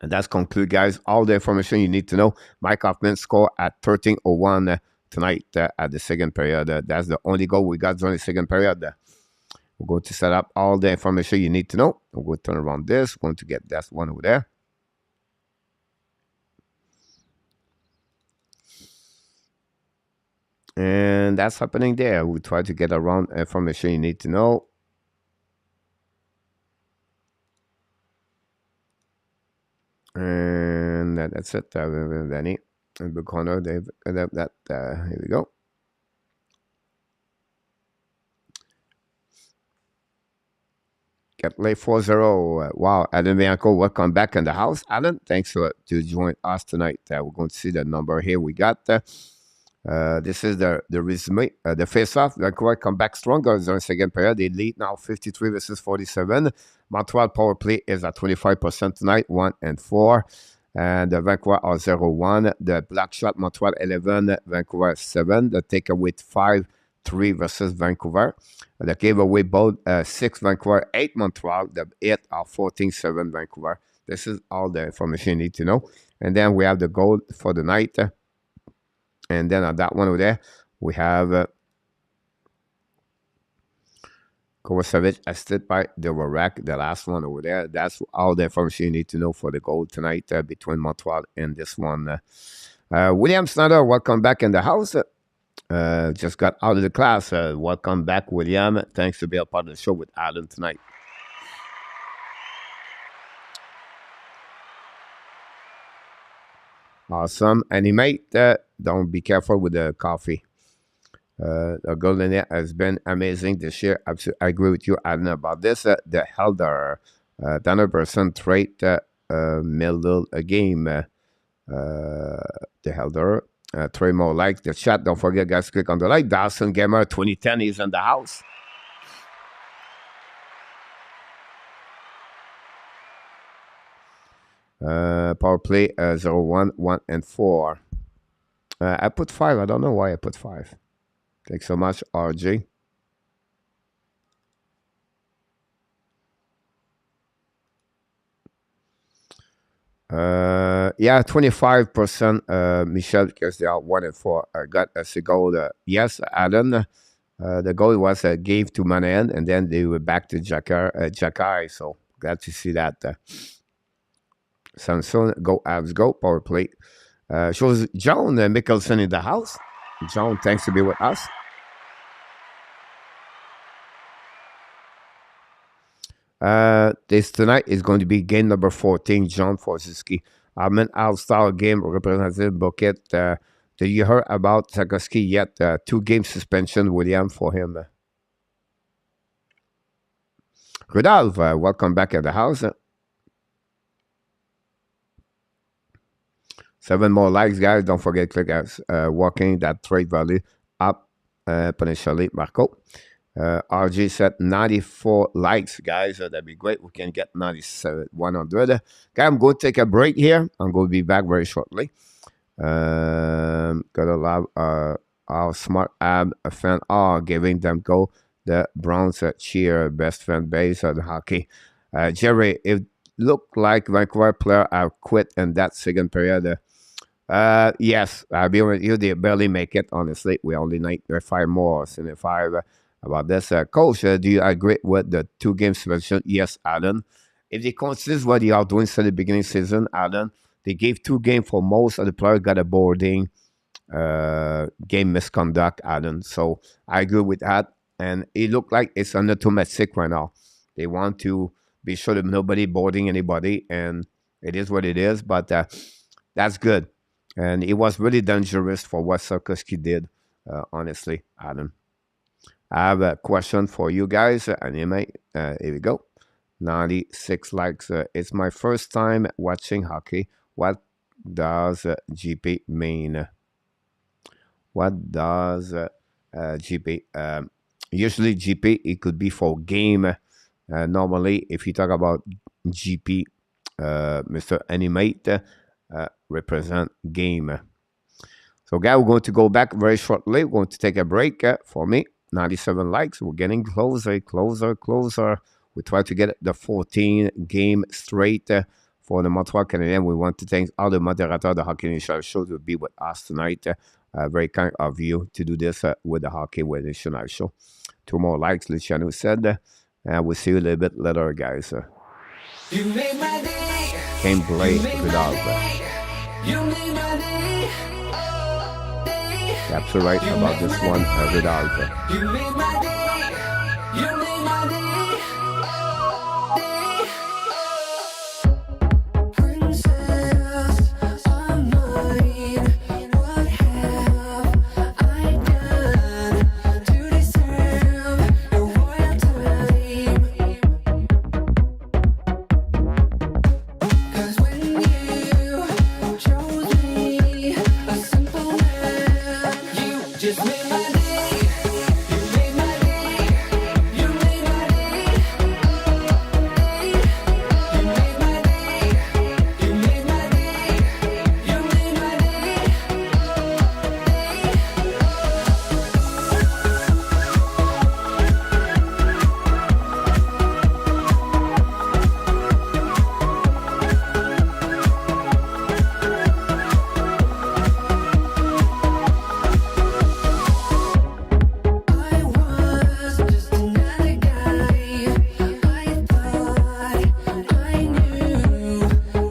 And that's conclude, guys. All the information you need to know. Mike Hoffman scored at 13:01 tonight at the second period. That's the only goal we got during the second period. We're going to set up all the information you need to know. We're going to turn around this. We're going to get that one over there. And that's happening there. We try to get around information you need to know. And that's it. Danny in the corner. Here we go. Get late 4-0. Wow, Alan Bianco, welcome back in the house. Alan, thanks to join us tonight. We're going to see the number here. We got this is the resume. The face-off. Vancouver come back stronger during the second period. They lead now 53 versus 47. Montreal power play is at 25% tonight, 1-4. And the Vancouver are 0-1. The black shot, Montreal 11, Vancouver 7. The takeaway 5-3 versus Vancouver. The giveaway both 6 Vancouver, 8 Montreal. The 8 are 14-7 Vancouver. This is all the information you need to know. And then we have the goal for the night. And then on that one over there, we have Kovacevic assisted by Dvorak, the last one over there. That's all the information you need to know for the goal tonight between Montreal and this one. William Snyder, welcome back in the house. Just got out of the class. Welcome back, William. Thanks for being a part of the show with Alan tonight. Awesome. Animate. Don't be careful with the coffee. The GRENIER has been amazing this year. I agree with you, Alan, about this. The Helder, 100% trait, middle game. The Helder, 3 more likes. The chat, don't forget, guys, click on the like. Dawson Gamer 2010 is in the house. Power play 0-1, 1-4. I put 5. I don't know why I put 5. Thanks so much, RJ. Yeah, 25%, Michelle, because they are 1-4. I got a goal. Yes, Alan. The goal was gave to Manan, and then they were back to Jakai. So glad to see that. Samson, go Avs, go. Power play. Shows John Mickelson in the house. John, thanks to be with us. This tonight is going to be game number 14, John Forsiski. I'm an all-star game representative bucket. Did you hear about Sakoski yet? 2-game suspension, William, for him. Rudolph, welcome back at the house. 7 more likes, guys. Don't forget to click walking that trade value up potentially. Marco. RG said 94 likes, guys. That'd be great. We can get 97, 100. Okay, I'm going to take a break here. I'm going to be back very shortly. Gotta love our smart ab fan are giving them go. The Browns cheer best fan base of the hockey. Jerry, it looked like Vancouver player have quit in that second period. Yes, I'll be with you. They barely make it, honestly. We only need 5 more, 75 about this. Coach, do you agree with the 2-game suspension? Yes, Alan. If they consist what they are doing since the beginning of the season, Alan, they gave 2 games for most of the players got a boarding game misconduct, Alan. So I agree with that. And it looked like it's an automatic right now. They want to be sure that nobody boarding anybody, and it is what it is. But that's good. And it was really dangerous for what Sarkozy did, honestly, Adam. I have a question for you guys. Anime, here we go. 96 likes. It's my first time watching hockey. What does GP mean? What does GP? Usually GP, it could be for game. Normally, if you talk about GP, Mr. Animate, represent game. So guys, we're going to go back very shortly. We're going to take a break for me. 97 likes. We're getting closer. We try to get the 14 game straight for the Montreal Canadiens. We want to thank all the moderators, the Hockey Nation show to be with us tonight. Very kind of you to do this with the Hockey with National Show. 2 more likes, Luciano said. And we'll see you a little bit later, guys. You made my day. Can't play without You made my day. Absolutely right about this one, without You made my day. You made my day. Princess of mine, what have I done to deserve your royal time? 'Cause when you chose me, a simple man, you just made my day. You made my day. You made my day. You made my day. You made my day. You made my day. I was just another guy. I thought I knew,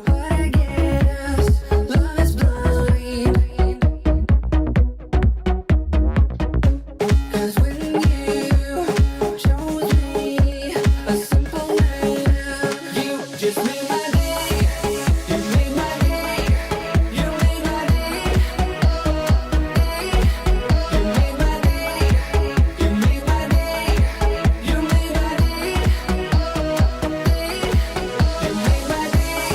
but I guess love is blind. 'Cause when you chose me, a simple man, you just made my day. You made my day. You made my day. You made my day. You made my day. You made my day. You made my day.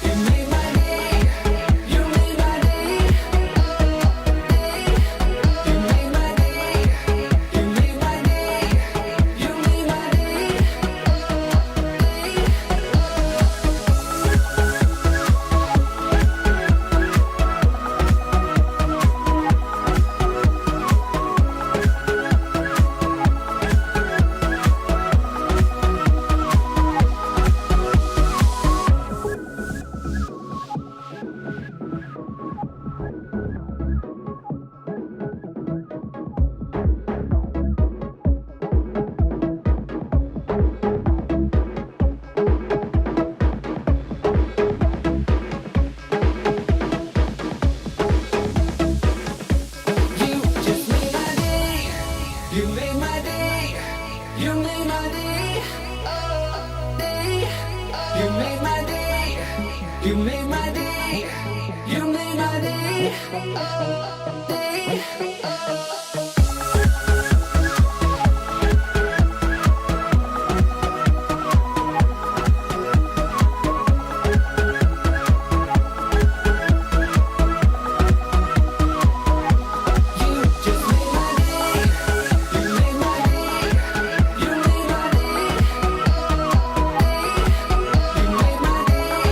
You made my day. You made my day. You made my day. You made my day. You made my day. You just made my day. You made my day. You made my day. You made my day. You made my day. You made my day. You just made my day. You made my day. You made my day. You made my day.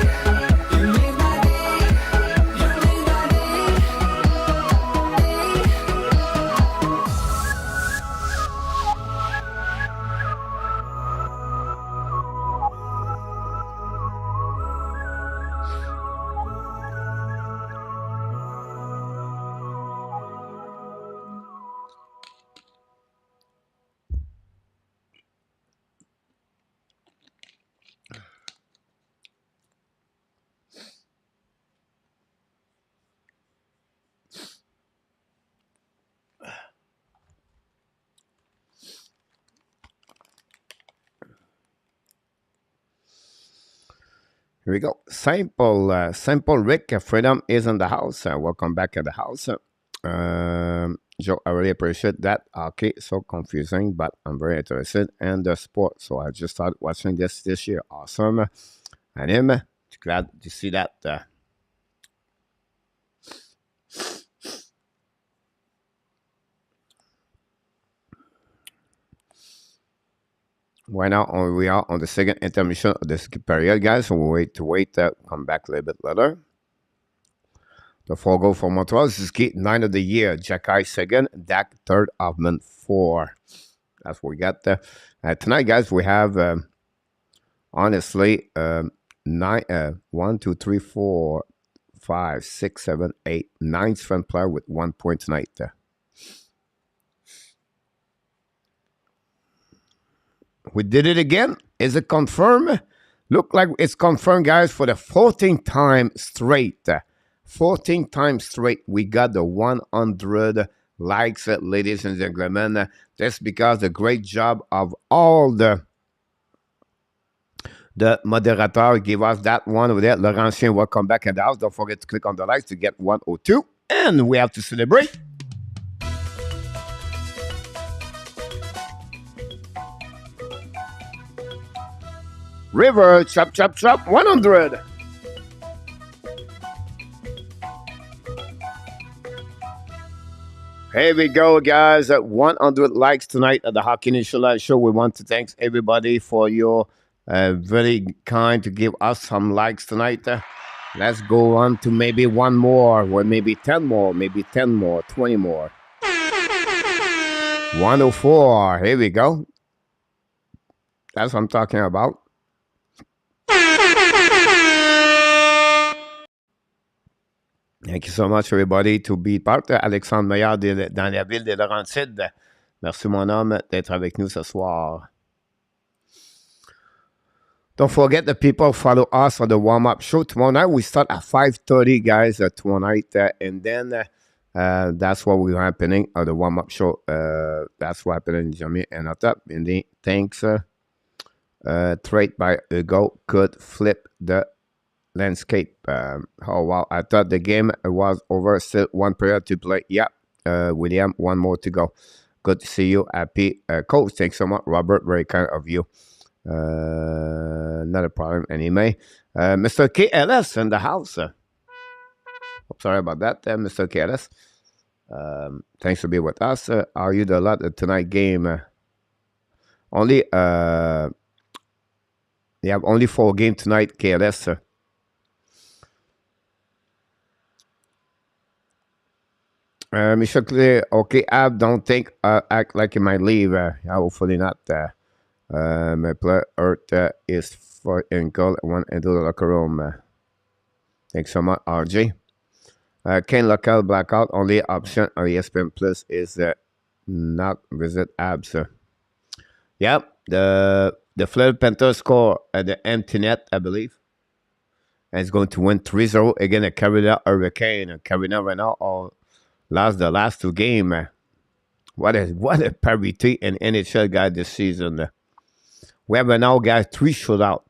You made my day. You made my Here we go. Simple Rick, Freedom is in the house. Welcome back at the house. Joe, I really appreciate that. Okay, so confusing, but I'm very interested in the sport. So I just started watching this year. Awesome. And him, glad to see that. Right now, we are on the second intermission of this period, guys. So we wait, come back a little bit later. The 4 goal for Montreal. Suzuki, 9 of the year. Jacky, second. Dak, third. Hoffman, 4. That's what we got. Tonight, guys, we have, honestly, 1, 2, 3, 4, 5, 6, 7, 8, 9 strength player with 1 point tonight. We did it again. Is it confirmed? Look like it's confirmed, guys, for the 14th time straight. 14th time straight, we got the 100 likes, ladies and gentlemen. That's because the great job of all the moderator give us that one over there. Laurentien, welcome back in the house. Don't forget to click on the likes to get 102. And we have to celebrate. River, chop, chop, chop, 100. Here we go, guys. 100 likes tonight at the Hockey Nation Live Show. We want to thank everybody for your very kind to give us some likes tonight. Let's go on to maybe one more, or maybe 10 more, maybe 10 more, 20 more. 104. Here we go. That's what I'm talking about. Thank you so much, everybody, to be part de Alexandre Meilleur dans la ville de Laurentides. Merci, mon homme, d'être avec nous ce soir. Don't forget the people follow us on the warm-up show. Tomorrow night, we start at 5:30, guys, tomorrow night. And then that's what we're happening on the warm-up show. That's what happened in Jamie and on top. And then, thanks. Trade by Hugo could flip the landscape. Oh, wow. I thought the game was over. Still 1 period to play. Yeah. William, 1 more to go. Good to see you. Happy. Coach, thanks so much. Robert, very kind of you. Not a problem anyway. Mr. KLS in the house. Sorry about that, Mr. KLS. Thanks for being with us. Are you the lot of tonight game? Only, you have only 4 games tonight, KLS. Michel Clear, okay, Ab, don't think act like you might leave. Hopefully not. My player Earth is for ankle. I want into the locker room. Thanks so much, RJ. Can local blackout only option on ESPN Plus is not visit abs. Yep, the Florida Panthers score at the empty net, I believe. And it's going to win 3-0 again at Carolina Hurricane. Carolina right now lost the last 2 games. What a parity in NHL, guys, this season. We have now, guys, 3 shootout.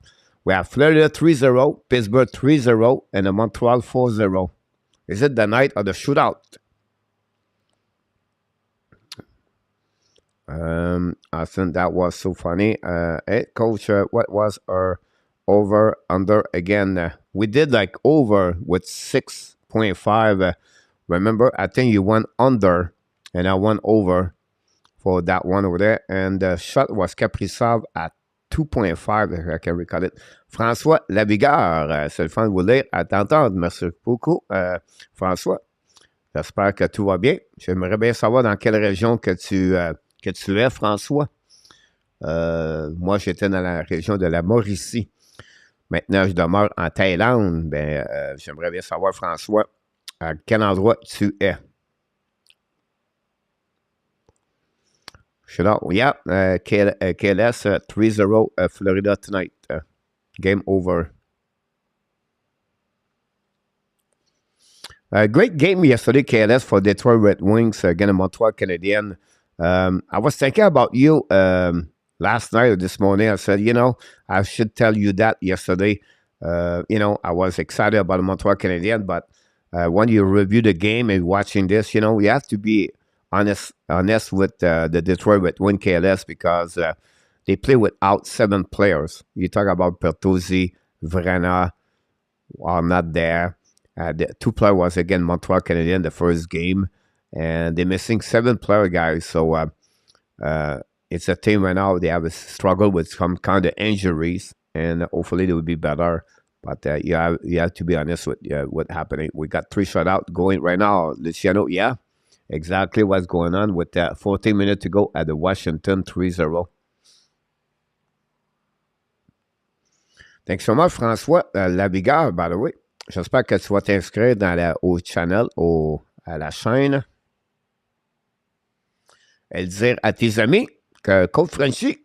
We have Florida 3-0, Pittsburgh 3-0, and Montreal 4-0. Is it the night of the shootout? I think that was so funny. Hey, Coach, what was our over under again? We did like over with 6.5. Remember, I think you went under, and I went over for that one over there. And the shot was Kaprizov at 2.5, if I can recall it. François Labigard, c'est le fun de vous lire, à t'entendre. Merci beaucoup, François. J'espère que tout va bien. J'aimerais bien savoir dans quelle région que tu es, François. Moi, j'étais dans la région de la Mauricie. Maintenant, je demeure en Thaïlande. Ben, j'aimerais bien savoir, François, à quel endroit tu es. Shout out. Yeah, KLS 3-0 Florida tonight. Game over. Great game yesterday, KLS, for Detroit Red Wings against Montreal Canadiens. I was thinking about you last night or this morning. I said, I should tell you that yesterday. I was excited about the Montreal Canadiens, but when you review the game and watching this, you have to be honest with the Detroit Red Wings KLS because they play without 7 players. You talk about Bertuzzi, Vrana are not there. The 2 players was again Montreal Canadiens the first game, and they're missing 7 player guys. So it's a team right now. They have a struggle with some kind of injuries, and hopefully they will be better. But you have to be honest with what's happening. We got 3 shutouts going right now. Luciano, yeah, exactly what's going on with 14 minutes to go at the Washington 3-0. Thanks so much, François Labigard, by the way. J'espère que tu vas t'inscrire au channel, à la chaîne. Et dire à tes amis que Coach Frenchie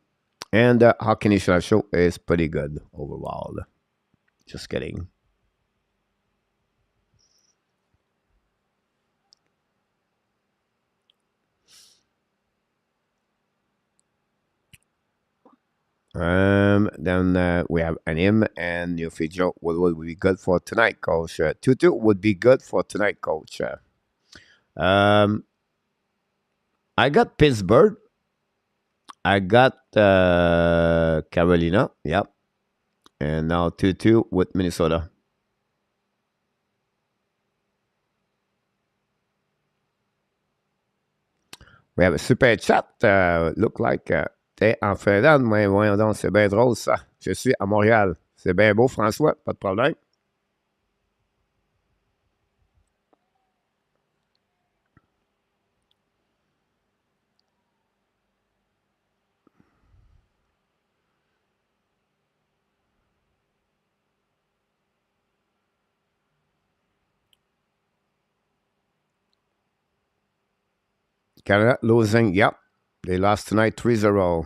and the Hockey Nation show is pretty good overall. Just kidding. Then we have an him and your feature would be good for tonight, Coach. 2-2 would be good for tonight, Coach. I got Pittsburgh. I got Carolina. Yep. And now 2-2 with Minnesota. We have a super chat. Look like t'es en Finlande, mais voyons donc, c'est bien drôle ça. Je suis à Montréal. C'est bien beau, François, pas de problème. Canada losing, yep. They lost tonight 3-0.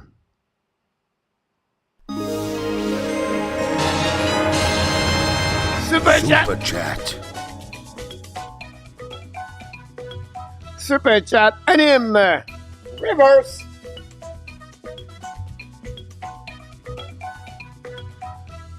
Super chat. Super chat. And him. Reverse.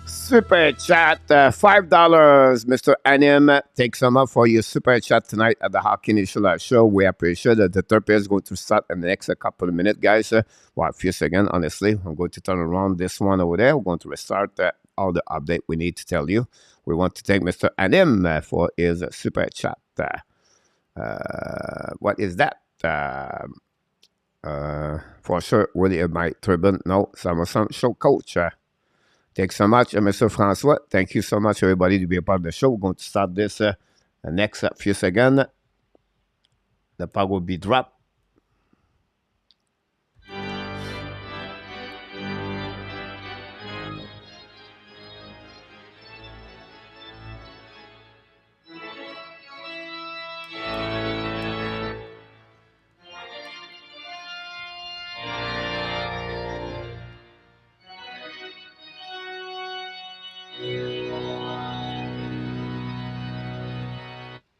Super chat, $5, Mr. Anim. Take some up for your super chat tonight at the Hockey Nation show. We appreciate that. The third period is going to start in the next couple of minutes, guys. Well, a few seconds, honestly. I'm going to turn around this one over there. We're going to restart all the update we need to tell you. We want to thank Mr. Anim for his super chat. What is that? For sure, Willie, my turban. No, Summer Show Coach. Thanks so much, Mr. François. Thank you so much, everybody, to be a part of the show. We're going to start this the next few seconds. The puck will be dropped.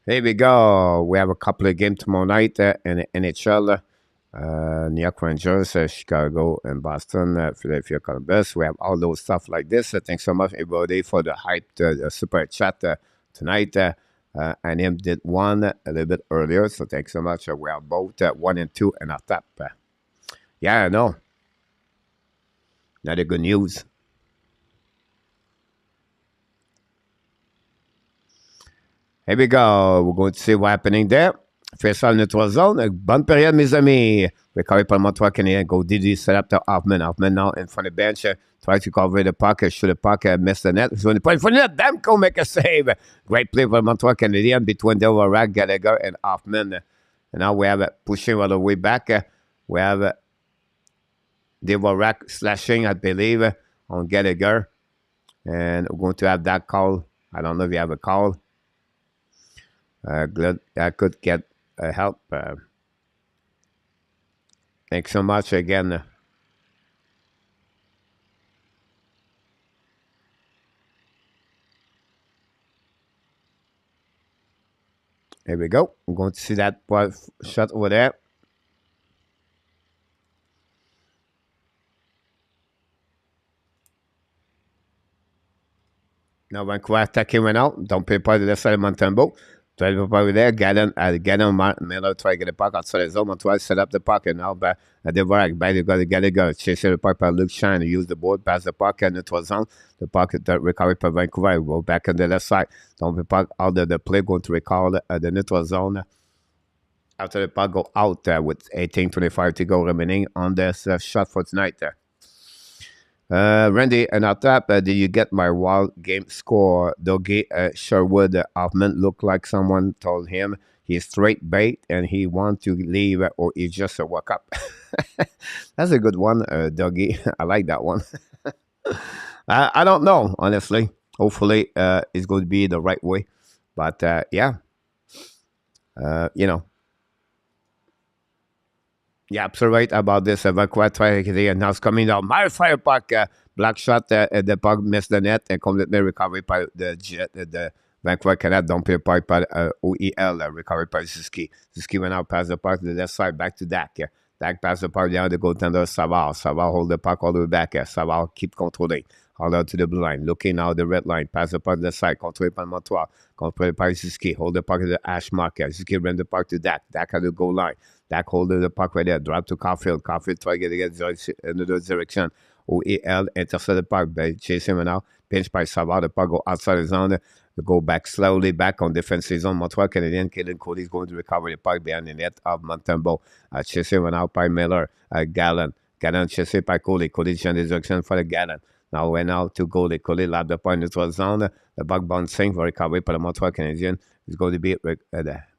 Here we go. We have a couple of games tomorrow night in the NHL. New York Rangers, Chicago, and Boston, Philadelphia Columbus. We have all those stuff like this. Thanks so much, everybody, for the hype, super chat tonight. And him did one a little bit earlier, so thanks so much. We are both 1 and 2 in our top. Yeah, I know. Not a good news. Here we go. We're going to see what's happening there. Face-off neutral zone. Bonne période, mes amis. Recovery par le Montreal Canadiens. Go Didi, set up to Hoffman. Hoffman now in front of the bench. Try to cover the puck. Shoot the puck. Miss the net. So in front of the net. DEMKO make a save. Great play for the Montreal Canadiens between DUARTE, Gallagher, and Hoffman. And now we have pushing all the way back. We have DUARTE slashing, I believe, on Gallagher. And we're going to have that call. I don't know if you have a call. Glad I could get help. Thanks so much again. Here we go. I'm going to see that shot over there. Now Vancouver attacking right now. Don't pay part of the side of MONTEMBEAULT. Try to put over there. Gallon, Miller try to get the puck outside the zone. Montreal set up the puck and now back at the back. Back to Gallagher. Chasing the puck by LUCIANO. Use the board, pass the puck and it was on. The puck recovered by Vancouver. Go back on the left side. Don't be puck out of the play. Going to recall the neutral zone. After the puck go out with 18:25 to go remaining on this shot for tonight. Randy, and on top, did you get my wild game score? Dougie Sherwood Hoffman looked like someone told him he's straight bait and he wants to leave or he just woke up. That's a good one, Dougie. I like that one. I don't know, honestly. Hopefully, it's going to be the right way. But yeah, you know, yeah, absolutely right about this. Vancouver try and now it's coming down. My fire puck, black shot, the puck missed the net and completely recovered by the jet. The Vancouver cannot don't play puck by OEL, recovered by Ziski. Ziski went out past the puck to the left side, back to Dak. Dak passed the puck down the goaltender Savard. Savard hold the puck all the way back. Savard keep controlling. Hold out to the blue line, looking out the red line, pass the puck to the side, controlled by Montreal, controlled by Ziski, hold the puck to the hash marker. Ziski ran the puck to Dak. Dak at the goal line. Dak holding the puck right there, drop to Caulfield. Caulfield try to get another direction. OEL intercept the puck, chasing him now. Pinch by Savard, the puck go outside the zone. Go back slowly back on defensive zone. Montreal Canadiens, Kaden Cody is going to recover the puck behind the net of Montembeault. Chasing went out by Miller. Gallen. Gallen chasing by Cody. Cody change the direction for the Gallen. Now went out to goalie. Cody lap the point in the zone. The puck bouncing for recovery by the Montreal Canadiens. It's going to be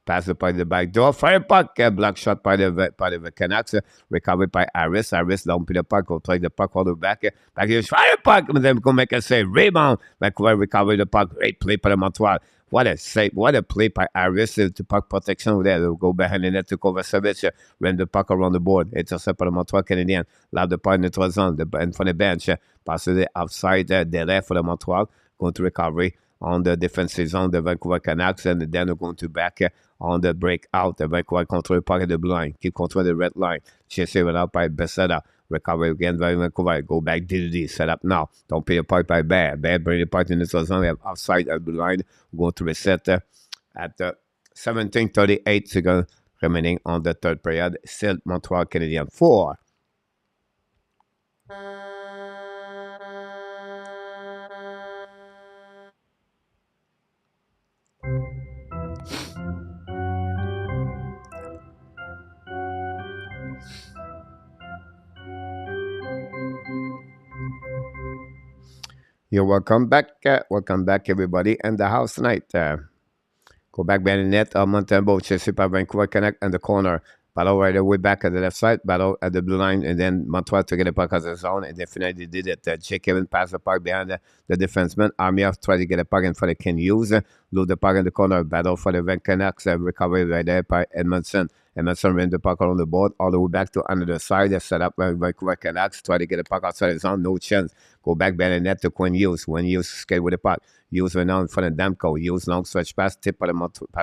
pass the puck to the back door. Fire puck. Block shot by the Canucks. Recovered by Harris. Harris down to the puck. Go play the puck all the way back. Back here. Fire puck. And then go make a save. Rebound. Vancouver recovered the puck. Great play by the Montreal. What a save. What a play by Harris to puck protection there. They'll go behind the net to Kovacevic. Ran the puck around the board. Intercept by the Montreal Canadiens. Lap the puck in the zone. In front of the bench. Pass the outside delay for the Montreal. Going to recovery on the defensive zone, the Vancouver Canucks, and then they're going to back on the breakout. The Vancouver control the puck at the blue line. Keep controlling the red line. Chasing it out by Beseda. Recovery again by Vancouver. Go back DD. Set up now. Don't pay a puck by Bear. Bear bring the puck in the zone. We have outside at the blue line. We're going to reset at 17:38 seconds remaining on the third period. Still Montreal Canadiens 4. You're welcome back. Welcome back, everybody, in the house tonight. Go back behind the net. Montembeault chased by Vancouver Connect in the corner. Battle right away back at the left side. Battle at the blue line. And then Montreal to get the puck as a zone. And they finally did it. Jake Kevin passed the puck behind the defenseman. Armia tried to get the puck in for the Ken Hughes. Lose the puck in the corner. Battle for the Vancouver Canucks. Recovery right there by Edmondson. Edmondson ran the puck on the board all the way back to another side. They set up by Vancouver Canucks. Try to get the puck outside the zone. No chance. Go back behind the net to Quinn Hughes. Quinn Hughes skate with the puck. Hughes went out in front of DEMKO. Hughes long stretch pass. Tip by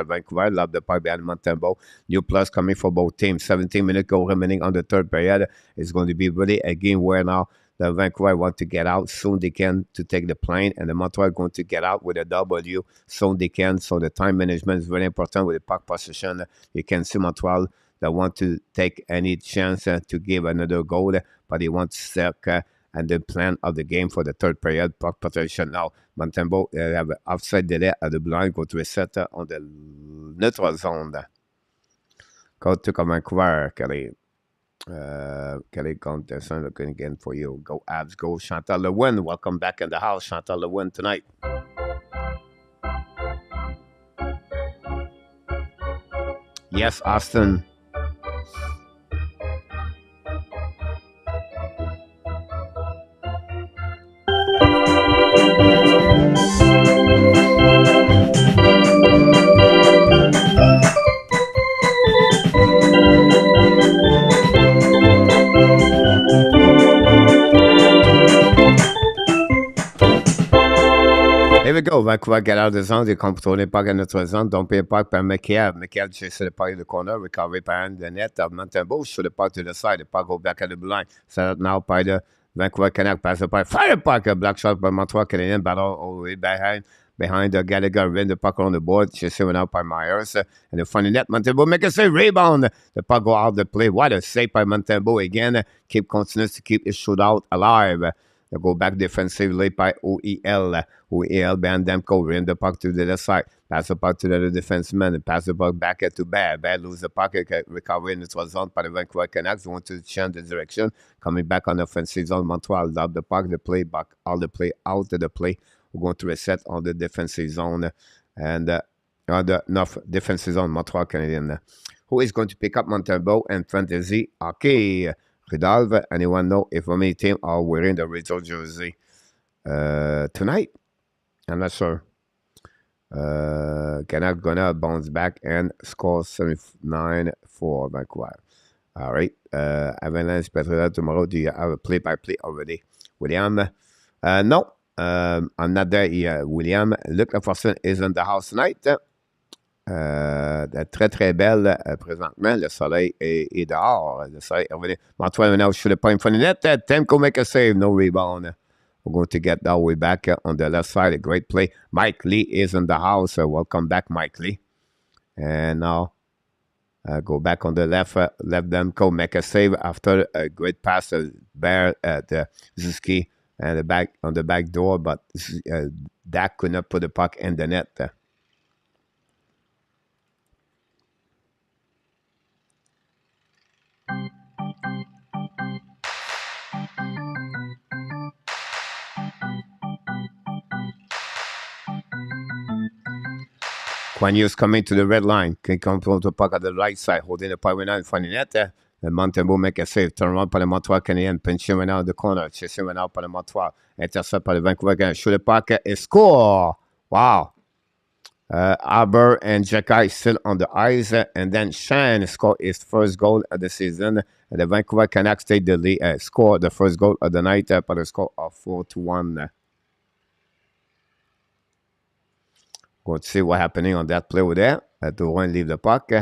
Vancouver. Love the puck behind Montembeault. New plus coming for both teams. 17 minutes go remaining on the third period. It's going to be really a game where now the Vancouver want to get out soon they can to take the plane, and the Montreal going to get out with a W soon they can. So the time management is very important with the puck possession. You can see Montreal that want to take any chance to give another goal, but they want to stick and the plan of the game for the third period puck possession. Now Montembeault have an offside delay at the blind, go to a setter on the neutral zone. Go to Vancouver, Kelly. Kelly Contestant looking again for you. Go Abs, go Chantal Lewin. Welcome back in the house, Chantal Lewin tonight. Yes, Austin. Here we go. Vancouver get out of the zone. They control the puck in the zone. Don't pay a puck by McKell. McKell chases the puck in the corner. Recovery behind the net of Montembeault. Shoot the puck to the side. The puck go back at the blue line. Set up now by the Vancouver Canucks. Pass the puck. Fire puck. A black shot by Montreal Canadiens. Battle all the way behind the Gallagher. Win the puck on the board. Chasing out by Myers. And the funny net. Montembeault make a save. Rebound. The puck go out the play. What a save by Montembeault again. Keep continues to keep his shootout alive. They go back defensively by OEL. OEL behind DEMKO. Ran the puck to the other side. Pass the puck to the other defenseman. Pass the puck back to Bear. Bear lose the puck. Recovery in the zone by the Vancouver Canucks. Want to change the direction. Coming back on the offensive zone. Montreal love the puck. The play back. All the play out of the play. We're going to reset on the defensive zone. And on the north defensive zone. Montreal Canadiens. Who is going to pick up Montembeault and Fantasy? Okay. Rudolph, anyone know if how many teams are wearing the result jersey tonight? I'm not sure. Canucks gonna bounce back and score 79 for Vancouver. All right. Avalanche Petrolhead tomorrow. Do you have a play-by-play already? William? No. I'm not there. William, Luc Laforcine is in the house tonight. Très, très belle présentement. Le soleil est dehors. Le soleil est revenu. Montreal now should have point for the net. DEMKO make a save. No rebound. We're going to get that way back on the left side. A great play. Mike Lee is in the house. Welcome back, Mike Lee. And now go back on the left. Left DEMKO make a save after a great pass to Bear at Zuski and the back on the back door. But Dak could not put the puck in the net. Quagneus coming to the red line. Can come from the puck at the right side, holding the puck right now in front of the net. And Montembeault make a save. Turn around par le Montreal Canadien. Pinching right now in the corner. Chasing right now par le Montreal. Intercept par le Vancouver Canadien. Shoot the puck and score. Wow. Aber and Jacky still on the ice. And then Shane scored his first goal of the season. And the Vancouver Canucks take the lead. Score the first goal of the night by the score of 4-1. Going to see what's happening on that play over there. Drouin leave the puck.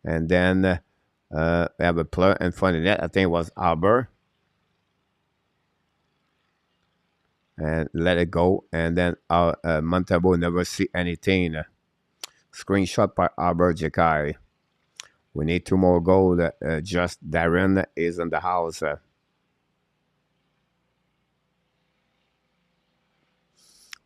And then we have a player in front of the net. I think it was Aber. And let it go. And then Montembeault never see anything. Screenshot by Aber Jacky. We need 2 more goals. Just Darren is in the house.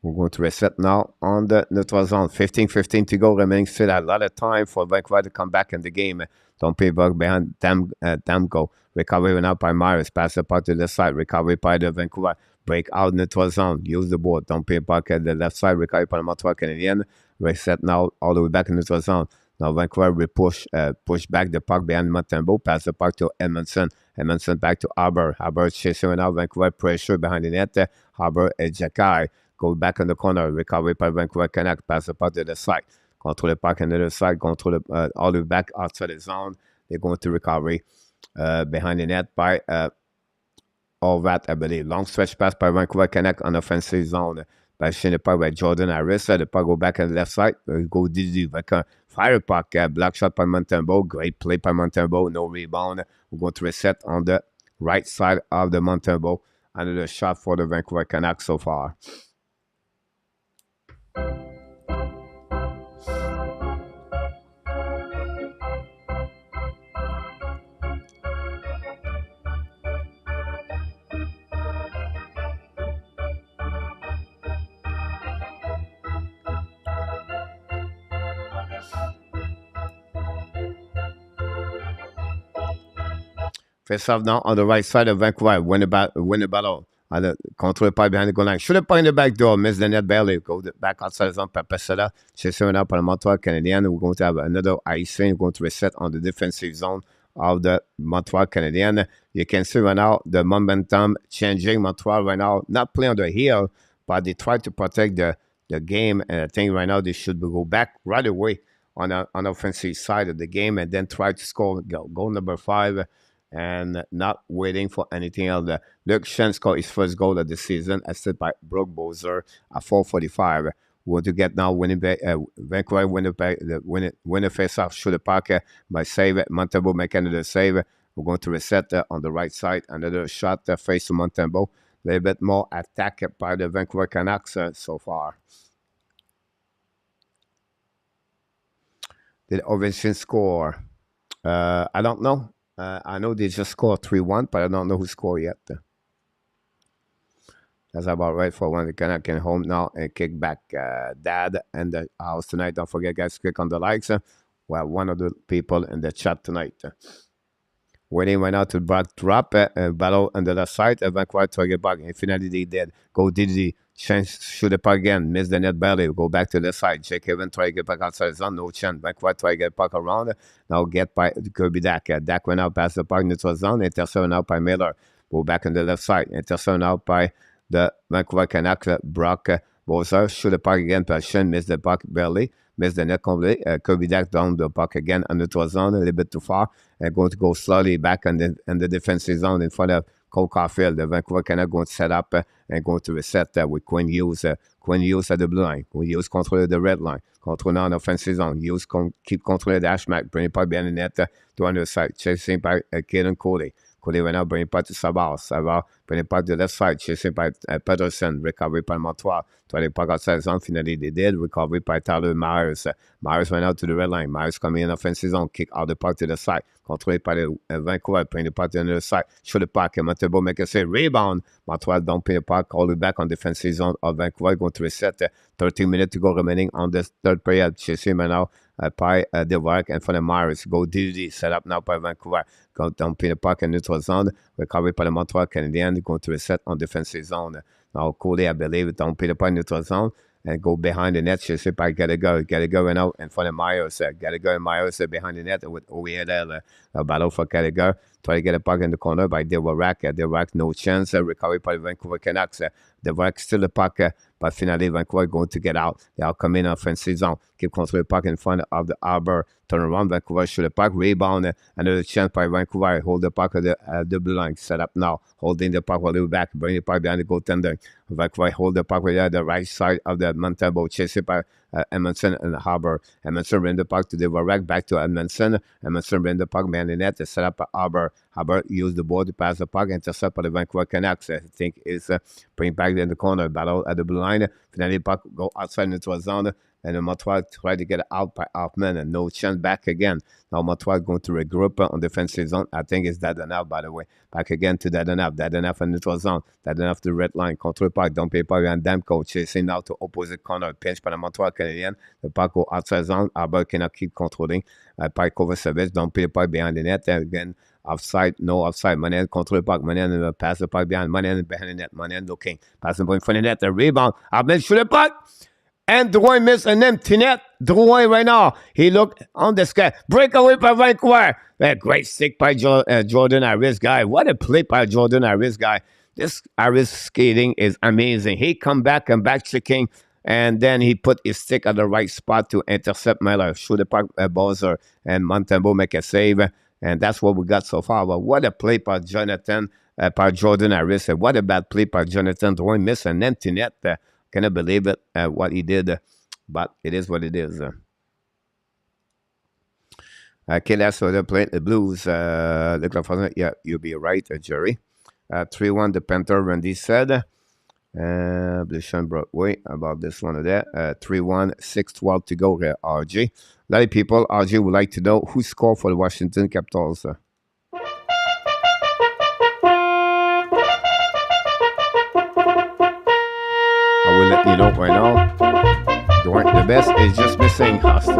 We're going to reset now on the neutral zone. 15-15 to go. Remaining still a lot of time for Vancouver to come back in the game. Don't pay back behind DEMKO. Recovery now by Myers. Pass the puck to the side. Recovery by the Vancouver. Break out neutral zone. Use the board. Don't pay back at the left side. Recovery by the Montreal Canadien. Reset now all the way back in neutral zone. Now Vancouver will push back the puck behind Montembeault. Pass the puck to Edmondson. Edmondson back to Aber. Aber chasing now. Vancouver pressure behind the net. Aber and Jacky. Go back in the corner. Recovery by Vancouver Canucks. Pass the puck to the side. Control the puck on the other side. Control all the way back outside the zone. They're going to recovery behind the net by all that, I believe. Long stretch pass by Vancouver Canucks on offensive zone. By shooting the puck by Jordan Harris. The puck go back on the left side. Go DD. Fire puck. Block shot by Montembeault. Great play by Montembeault. No rebound. We're going to reset on the right side of the Montembeault. Another shot for the Vancouver Canucks so far. Face off now on the right side of Vancouver. Win the battle. Control the pipe behind the goal line. Shoot the puck in the back door. Miss the net barely. Go back outside the zone. Papasela. Chasing up on the Montreal Canadien. We're going to have another icing. We're going to reset on the defensive zone of the Montreal Canadien. You can see right now the momentum changing. Montreal right now not playing on the heel, but they try to protect the game. And I think right now they should go back right away on the offensive side of the game and then try to score goal number 5. And not waiting for anything else. Lucien scored his first goal of the season, assisted by Brooke Bowser at 4:45. We want to get now Vancouver win the face-off, shoot the puck by save. Montembeault make another save. We're going to reset on the right side. Another shot face to Montembeault. A little bit more attack by the Vancouver Canucks so far. Did Ovechkin score? I don't know. I know they just scored 3-1, but I don't know who scored yet. That's about right for when the Canucks can home now and kick back Dad and the house tonight. Don't forget, guys, click on the likes. We have one of the people in the chat tonight. Waiting right now to drop battle on the left side. Vancouver try to get back. And finally, they did. Go Didi. Shoot the puck again. Miss the net barely. Go back to the side. Jake Evan try to get back outside the zone. No chance. Vancouver try to get puck around. Now get by Kirby Dak. Dak went out past the puck neutral zone. Intercepted out by Miller. Go back on the left side. Intercepted out by the Vancouver Canucks. Brock Bowser shoot the puck again par Shen, miss the puck barely, miss the net completely. Kovidak down the puck again on the neutral zone, a little bit too far, and going to go slowly back in the defensive zone in front of Cole Caulfield. The Vancouver Canucks going to set up and going to reset with Quinn Hughes. Quinn Hughes at the blue line. Quinn Hughes control the red line. Control on offensive zone. Hughes keep controlling the dash mark. Bring it by behind the net to on the side. Chasing by Kaden Cody. Cody right now bring it back to Savard. Savard bring it back to the left side. Chasing by Pedersen. Recovery by Montois. Try to puck outside zone. Finally they did. Recovery by Tyler Myers. Myers went out to the red line. Myers coming in offensive zone. Kick out the puck to the side. Controlled by the Vancouver. Bring the puck to the other side. Shoot the puck. Montembeault make a save. Rebound. Montois don't pay the puck. All the way back on defensive zone of Vancouver. Going to reset. 13 minutes to go remaining on this third period. Chasing right now by DeWark and for the Myers. Go DD. Set up now by Vancouver. Go down pin the puck in neutral zone. Recovery by the Montreal Canadiens. Going to reset on defensive zone. Now Cody, I believe, down pin the puck in neutral zone. And go behind the net, chased by Gallagher. Gallagher went out in front of Myers. Gallagher and Myers behind the net with OEL. A battle for Gallagher. Try to get a puck in the corner by DeWark. DeWark, no chance. Recovery by the Vancouver Canucks. DeWark still the puck, but finally Vancouver going to get out. They are coming offensive zone. Keep control the puck in front of the Arbor. Turn around, Vancouver shoot the puck. Rebound. Another chance by Vancouver. Hold the puck at the blue line. Set up now. Holding the puck a little back. Bring the puck behind the goaltender. Vancouver hold the puck at the right side of the MONTEMBEAULT. Chased by Edmondson and Harbour. Edmondson bring the puck to the DeWark. Back to Edmondson. Edmondson bring the puck behind the net. Set up Harbour. Harbour used the board to pass the puck. Intercept by the Vancouver Canucks. I think is bring back in the corner. Battle at the blue line. Finally, puck go outside into a zone. And the Montreal try to get out by Hoffman and no chance back again. Now Montreal going to regroup on defensive zone. I think it's Dadanaf, by the way. Back again to Dadanaf. Dadanaf in neutral zone. Dadanaf to red line. Control puck. Don't pay puck and DEMKO. Chasing now to opposite corner. Pinch by the Montreal Canadiens. The puck go outside zone. Arbor cannot keep controlling. Puck cover service. Don't pay puck behind the net. And again, offside, no offside. Manen control puck. Manen pass the puck behind. Manen behind the net. Manen looking. Passing point for the net. The rebound. Hoffman shoot the puck. And Drouin missed an empty net. Drouin right now. He looked on the sky. Breakaway by Vancouver. A great stick by Jordan Harris guy. What a play by Jordan Harris guy. This Harris skating is amazing. He come back and back checking. And then he put his stick at the right spot to intercept MEILLEUR. Shoot the puck Bowser. And Montembeault make a save. And that's what we got so far. But what a play by Jonathan, by Jordan Harris. And what a bad play by Jonathan Drouin. Missed an empty net. Cannot believe it, what he did, but it is what it is. Okay, that's what they're playing. The Blues, yeah, you'll be right, Jerry. 3-1, the Panther, Randy said. Blishan Broadway about this one there. 3-1, 6-12 to go here, RG. A lot of people, RG, would like to know who scored for the Washington Capitals. I will let you know right now. The best is just missing Austin.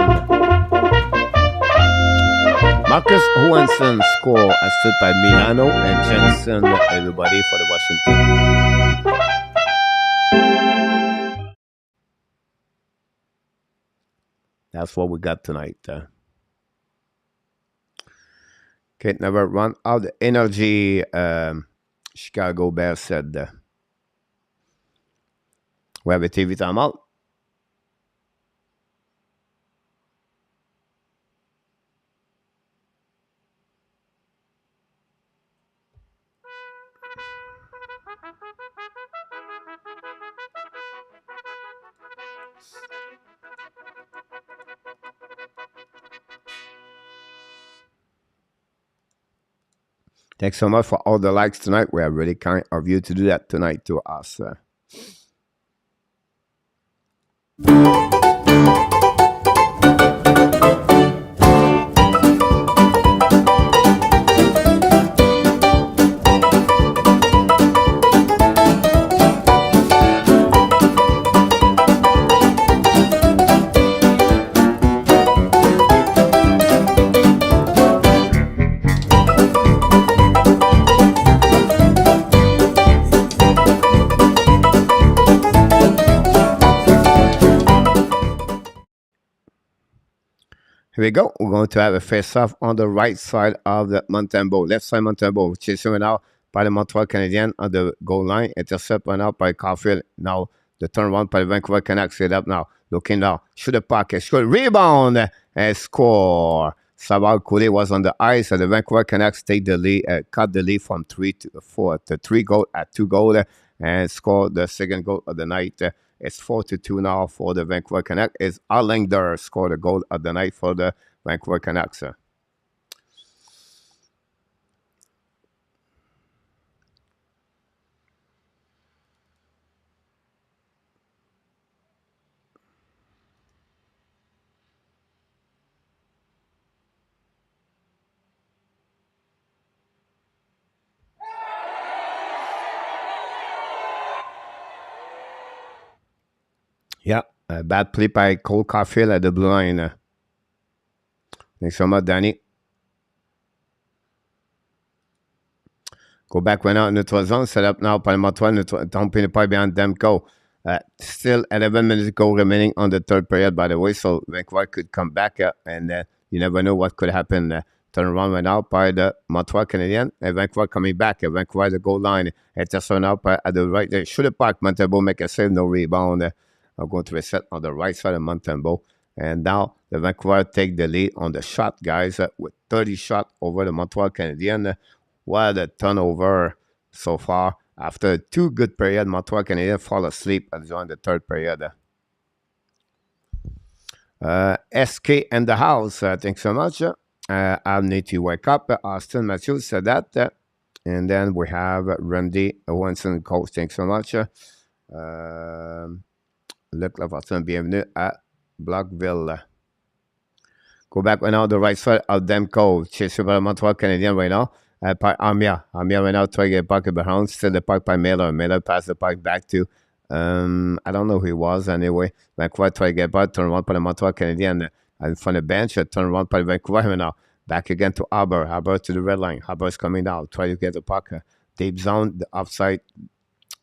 Marcus Johansson score assisted by Milano and Jensen, everybody for the Washington. That's what we got tonight. Can't never run out of energy, Chicago Bears said. We have a TV timeout. Thanks so much for all the likes tonight. We are really kind of you to do that tonight to us. Here we go. We're going to have a face-off on the right side of the Montembeault. Left side Montembeault. Chasing right now by the Montreal Canadiens on the goal line. Intercept right now by Caulfield. Now The turnaround par les Vancouver Canucks. C'est up now. Looking now. Shoot the puck. Score. Rebound. And score. Savard Cooley was on the ice. The Vancouver Canucks take the lead, cut the lead from 3 to 4 to 3 goals at 2 goals and scored the second goal of the night. It's 4-2 now for the Vancouver Canucks. It's ALEXANDRE scored the goal of the night for the Vancouver Canucks. Yeah, a bad play by Cole Caulfield at the blue line. Thanks so much, Danny. Go back right now in neutral zone. Set up now par le Montreal. Dumping the puck behind DEMKO. Still 11 minutes to go remaining on the third period, by the way. So Vancouver could come back and you never know what could happen. Turn around right now by the Montreal Canadiens. Vancouver coming back. Vancouver the goal line. Interception up at the right there. Shoot the puck. MONTEMBEAULT make a save. No rebound. I'm going to reset on the right side of MONTEMBEAULT. And now the Vancouver take the lead on the shot, guys, with 30 shots over the Montreal Canadiens. What a turnover so far. After 2 good periods, Montreal Canadiens fall asleep and join the third period. SK in the house. Thanks so much. I need to wake up. Austin Matthews said that. And then we have Randy Winston, coach. Thanks so much. Luc Lafortune, bienvenue à Blockville. Go back right now, the right side of DEMKO. Chasé par le Montreal Canadien right now. By Armia. Armia right now trying to get puck behind. Still the puck by MEILLEUR. MEILLEUR passed the puck back to, I don't know who he was anyway. Vancouver try to get puck. Turn around by the Montreal Canadien in front of the bench. Turn around by Vancouver right now. Back again to Haber. Haber to the red line. Haber is coming down. Try to get the puck. Deep zone, the offside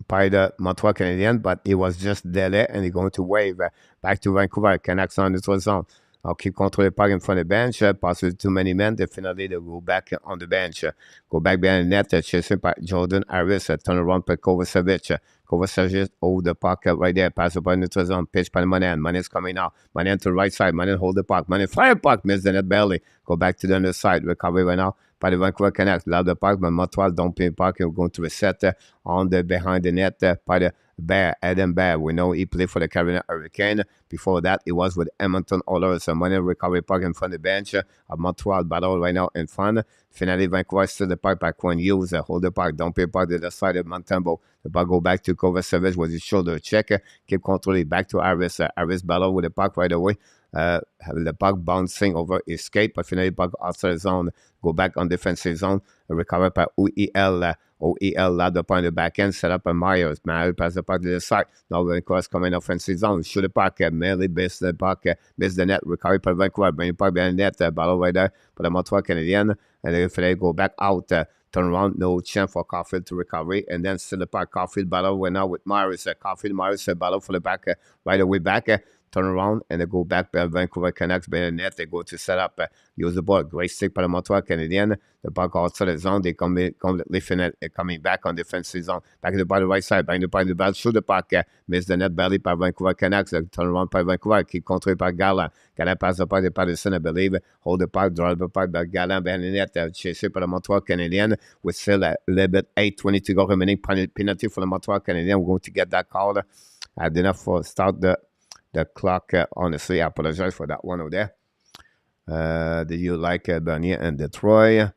by the Montreal Canadiens, but it was just Delay and he's going to wave back to Vancouver. Canucks on the zone. I'll keep control the puck in front of the bench. Pass with too many men. Definitely they go back on the bench. Go back behind the net. Chasing by Jordan Harris. Turn around by Kovacevic. Kovacevic hold the puck right there. Pass the ball in the zone. Pitch by Manen. Manen's coming out. Manen to the right side. Manen hold the puck. Manen fire puck. Miss the net barely. Go back to the other side. Recovery right now by the Vancouver Canucks. Loud the puck, but Montreal don't pay the puck. We're going to reset on the behind the net by the Bear, Adam Bear. We know he played for the Carolina Hurricane. Before that, it was with Edmonton Oilers. So money recovery puck in front of the bench. Montreal battle right now in front. Finally, Vancouver still the puck by Quinn Hughes. Hold the puck, don't pay puck to the side of MONTEMBEAULT. The puck go back to Kovacevic with his shoulder check. Keep controlling back to Harris. Harris battle with the puck right away. Having the puck bouncing over escape, but finally puck outside the zone. Go back on defensive zone. Recover by OEL. OEL lad up on the back end, set up a Myers. Myers pass the puck to the side. Now Vancouver's coming offensive zone. Shoot the puck. Merely miss the puck. Miss the net. Recovery by Vancouver. Bring the puck behind the net. Battle right there for the Montreal Canadiens. And then if they go back out, turn around. No chance for Caulfield to recovery. And then still the puck. Caulfield battle right now with Myers. Caulfield Myers battle for the back right away back. Turn around and they go back by Vancouver Canucks by the net. They go to set up, use the ball. Great stick by the Montreal Canadiens. The puck outside the zone. They completely finish coming back on defensive zone. Back to the right side. Back to the ball. Shoot the puck. Miss the net barely by Vancouver Canucks. Turn around by Vancouver. Keep control by Gallant. Gallant pass the puck to Patterson, I believe. Hold the puck. Draw the puck by Gallant behind the net. Chased by the Montreal Canadiens. With still a little bit 8:20 to go remaining. Penalty for the Montreal Canadiens. We're going to get that call. I had enough for start the clock. Honestly, I apologize for that one over there. Did you like Bernier and Detroit?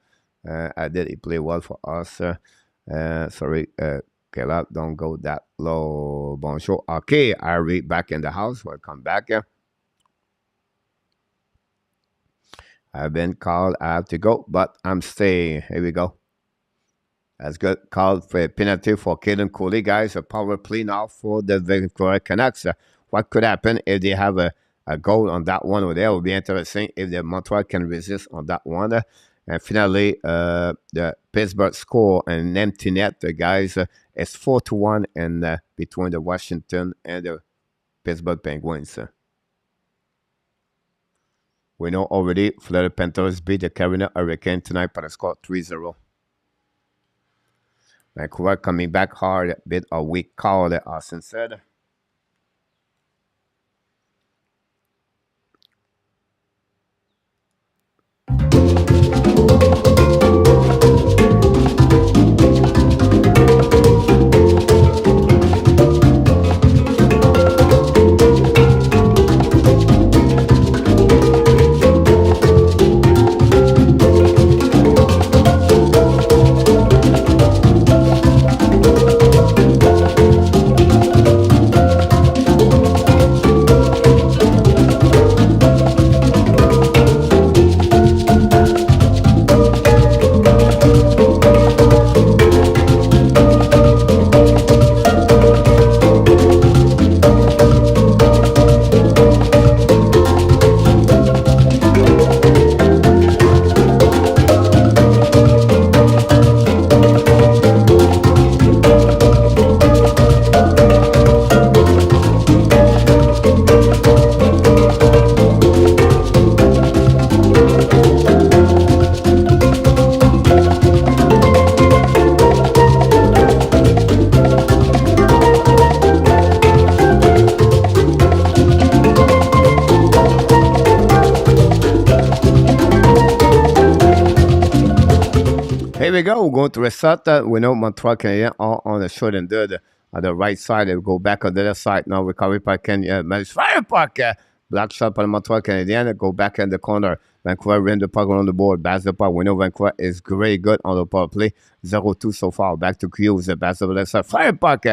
I did. He played well for us. Sorry, Kela, don't go that low. Bonjour. Okay, Ari back in the house. Welcome back. I've been called. I have to go, but I'm staying. Here we go. That's good. Called for a penalty for Caden Cooley, guys. A power play now for the Vancouver Canucks. What could happen if they have a goal on that one over there? It would be interesting if the Montreal can resist on that one. And finally, the Pittsburgh score an empty net, guys. It's 4-1 in between the Washington and the Pittsburgh Penguins. We know already Florida Panthers beat the Carolina Hurricane tonight by the score 3-0. Vancouver coming back hard, bit a weak call, Austin said. Here we go. We're going to reset. We know Montreal Canadiens are on the short and third on the right side. They'll go back on the left side. Now recovery by fire puck. Black shot by the Montreal Canadiens. Go back in the corner. Vancouver win the puck on the board. Pass the puck. We know Vancouver is very good on the power play. 0-2 so far. Back to Hughes. Pass the left side. Fire puck.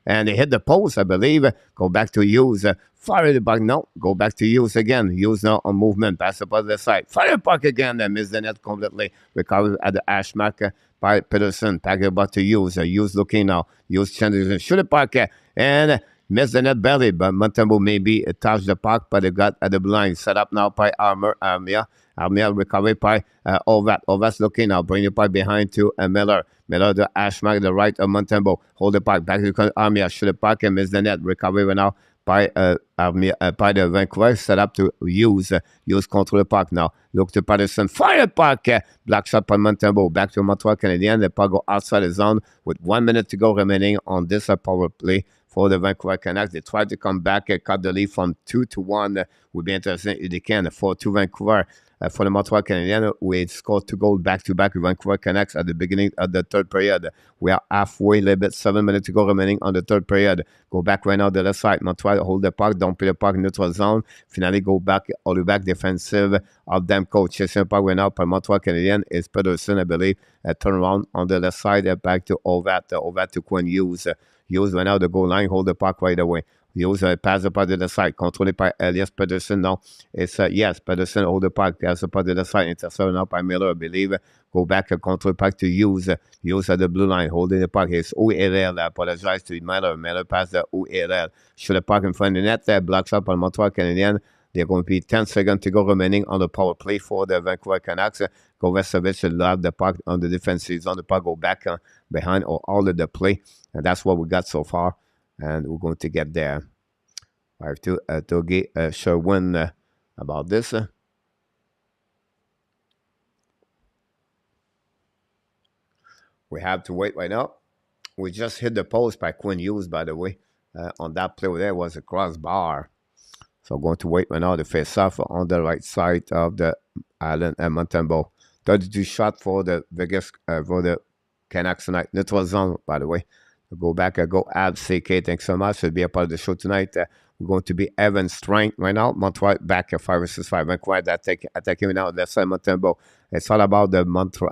And they hit the post, I believe. Go back to Hughes. Fire the puck. No. Go back to Hughes again. Hughes now on movement. Pass the puck to the side. Fire the puck again. They miss the net completely. Recovery at the ash mark by Peterson. Pack the puck to Hughes. Hughes looking now. Hughes changes. Shoot the puck. And miss the net belly. But MONTEMBEAULT maybe touched the puck. But they got at the blind. Set up now by Armia. Armia recovery byOvat. Ovat's looking now. Bring the puck behind to Miller. Miller the ash mark the right of MONTEMBEAULT. Hold the puck. Back to Armia. Shoot the puck and miss the net. Recovery now by by the Vancouver. Set up to Hughes. Hughes control the puck now. Look to Patterson. Fire puck. Black shot by MONTEMBEAULT. Back to Montreal Canadiens. The puck go outside the zone with 1 minute to go remaining on this power play for the Vancouver Canucks. They tried to come back and cut the lead from 2-1. Would be interesting if they can. 4-2 Vancouver. For the Montreal Canadiens, we scored 2 goals back-to-back with Vancouver Canucks at the beginning of the third period. We are halfway, a little bit, 7 minutes to go remaining on the third period. Go back right now to the left side. Montreal hold the puck, don't play the puck, neutral zone. Finally, go back, all the back defensive of DEMKO. Chasing the puck right now by Montreal Canadiens is Peterson, I believe. Turn around on the left side, back to Ovat. Ovat to Quinn Hughes. Hughes right now the goal line, hold the puck right away. Hughes pass the puck to the side, controlled by Elias Peterson. Now it's yes, Peterson hold the puck, pass the puck to the side, intercepted now by Miller, I believe. Go back and control puck to Hughes. Hughes at the blue line, holding the puck. It's OLL. I apologize to Miller. Miller pass the OLL. Shoot the puck in front of the net. Blocks up on Montreal Canadiens. They're going to be 10 seconds to go remaining on the power play for the Vancouver Canucks. Kovacevic should have the puck on the defensive zone. The puck go back behind or all of the play. And that's what we got so far. And we're going to get there. I have to get a sure win about this. We have to wait right now. We just hit the post by Quinn Hughes, by the way. On that play there was a crossbar. So going to wait right now to face off on the right side of the island and MONTEMBEAULT. 32 shot for the Vegas for the Canucks tonight. Neutral zone, by the way. Go back and go add CK. Thanks so much. Should be a part of the show tonight. We're going to be Evan Strength right now. Montreal back at 5 versus 5. Vancouver attacking now left side MONTEMBEAULT. It's all about the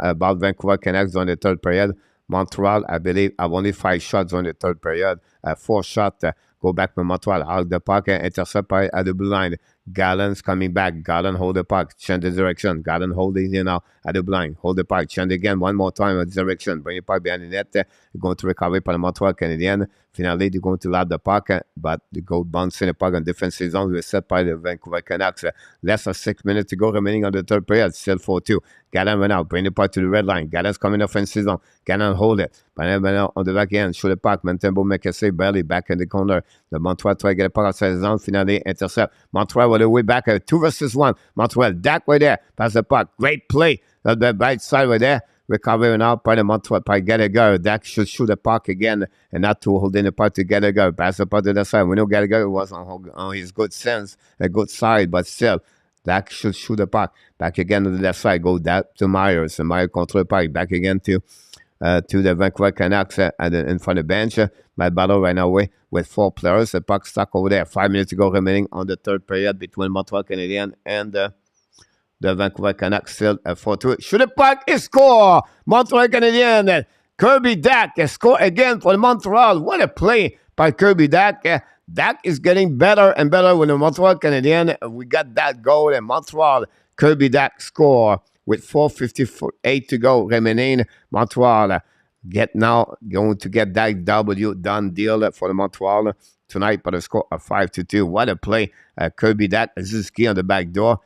about Vancouver Canucks during the third period. Montreal, I believe, have only 5 shots during the third period. 4 shots. Go back to Montreal. Hug the puck and intercept by at the blue line. Gallen's coming back. Gallen hold the puck. Change the direction. Gallen holding here now at the blind. Hold the puck. Change again one more time at the direction. Bring the puck behind the net. They're going to recover by the Montreal Canadiens. Finally, they're going to lap the puck, but they go bouncing the puck on defensive zone. We're set by the Vancouver Canucks. Less than 6 minutes to go remaining on the third period. Still 4-2. Gallen went out. Bring the puck to the red line. Gallen's coming offensive zone. Gallen hold it. But then went out on the back end. Shoot the puck. MONTEMBEAULT make a save. Barely back in the corner. The Montreal try to get a puck outside the zone. Finally, intercept. Montreal with the way back. 2 versus 1. Montreal. Dak right there. Pass the puck. Great play. The right side right there. Recovering now by the Montreal by Gallagher. Dak should shoot the puck again and not to holding the puck to Gallagher. Pass the puck to the side. We know Gallagher was on his good sense, a good side, but still, Dak should shoot the puck. Back again to the left side. Go that to Myers. And Myers control the puck. Back again to the Vancouver Canucks in front of the bench. My battle right now with 4 players. The puck stuck over there. 5 minutes to go remaining on the third period between Montreal Canadiens and the Vancouver Canucks. Still 4-2. Shoot the puck and score! Montreal Canadiens. Kirby Dak score again for Montreal. What a play by Kirby Dak. Dak is getting better and better with the Montreal Canadiens. We got that goal in Montreal. Kirby Dak score with 4:58 to go remaining. Montreal going to get that W done deal for the Montreal tonight by the score of 5-2. What a play. Kirby Dak, Suzuki on the back door.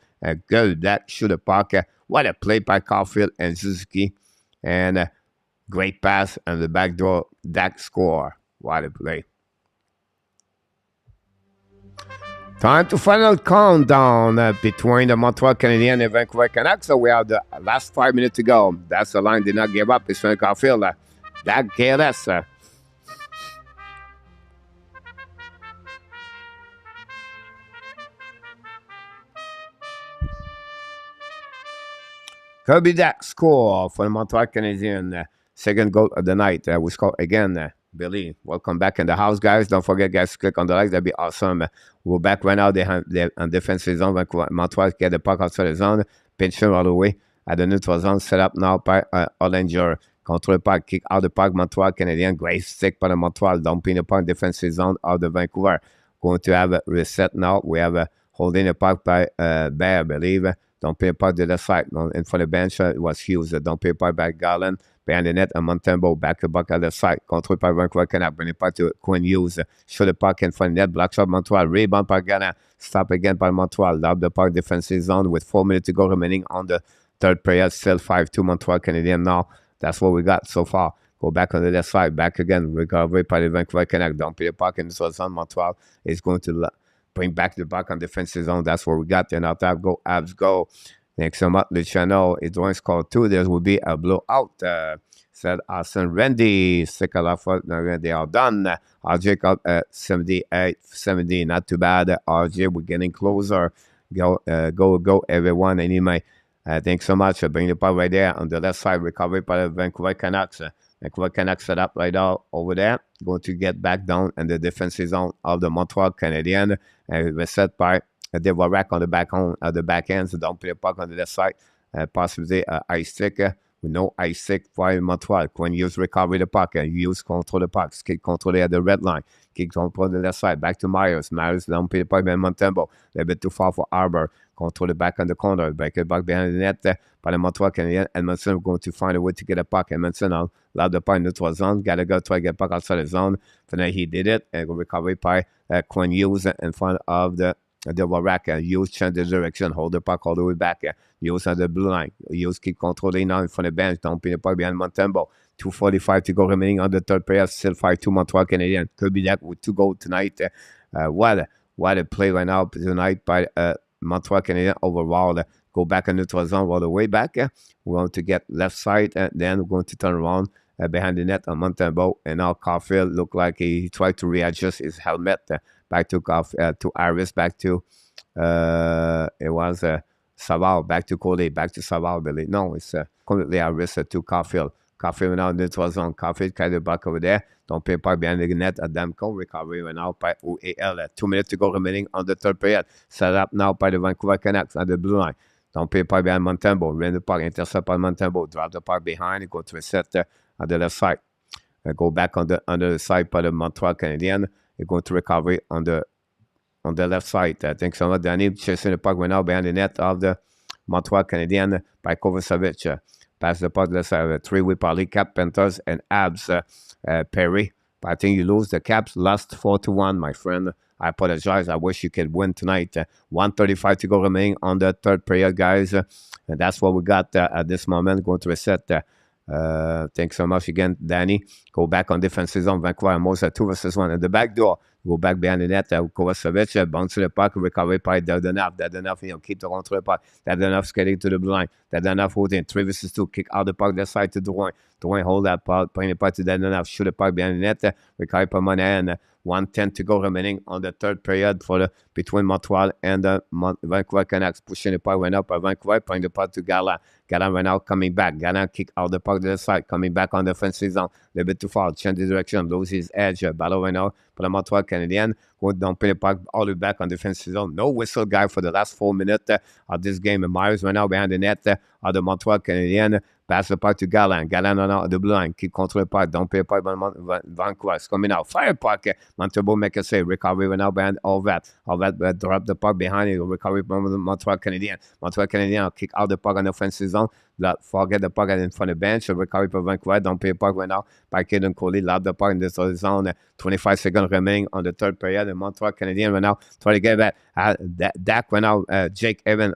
Good Dak shoot the puck. What a play by Caulfield and Suzuki. And great pass on the back door. Dak score. What a play. Time to final countdown between the Montreal Canadiens and Vancouver Canucks. So we have the last 5 minutes to go. That's the line. Did not give up. It's Frank Caulfield. Dak careless. Kirby Dak score for the Montreal Canadiens. Second goal of the night. We score again. Billy, welcome back in the house, guys. Don't forget, guys, click on the likes. That'd be awesome. We're back right now. They're on defensive zone. Montreal get the puck outside the zone. Pincher all the way at the neutral zone. Set up now by Hollinger. Control the puck. Kick out the puck. Montreal Canadiens. Great stick by the Montreal. Dumping the puck. Defensive zone of the Vancouver. Going to have a reset now. We have a holding the puck by Bear, I believe. Don't pay a puck to the side. In front of the bench, it was Hughes. Don't pay a puck by Garland. Behind the net, and MONTEMBEAULT back to puck at the side. Control by Vancouver Canucks. Bring the puck to Quinn Hughes. Show the puck in front of the net. Blocks up Montreal. Rebound by Ghana. Stop again by Montreal. Lob the puck defensive zone with 4 minutes to go remaining on the third period. Still 5-2 Montreal Canadiens now. That's what we got so far. Go back on the left side. Back again. Recovery by the Vancouver Canucks. Don't pay the puck in the zone. Montreal is going to bring back the puck on defensive zone. That's what we got. Then out that go. Habs go. Next time up, Luciano is going to score 2. There will be a blowout. Said Austin Randy. Stick a lot for they are done. RJ got 78-70. Not too bad. RJ, we're getting closer. Go, everyone. Anyway, thanks so much. Bring the puck right there on the left side. Recovery by the Vancouver Canucks. Vancouver Canucks set up right now over there. Going to get back down in the defensive zone of the Montreal Canadiens. And reset by DUARTE on the back end. So don't play the puck on the left side. Possibly ice stick. With no ice stick for Montreal. When you use recovery the puck, use control the puck. Kick control at the red line. Kick control the left side. Back to Myers. Myers don't play the puck by MONTEMBEAULT. A little bit too far for Arbor. Control the back on the corner. Back it back behind the net by the Montreal Canadiens. Edmondson going to find a way to get a puck. Edmondson now lob the puck in the neutral zone. Gotta go try to get puck outside the zone. For now he did it. And recovery by Quinn Hughes in front of the DUARTE. Hughes change the direction. Hold the puck all the way back. Hughes on the blue line. Hughes keep controlling now in front of the bench. Don't pin the puck behind MONTEMBEAULT. 2:45 to go remaining on the third period. Still 5-2 Montreal Canadiens. Could be that with 2 goals tonight. What a play right now tonight by Montreal Canadiens overall. Go back in the neutral zone all the way back. We're going to get left side. Then we're going to turn around behind the net on MONTEMBEAULT. And now Caulfield looked like he tried to readjust his helmet. Back to Iris. Back to it was Savard. Back to Coley. Back to Savard. Billy. No, it's completely Iris to Caulfield. Caulfield now in the neutral zone. Caulfield carry the back over there. Don't pay part behind the net at DEMKO. Recovery right now by UAL. 2 minutes to go remaining on the third period. Set up now by the Vancouver Canucks at the blue line. Don't pay part behind MONTEMBEAULT. Ran the puck. Intercept by MONTEMBEAULT. Drop the puck behind. Go to a set on the left side. Go back on the side by the Montreal Canadiens. They're going to recovery on the left side. I think some of DANY chasing the puck right now behind the net of the Montreal Canadiens by Kovacevic. Pass the puck. Let's have a 3-way parlay. Cap Panthers and Habs. Perry. But I think you lose. The Caps lost 4-1, my friend. I apologize. I wish you could win tonight. 1:35 to go remaining on the third period, guys. And that's what we got at this moment. Going to reset. Thanks so much again, Danny. Go back on defensive zone. Vancouver almost at 2 versus 1 at the back door. Go back behind the net. Kovacevic bounce to the puck. Recovery by Dadonov. Keep the control of the puck. Dadonov skating to the blue line. Dadonov holding 3 versus 2. Kick out the puck that side to Drouin. Drouin hold that puck. Bring the puck to Dadonov. Shoot the puck behind the net. Recovery by Monahan. 1:10 to go remaining on the third period between Montreal and the Vancouver Canucks. Pushing the puck went up by Vancouver. Bring the puck to Gala. Gala right now coming back. Gala kick out the puck to the side. Coming back on the offensive zone. A little bit too far. Change the direction. Lose his edge. Battle right now for the Montreal Canadiens. Go down, pin the puck all the way back on the defensive zone. No whistle guy for the last 4 minutes of this game. And Myers right now behind the net of the Montreal Canadiens. Pass the puck to Galan. Galan on the blue line. Keep control the puck. Don't pay a puck by Vancouver. It's coming out. Fire puck. MONTEMBEAULT make a save. Recovery right now behind all that. All that drop the puck behind it. Recovery from the Montreal Canadiens. Montreal Canadiens kick out the puck on the offensive zone. Forget the puck in front of the bench. Recovery from Vancouver. Don't pay a puck right now by Caden Coley. Lob the puck in the zone. 25 seconds remaining on the third period. The Montreal Canadiens right now try to get back. Dak right now. Jake Evans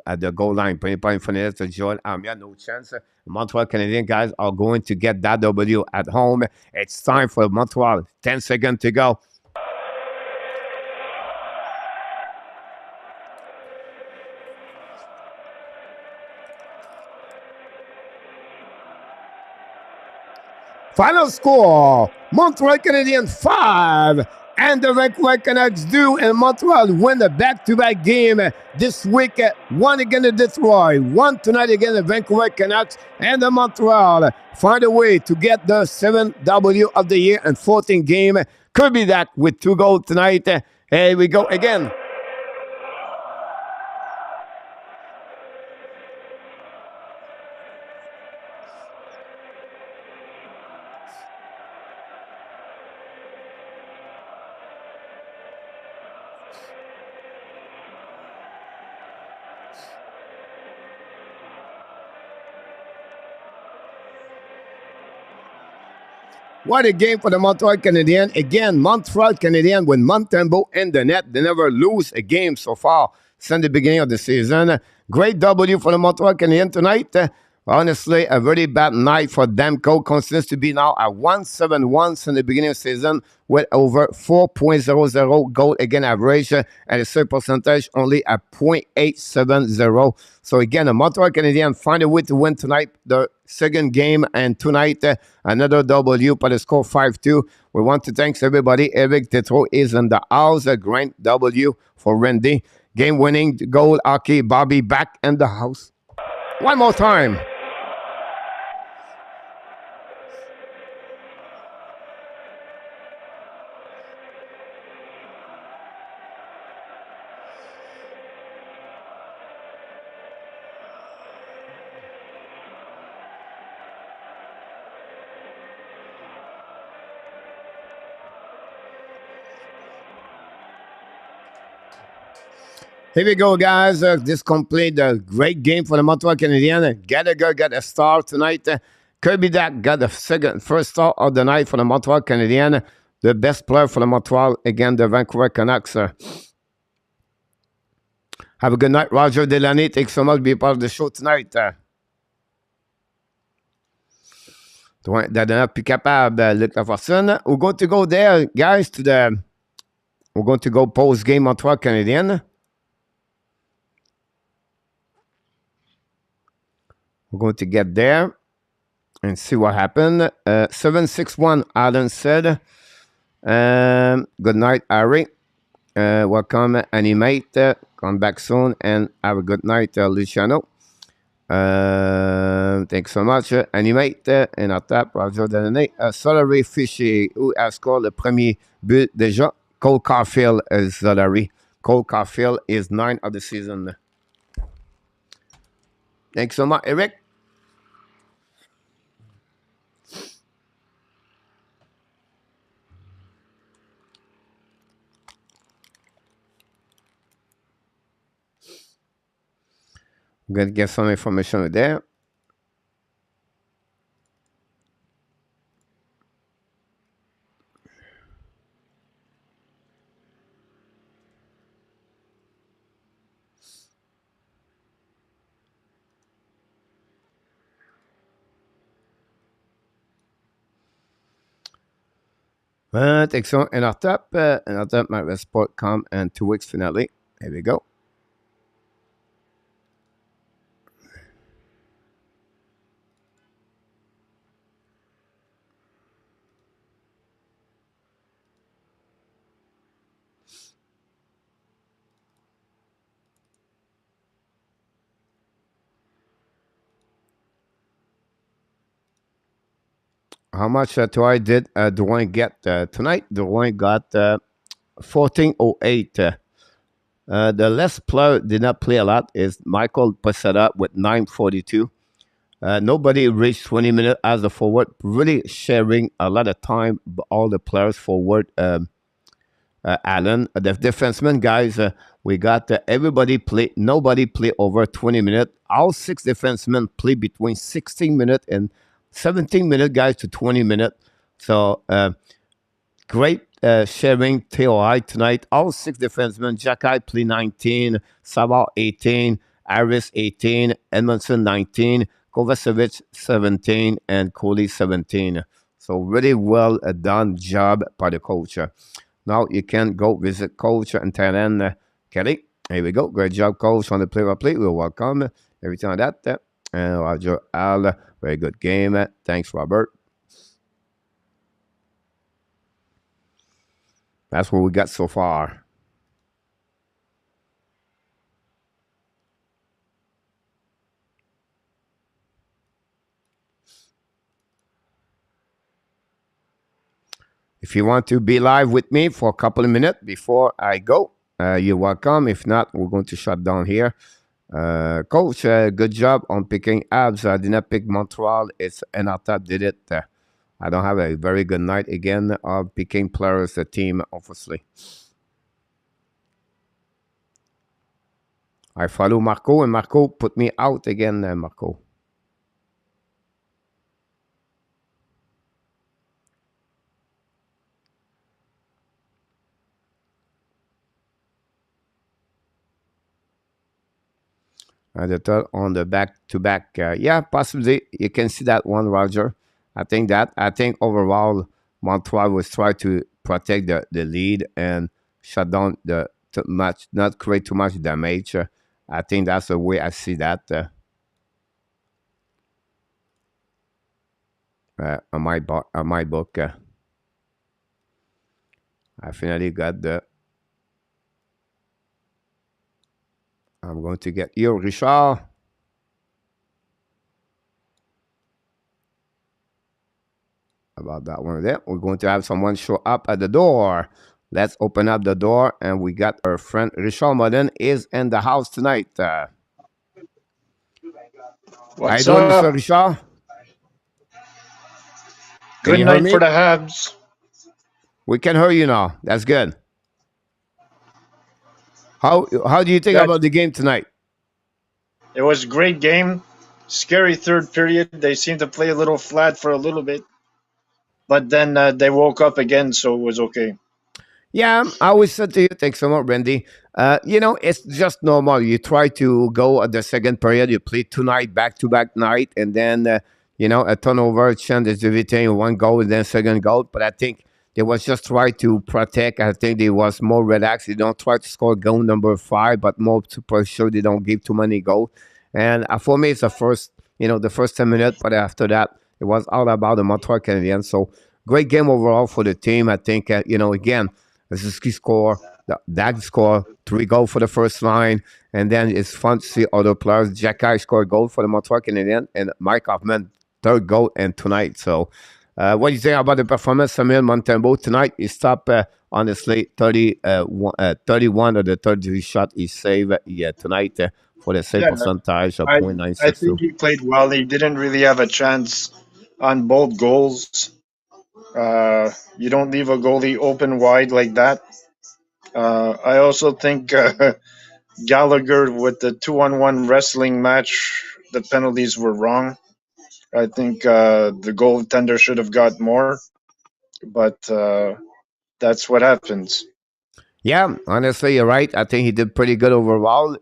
at the goal line, putting point in front of it to Joel Armia. No chance. Montreal Canadiens guys are going to get that W at home. It's time for Montreal. 10 seconds to go. Final score, Montreal Canadiens 5, And the Vancouver Canucks do in Montreal win a back-to-back game this week. One against Detroit, one tonight against the Vancouver Canucks, and the Montreal find a way to get the 7th W of the year and 14th game. Kirby Dak with 2 goals tonight. Here we go again. What a game for the Montreal Canadiens. Again, Montreal Canadiens with Montembeault in the net. They never lose a game so far since the beginning of the season. Great W for the Montreal Canadiens tonight. Honestly, a very bad night for DEMKO. Continues to be now at 171 since the beginning of the season with over 4.00 goal against average and a save percentage only at 0.870. So again, the Montreal Canadiens find a way to win tonight, the second game, and tonight another W for the score 5-2. We want to thank everybody. Eric Tetro is in the house. A great W for Randy. Game-winning goal, Aki Bobby back in the house. One more time. Here we go, guys. This complete a great game for the Montreal Canadiens. Gallagher got a star tonight. Kirby Dak got the first star of the night for the Montreal Canadiens. The best player for the Montreal, again, the Vancouver Canucks. Have a good night, Roger Delaney. Thanks so much for being part of the show tonight. D'être plus capable, Luc Lafortune. We're going to go there, guys, we're going to go post-game Montreal Canadiens. We're going to get there and see what happened. 761, Alan said. Good night, Ari. Welcome, Animate. Come back soon and have a good night, Luciano. Thanks so much. Animate. And à table, Roger Delaney. Solary Fishy, who a scored le premier but déjà. Cole Caulfield is Solary. Cole Caulfield is 9 of the season. Thanks so much, Eric. I'm going to get some information there. Excellent. And our top, my sport come in 2 weeks finale. Here we go. How much Drouin did Drouin get tonight? Drouin got 1408. The last player did not play a lot is Michael Posada with 942. Nobody reached 20 minutes as a forward, really sharing a lot of time, all the players forward. Allen, the defenseman guys, we got everybody play, nobody play over 20 minutes. All 6 defensemen play between 16 minutes and 17 minutes, guys, to 20 minutes. So, great sharing TOI tonight. All 6 defensemen. Jacky play 19, Savard 18, Harris 18, Edmondson 19, Kovacevic 17, and Coley 17. So, really well done job by the coach. Now, you can go visit Coach in Thailand, Kelly. Here we go. Great job, Coach, on the play-by-play. We're welcome. Everything like that. And Roger Al, very good game. Thanks, Robert. That's what we got so far. If you want to be live with me for a couple of minutes before I go, you're welcome. If not, we're going to shut down here. Coach, good job on picking HABS. I did not pick Montreal. It's Anata did it. I don't have a very good night again of picking players, the team, obviously. I follow Marco, and Marco put me out again, Marco. The third on the back-to-back. Yeah, possibly. You can see that one, Roger. I think overall, Montreal was trying to protect the lead and shut down the too much, not create too much damage. I think that's the way I see that on my book. I finally got the. I'm going to get you, Richard. About that one there. We're going to have someone show up at the door. Let's open up the door, and we got our friend Richard Modern is in the house tonight. What's how you doing, up? Mr. Richard? Good night for the Habs. We can hear you now. That's good. How do you think about the game tonight? It was a great game. Scary third period. They seemed to play a little flat for a little bit. But then they woke up again, so it was okay. Yeah, I always said to you, thanks so much, Randy. It's just normal. You try to go at the second period, you play tonight, back-to-back night, and then, a turnover, a chance is everything, one goal, and then second goal. But I think they was just try to protect. I think they was more relaxed. They don't try to score goal number 5, but more to pursue. They don't give too many goals. And for me, it's the first 10 minutes, but after that, it was all about the Montreal Canadiens. So great game overall for the team. I think, again, Suzuki score, Dag score, 3 goals for the first line, and then it's fun to see other players. Jacky scored a goal for the Montreal Canadiens, and Mike Hoffman, 3rd goal and tonight. So what do you think about the performance, Samuel Montembeault tonight? He stopped, honestly, 31 of the 33 shot he saved tonight for the save percentage of .962. I think he played well. He didn't really have a chance on both goals. You don't leave a goalie open wide like that. I also think Gallagher with the 2-on-1 wrestling match, the penalties were wrong. I think the goaltender should have got more, but that's what happens. Yeah, honestly, you're right. I think he did pretty good overall.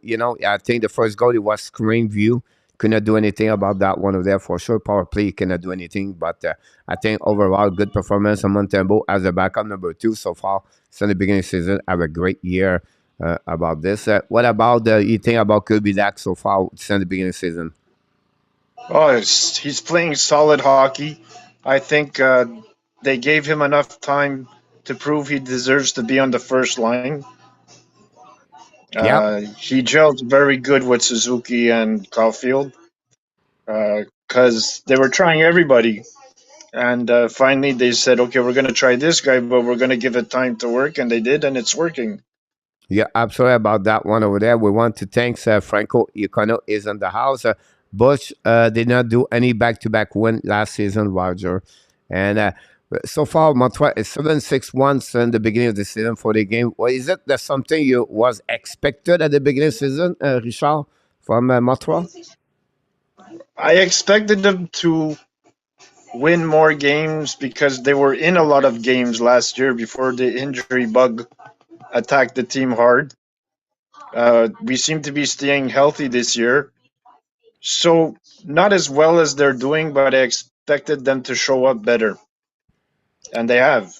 I think the first goal, it was screen view. Could not do anything about that one over there for sure. Power play, cannot do anything. But I think overall, good performance on Montembeault as a backup number 2 so far. Since the beginning of the season, have a great year about this. What about you think about Kirby Dack so far since the beginning of the season? Oh, he's playing solid hockey. I think they gave him enough time to prove he deserves to be on the first line. He gelled very good with Suzuki and Caulfield because they were trying everybody. And finally they said, okay, we're going to try this guy, but we're going to give it time to work. And they did, and it's working. Yeah, absolutely about that one over there. We want to thank Franco Icono is in the house. Bush did not do any back-to-back win last season, Roger. And so far, Montreal is 7-6-1 in the beginning of the season for the game. Well, is it that something you was expected at the beginning of the season, Richard, from Montreal? I expected them to win more games because they were in a lot of games last year before the injury bug attacked the team hard. We seem to be staying healthy this year. So, not as well as they're doing, but I expected them to show up better. And they have.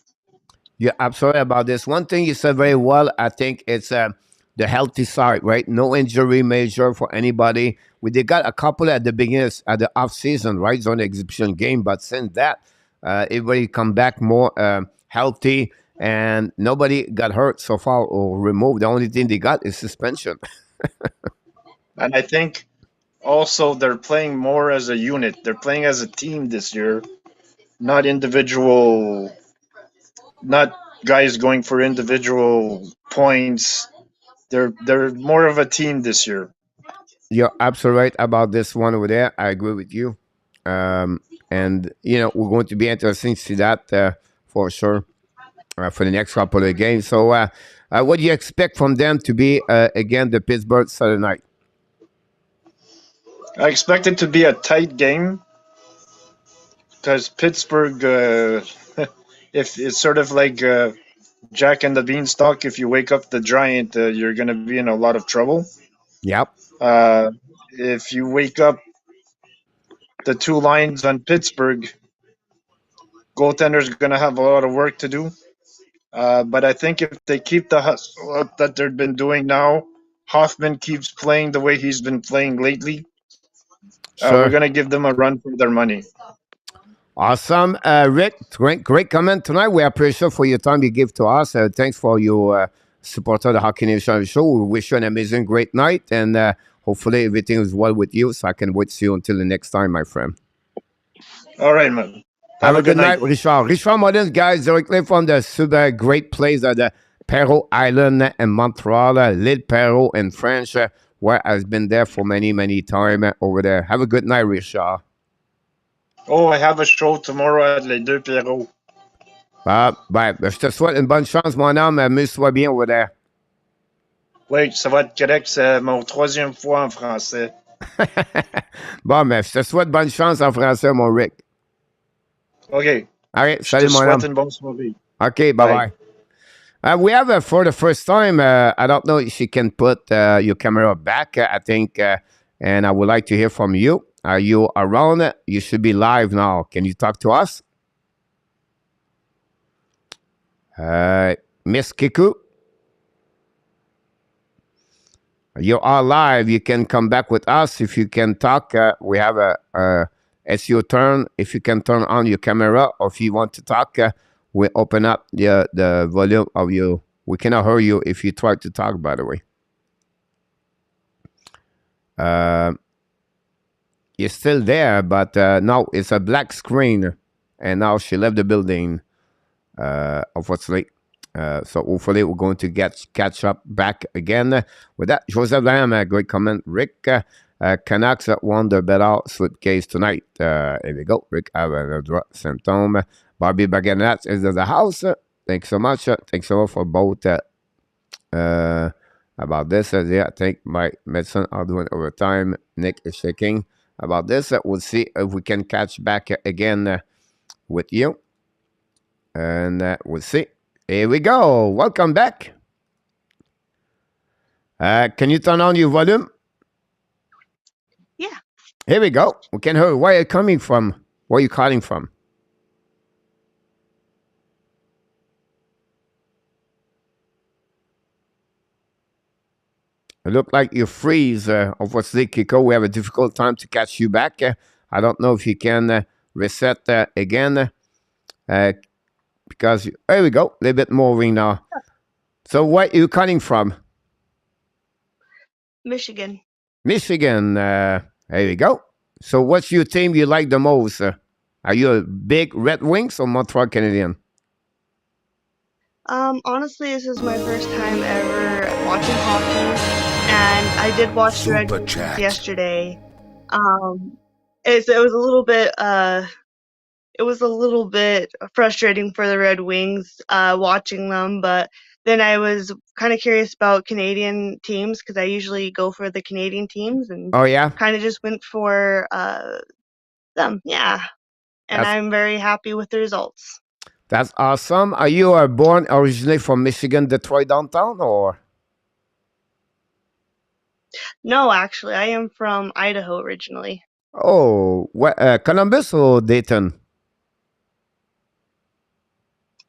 Yeah, absolutely about this. One thing you said very well, I think it's the healthy side, right? No injury major for anybody. They got a couple at the beginning, at the off season, right? On the exhibition game, but since that, everybody come back more healthy, and nobody got hurt so far or removed. The only thing they got is suspension. And I think also they're playing more as a unit. They're playing as a team this year, not individual, not guys going for individual points. They're more of a team this year. You're absolutely right about this one over there. I agree with you. And we're going to be interesting to see that for sure for the next couple of games. So, what do you expect from them to be again the Pittsburgh Saturday night? I expect it to be a tight game because Pittsburgh, if it's sort of like Jack and the Beanstalk, if you wake up the giant, you're going to be in a lot of trouble. Yep. If you wake up the two lines on Pittsburgh, goaltender's going to have a lot of work to do. But I think if they keep the hustle up that they've been doing now, Hoffman keeps playing the way he's been playing lately, Sure. we're going to give them a run for their money. Awesome. Rick, great comment tonight. We appreciate for your time you give to us. Thanks for your support of the Hockey Nation show. We wish you an amazing, great night, and hopefully everything is well with you, so I can wait to see you until the next time, my friend. All right, man. Have a good night, Richard. Richard Modens, guys, directly from the super great place at the Perrault Island in Montreal, L'Île Perrault in French, where I've been there for many, many times over there. Have a good night, Richard. Oh, I have a show tomorrow at Les Deux Pierrots. Je te souhaite une bonne chance, mon homme. Amuse-toi bien over there. Oui, ça va être correct. C'est mon troisième fois en français. Bon, mais je te souhaite bonne chance en français, mon Rick. OK. All right, Je salut, te mon souhaite homme. une bonne soirée. Okay, bye-bye. We have, for the first time, I don't know if you can put your camera back, I think, and I would like to hear from you. Are you around? You should be live now. Can you talk to us? Miss Kiku? You are live. You can come back with us if you can talk. We have it's your turn. If you can turn on your camera or if you want to talk, we open up the volume of you. We cannot hear you if you try to talk, by the way. You're still there, but now it's a black screen. And now she left the building, unfortunately. So hopefully we're going to catch up back again with that. Joseph Lamb, a great comment. Rick, Canucks won the better suitcase tonight. Here we go. Rick have a symptom. Bobby Baganat is in the house. Thanks so much. Thanks so much for both about this. Yeah, I think my medicine are doing overtime. Nick is shaking about this. We'll see if we can catch back again with you. And we'll see. Here we go. Welcome back. Can you turn on your volume? Yeah. Here we go. We can hear. Where are you coming from? Where are you calling from? It looked like you freeze. Unfortunately, Kiko, we have a difficult time to catch you back. I don't know if you can reset again. Because, there we go. A little bit moving now. So, where are you calling from? Michigan. Michigan. There we go. So, what's your team you like the most? Are you a big Red Wings or Montreal Canadiens? Honestly, this is my first time ever watching hockey, and I did watch the Red Wings yesterday. It was a little bit frustrating for the Red Wings watching them, but then I was kind of curious about Canadian teams because I usually go for the Canadian teams, and Oh, yeah? kind of just went for them. Yeah, and I'm very happy with the results. That's awesome. Are you born originally from Michigan, Detroit downtown, or? No, actually, I am from Idaho originally. Oh, Columbus or Dayton?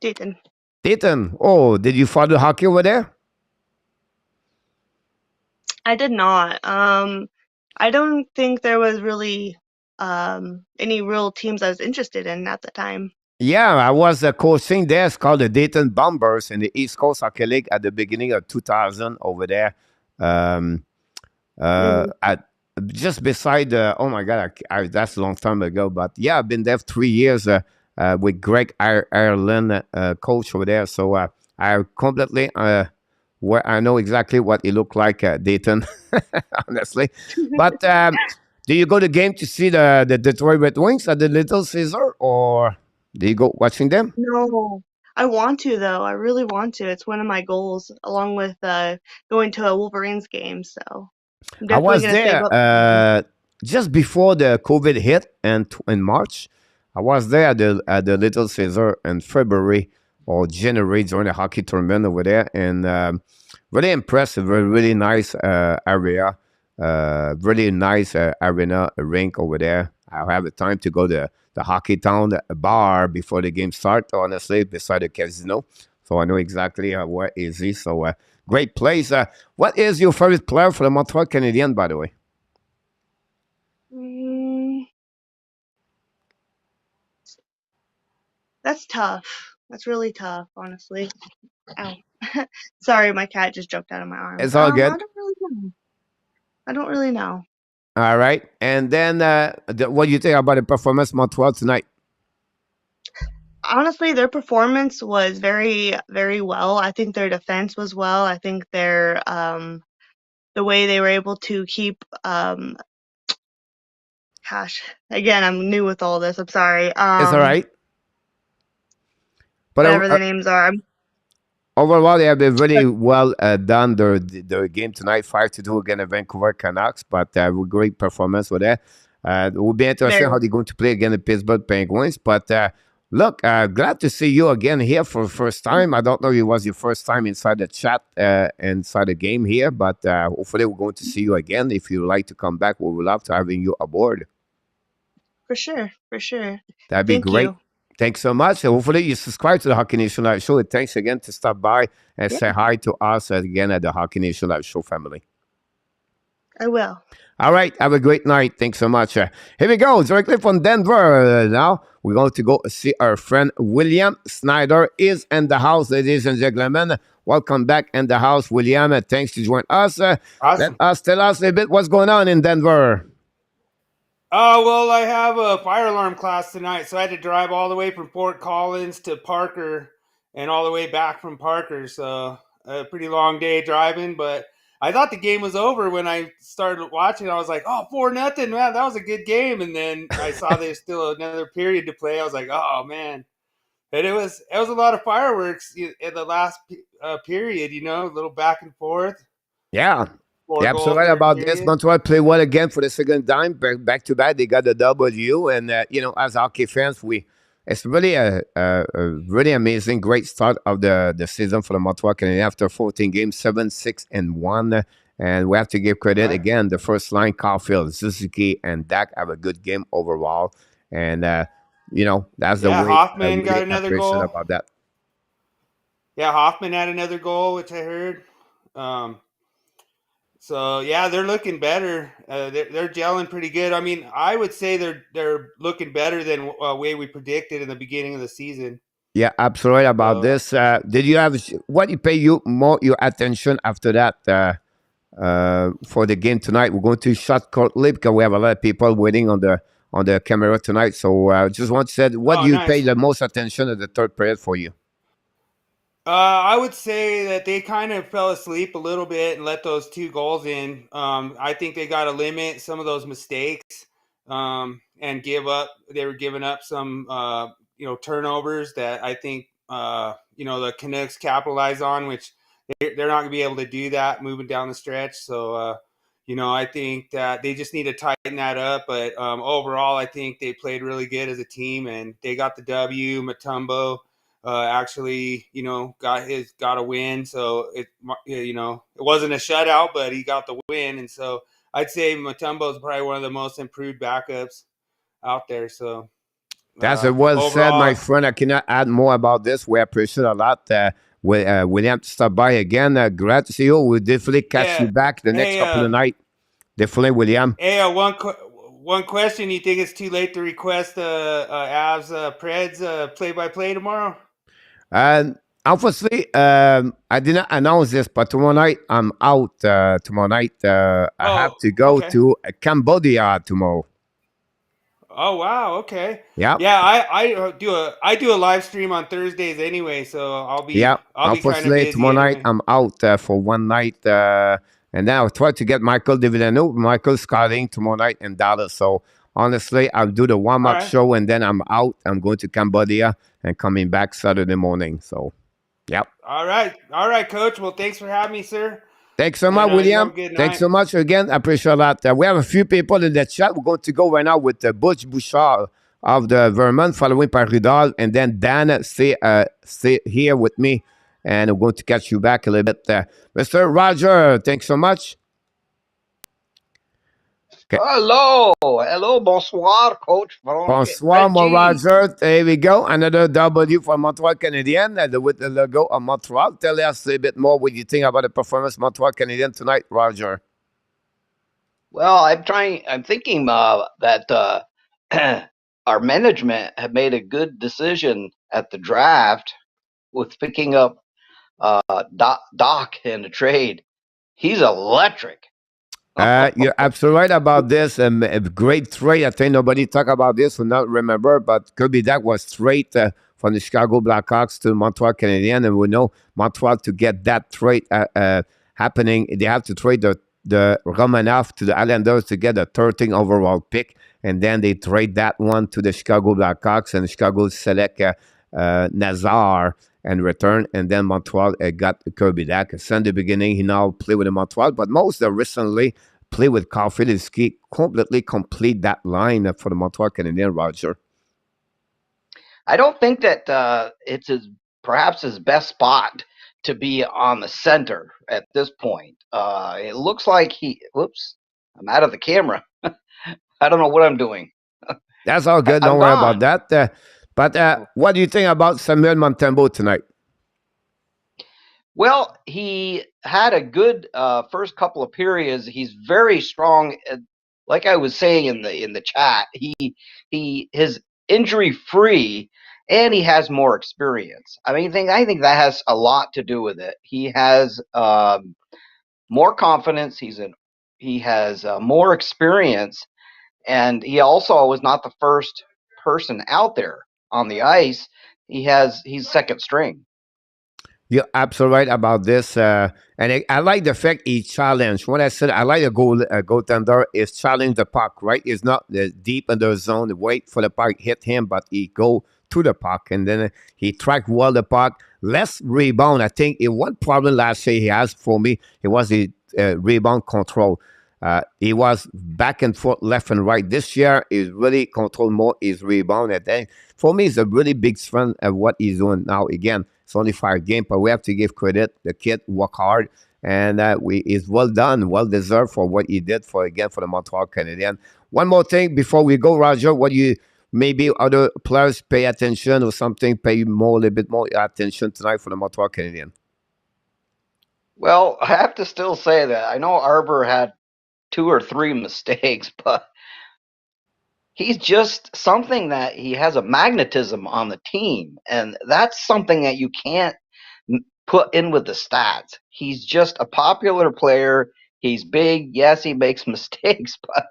Dayton. Dayton. Oh, did you follow hockey over there? I did not. I don't think there was really any real teams I was interested in at the time. Yeah, I was coaching there. It's called the Dayton Bombers in the East Coast Hockey League at the beginning of 2000 over there. Um, at just beside oh my god, that's a long time ago, but yeah, I've been there 3 years with Greg Ireland, coach over there. So I completely where I know exactly what it looked like at Dayton, honestly. But do you go to game to see the Detroit Red Wings at the Little Caesar, or do you go watching them? No, I want to though. I really want to. It's one of my goals, along with going to a Wolverines game. So I'm I definitely was gonna save there up for that one. just before the COVID hit, and in March, I was there at the Little Caesar in February or January during the hockey tournament over there, and really impressive, really nice area, really nice arena, rink over there. I'll have the time to go to the hockey town bar before the game start. Honestly, beside the casino, so I know exactly where is he. So great place. What is your favorite player for the Montreal Canadiens, by the way? Mm, that's tough. That's really tough, honestly. Ow. Sorry, my cat just jumped out of my arms. It's all I good. don't really know. I don't really know. All right. And then what do you think about the performance of Montreal tonight? Honestly, their performance was very, very well. I think their defense was well. I think the way they were able to keep gosh, again, I'm new with all this. I'm sorry. It's all right. But Whatever the names are. overall, they have been really well done their game tonight, 5-2 against the Vancouver Canucks. But with great performance with that. It will be interesting how they're going to play against the Pittsburgh Penguins. But look, glad to see you again here for the first time. I don't know if it was your first time inside the chat, inside the game here, but hopefully we're going to see you again. If you would like to come back, we would love to having you aboard. For sure, for sure. That'd be Thank great. you. Thanks so much. And hopefully you subscribe to the Hockey Nation Live Show. And thanks again to stop by and Yeah, say hi to us again at the Hockey Nation Live Show family. I will. All right. Have a great night. Thanks so much. Here we go. Directly from Denver now. We're going to go see our friend William Snyder is in the house, ladies and gentlemen. Welcome back in the house, William. Thanks to join us. Let Awesome. us tell us a little bit what's going on in Denver. Well, I have a fire alarm class tonight, so I had to drive all the way from Fort Collins to Parker and all the way back from Parker. So a pretty long day driving, but I thought the game was over when I started watching. I was like, "Oh, 4-0, man, that was a good game." And then I saw there's still another period to play. I was like, "Oh man!" But it was a lot of fireworks in the last period. You know, a little back and forth. Yeah. Four Yeah, goals absolutely third about this. period. Montreal play well again for the second time, back to back. They got the W, and as hockey fans, it's really a really amazing, great start of the season for the Montreal Canadiens after 14 games, 7-6-1, and we have to give credit Right. again. The first line, Caulfield, Suzuki, and Dak have a good game overall, and that's the Yeah, way I Hoffman got really another appreciate goal. about that. Yeah, Hoffman had another goal, which I heard. Um, so yeah, they're looking better. They're gelling pretty good. I mean, I would say they're looking better than way we predicted in the beginning of the season. Yeah, absolutely about So this. Did you have what you pay you more your attention after that? For the game tonight. We're going to shot courtly because we have a lot of people waiting on the camera tonight. So just want to say, what oh, do you pay nice. the most attention at the third period for you? I would say that they kind of fell asleep a little bit and let those two goals in. I think they got to limit some of those mistakes and give up. They were giving up some, turnovers that I think, the Canucks capitalize on, which they're not going to be able to do that moving down the stretch. So, I think that they just need to tighten that up. But overall, I think they played really good as a team and they got the W. Mutombo actually, got a win. So it wasn't a shutout, but he got the win. And so I'd say Mutombo is probably one of the most improved backups out there. So That's well said, my overall, friend. I cannot add more about this. We appreciate a lot. William, to stop by again. Glad to see you. We'll definitely catch you yeah. back the next Hey, couple of nights. Definitely, William. hey, one question: you think it's too late to request Avs Preds play-by-play tomorrow? And unfortunately, I did not announce this, but tomorrow night I'm out. Tomorrow night, I have to go okay. to Cambodia tomorrow. Oh wow, okay. Yeah. Yeah, I do a live stream on Thursdays anyway, so I'll be kind of Unfortunately, busy tomorrow night anyway. I'm out for one night, and then I'll try to get Michael DeVillano, Michael scouting tomorrow night in Dallas. So honestly, I'll do the warm-up All right. show, and then I'm out. I'm going to Cambodia and coming back Saturday morning. So, yep. All right, Coach. Well, thanks for having me, sir. Thanks so much, And, you have William. a good Thanks night. so much again. I appreciate that. We have a few people in the chat. We're going to go right now with Butch Bouchard of the Vermont, following by Rudolph, and then Dan stay here with me, and we're going to catch you back a little bit. Mr. Roger, thanks so much. Okay. Hello, bonsoir, Coach. Bonsoir, mon Roger. There we go. Another W for Montreal Canadiens with the logo of Montreal. Tell us a bit more what you think about the performance of Montreal Canadiens tonight, Roger. Well, I'm thinking that our management have made a good decision at the draft with picking up Doc in the trade. He's electric. You're absolutely right about this. A great trade. I think nobody talk about this, will not remember, but Kirby Dak was straight from the Chicago Blackhawks to Montreal Canadiens, and we know Montreal, to get that trade happening, they have to trade the Romanov to the Islanders to get a 13th overall pick, and then they trade that one to the Chicago Blackhawks, and Chicago select Nazar and return, and then Montreal got Kirby Dak. Since the beginning, he now play with the Montreal, but most recently play with Caulfield. Is completely complete that line for the Montreal Canadiens, Roger. I don't think that it's perhaps his best spot to be on the center at this point. It looks like whoops, I'm out of the camera. I don't know what I'm doing. That's all good. Don't worry about that. But what do you think about Samuel Montembeault tonight? Well, he had a good first couple of periods. He's very strong. Like I was saying in the chat, he is injury free, and he has more experience. I think that has a lot to do with it. He has more confidence. He has more experience, and he also was not the first person out there on the ice. He's second string. You're absolutely right about this. And I like the fact he challenged. When I said I like a goaltender is challenge the puck, right? It's not deep in the zone, wait for the puck, hit him, but he go to the puck, and then he track well the puck. Less rebound. I think one problem last year he has for me, it was the rebound control. He was back and forth, left and right. This year, he's really control more his rebound. And then, for me, it's a really big strength of what he's doing now. Again, it's only 5 games, but we have to give credit. The kid work hard, and is well done, well deserved for what he did for the Montreal Canadiens. One more thing before we go, Roger. What you maybe other players pay attention or something? Pay a little bit more attention tonight for the Montreal Canadiens. Well, I have to still say that I know Arbor had 2 or 3 mistakes, but he's just something that he has a magnetism on the team, and that's something that you can't put in with the stats. He's just a popular player. He's big. Yes, he makes mistakes, but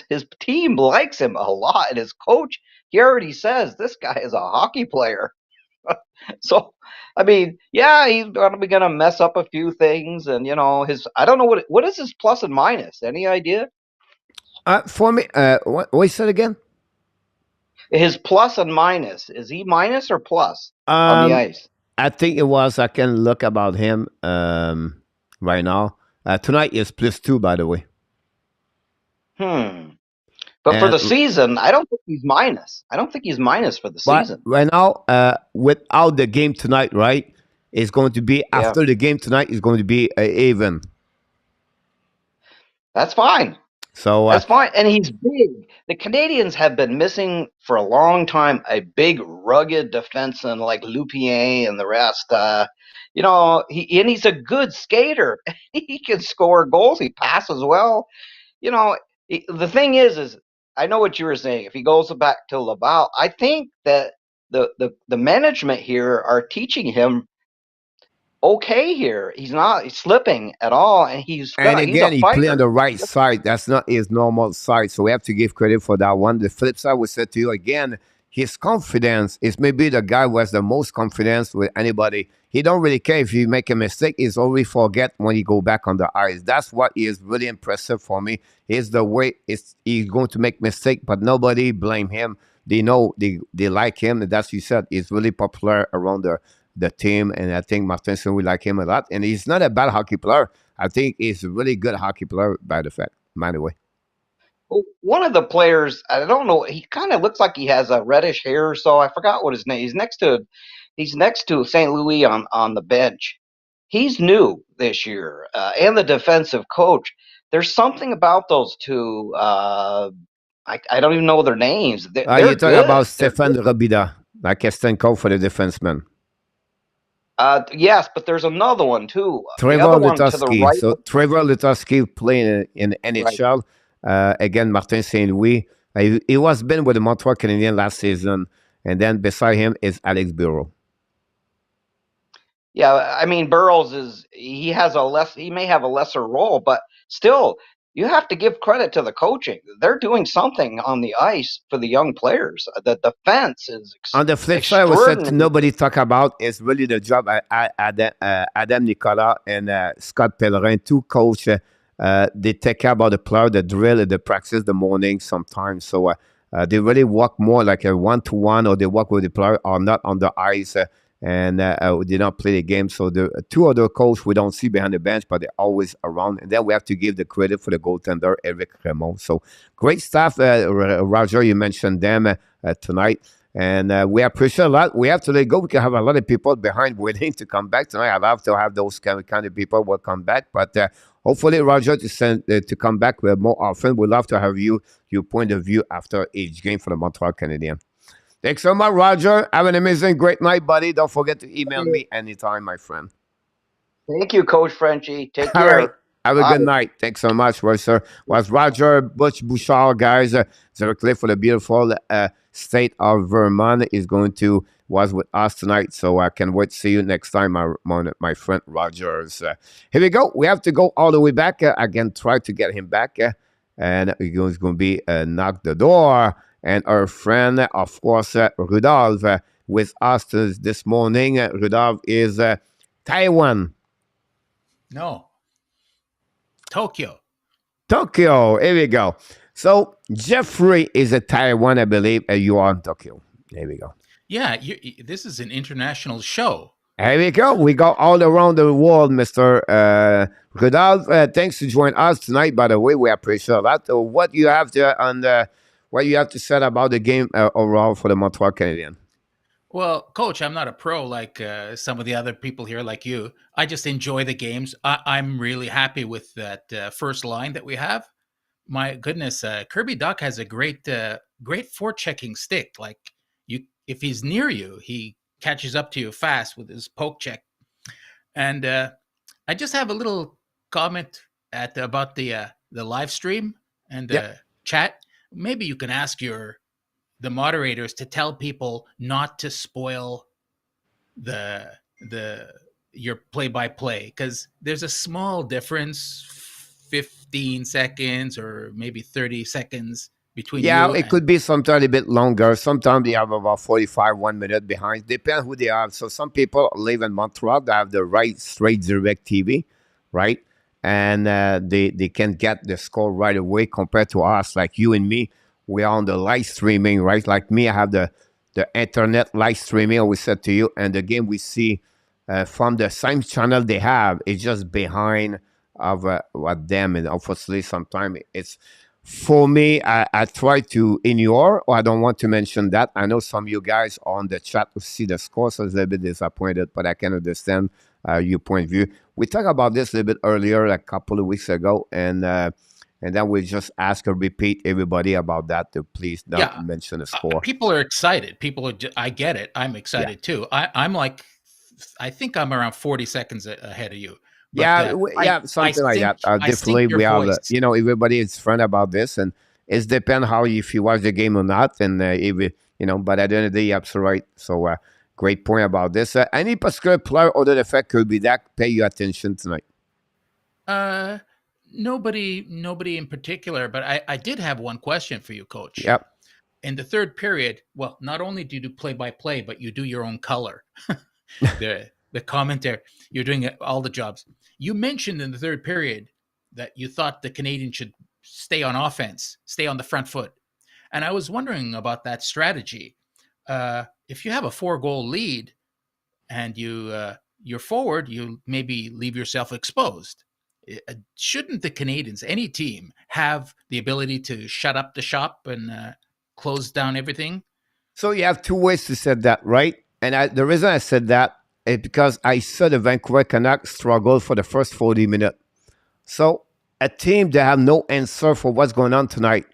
his team likes him a lot, and his coach, he already says this guy is a hockey player. So, yeah, he's probably gonna mess up a few things, and I don't know what is his plus and minus. Any idea? For me, what you said again? His plus and minus. Is he minus or plus on the ice? I think it was. I can look about him right now. Tonight is +2, by the way. But for the season, I don't think he's minus. I don't think he's minus for the season. Right now, without the game tonight, right? It's going to be after the game tonight. It's going to be even. That's fine. So that's fine, and he's big. The Canadiens have been missing for a long time a big, rugged defenseman like Lupien and the rest. He's a good skater. He can score goals. He passes well. The thing is I know what you were saying. If he goes back to Laval, I think that the management here are teaching him okay here. He's not slipping at all, and he's And a again, he play on fighter. the right side. That's not his normal side. So we have to give credit for that one. The flip side, we said to you again, his confidence is maybe the guy who has the most confidence with anybody. He don't really care if you make a mistake. He's already forget when he go back on the ice. That's what is really impressive for me. Is the way he's going to make mistake, but nobody blame him. They know they like him, and that's you said. He's really popular around the team, and I think Martinson will like him a lot. And he's not a bad hockey player. I think he's a really good hockey player by the way. Well, one of the players, I don't know, he kind of looks like he has a reddish hair or so. I forgot what his name. He's next to St. Louis on the bench. He's new this year, and the defensive coach. There's something about those two. I don't even know their names. They're You talk good. about Stefan Robida, like Kestenko for the defenseman. Yes, but there's another one too. Trevor the other one to the Lutoski. right. So Trevor Lutoski playing in NHL. Again, Martin St. Louis. He was been with the Montreal Canadiens last season, and then beside him is Alex Bureau. Yeah, I mean Burrows he may have a lesser role, but still you have to give credit to the coaching. They're doing something on the ice for the young players. The defense is On the flip side, we said nobody talk about is really the job Adam Nicolas and Scott Pellerin, two coach. They take care about the player, the drill, the practice, the morning sometimes. So they really work more like a one-to-one, or they work with the player or not on the ice. And did not play the game. So the two other coaches we don't see behind the bench, but they're always around. And then we have to give the credit for the goaltender, Eric Raymond. So great stuff, Roger. You mentioned them tonight. And we appreciate a lot. We have to let go. We can have a lot of people behind waiting to come back tonight. I'd love to have those kind of people will come back. But hopefully, Roger, to come back more often. We'd love to have your point of view after each game for the Montreal Canadiens. Thanks so much, Roger. Have an amazing, great night, buddy. Don't forget to email me anytime, my friend. Thank you, Coach Frenchie. Take All care. Right. Have a good night. Thanks so much, Roger. Was Roger Bouchard, guys, directly for the beautiful state of Vermont was with us tonight. So I can't wait to see you next time, my friend Rogers. Here we go. We have to go all the way back. Again, try to get him back. And it's going to be knock the door. And our friend, of course, Rudolph, with us this morning. Rudolph is Taiwan. No. Tokyo. Here we go. So Jeffrey is a Taiwan, I believe, and you are in Tokyo. There we go. Yeah, this is an international show. Here we go. We go all around the world, Mr. Rudolph. Thanks to join us tonight, by the way. We appreciate that. What you have to say about the game overall for the Montreal Canadiens? Well, Coach, I'm not a pro like some of the other people here, like you. I just enjoy the games. I'm really happy with that first line that we have. My goodness, Kirby Dach has a great forechecking stick. Like if he's near you, he catches up to you fast with his poke check. And I just have a little comment about the live stream and chat. Maybe you can ask the moderators to tell people not to spoil your play-by-play, because there's a small difference, 15 seconds or maybe 30 seconds between it could be sometimes a bit longer. Sometimes they have about 45, 1 minute behind. Depends who they have. So some people live in Montreal. They have the right straight direct TV, right? And they can get the score right away compared to us, like you and me. We are on the live streaming, right? Like me, I have the internet live streaming, I always said to you. And the game we see from the same channel they have is just behind of what them. And obviously, sometimes it's, for me, I try to ignore, or I don't want to mention that. I know some of you guys on the chat will see the score, so it's a little bit disappointed, but I can understand your point of view. We talked about this a little bit earlier, like a couple of weeks ago, and then we just ask or repeat everybody about that to please not mention the score. People are excited. I get it. I'm excited too. I'm like, I think I'm around 40 seconds ahead of you. But something like that. I Definitely, think your we have, voice. everybody is friend about this, and it's depend how if you watch the game or not, and but at the end of the day, you're absolutely right. So, great point about this. Any particular player other than the fact could be that pay you attention tonight? Uh, nobody in particular. But I did have one question for you, Coach. Yep. In the third period, well, not only do you do play-by-play, but you do your own color. the commentary, you're doing all the jobs. You mentioned in the third period that you thought the Canadiens should stay on offense, stay on the front foot. And I was wondering about that strategy. If you have a 4-goal lead and you're forward, you maybe leave yourself exposed. Shouldn't the Canadiens, any team, have the ability to shut up the shop and close down everything? So you have two ways to say that, right? And the reason I said that is because I saw the Vancouver Canucks struggle for the first 40 minutes. So a team that have no answer for what's going on tonight,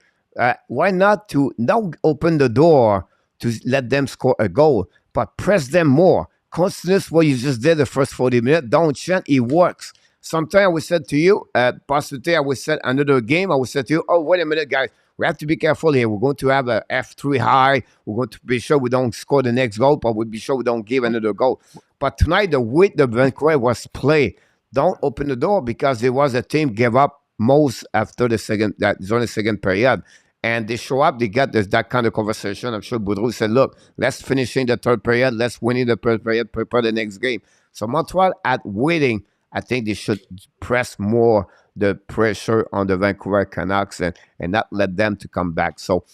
why not to now open the door to let them score a goal, but press them more. Consider what you just did the first 40 minutes. Don't chant, it works. Sometimes I would say to you, possibly I would say another game, I would say to you, oh, wait a minute, guys. We have to be careful here. We're going to have a F3 high. We're going to be sure we don't score the next goal, but we'll be sure we don't give another goal. But tonight, the way the Vancouver was played, don't open the door because there was a team gave up most after the second period. And they show up, they got that kind of conversation. I'm sure Boudreau said, look, let's finish in the third period. Let's win in the third period, prepare the next game. So Montreal, at waiting, I think they should press more the pressure on the Vancouver Canucks and not let them to come back. So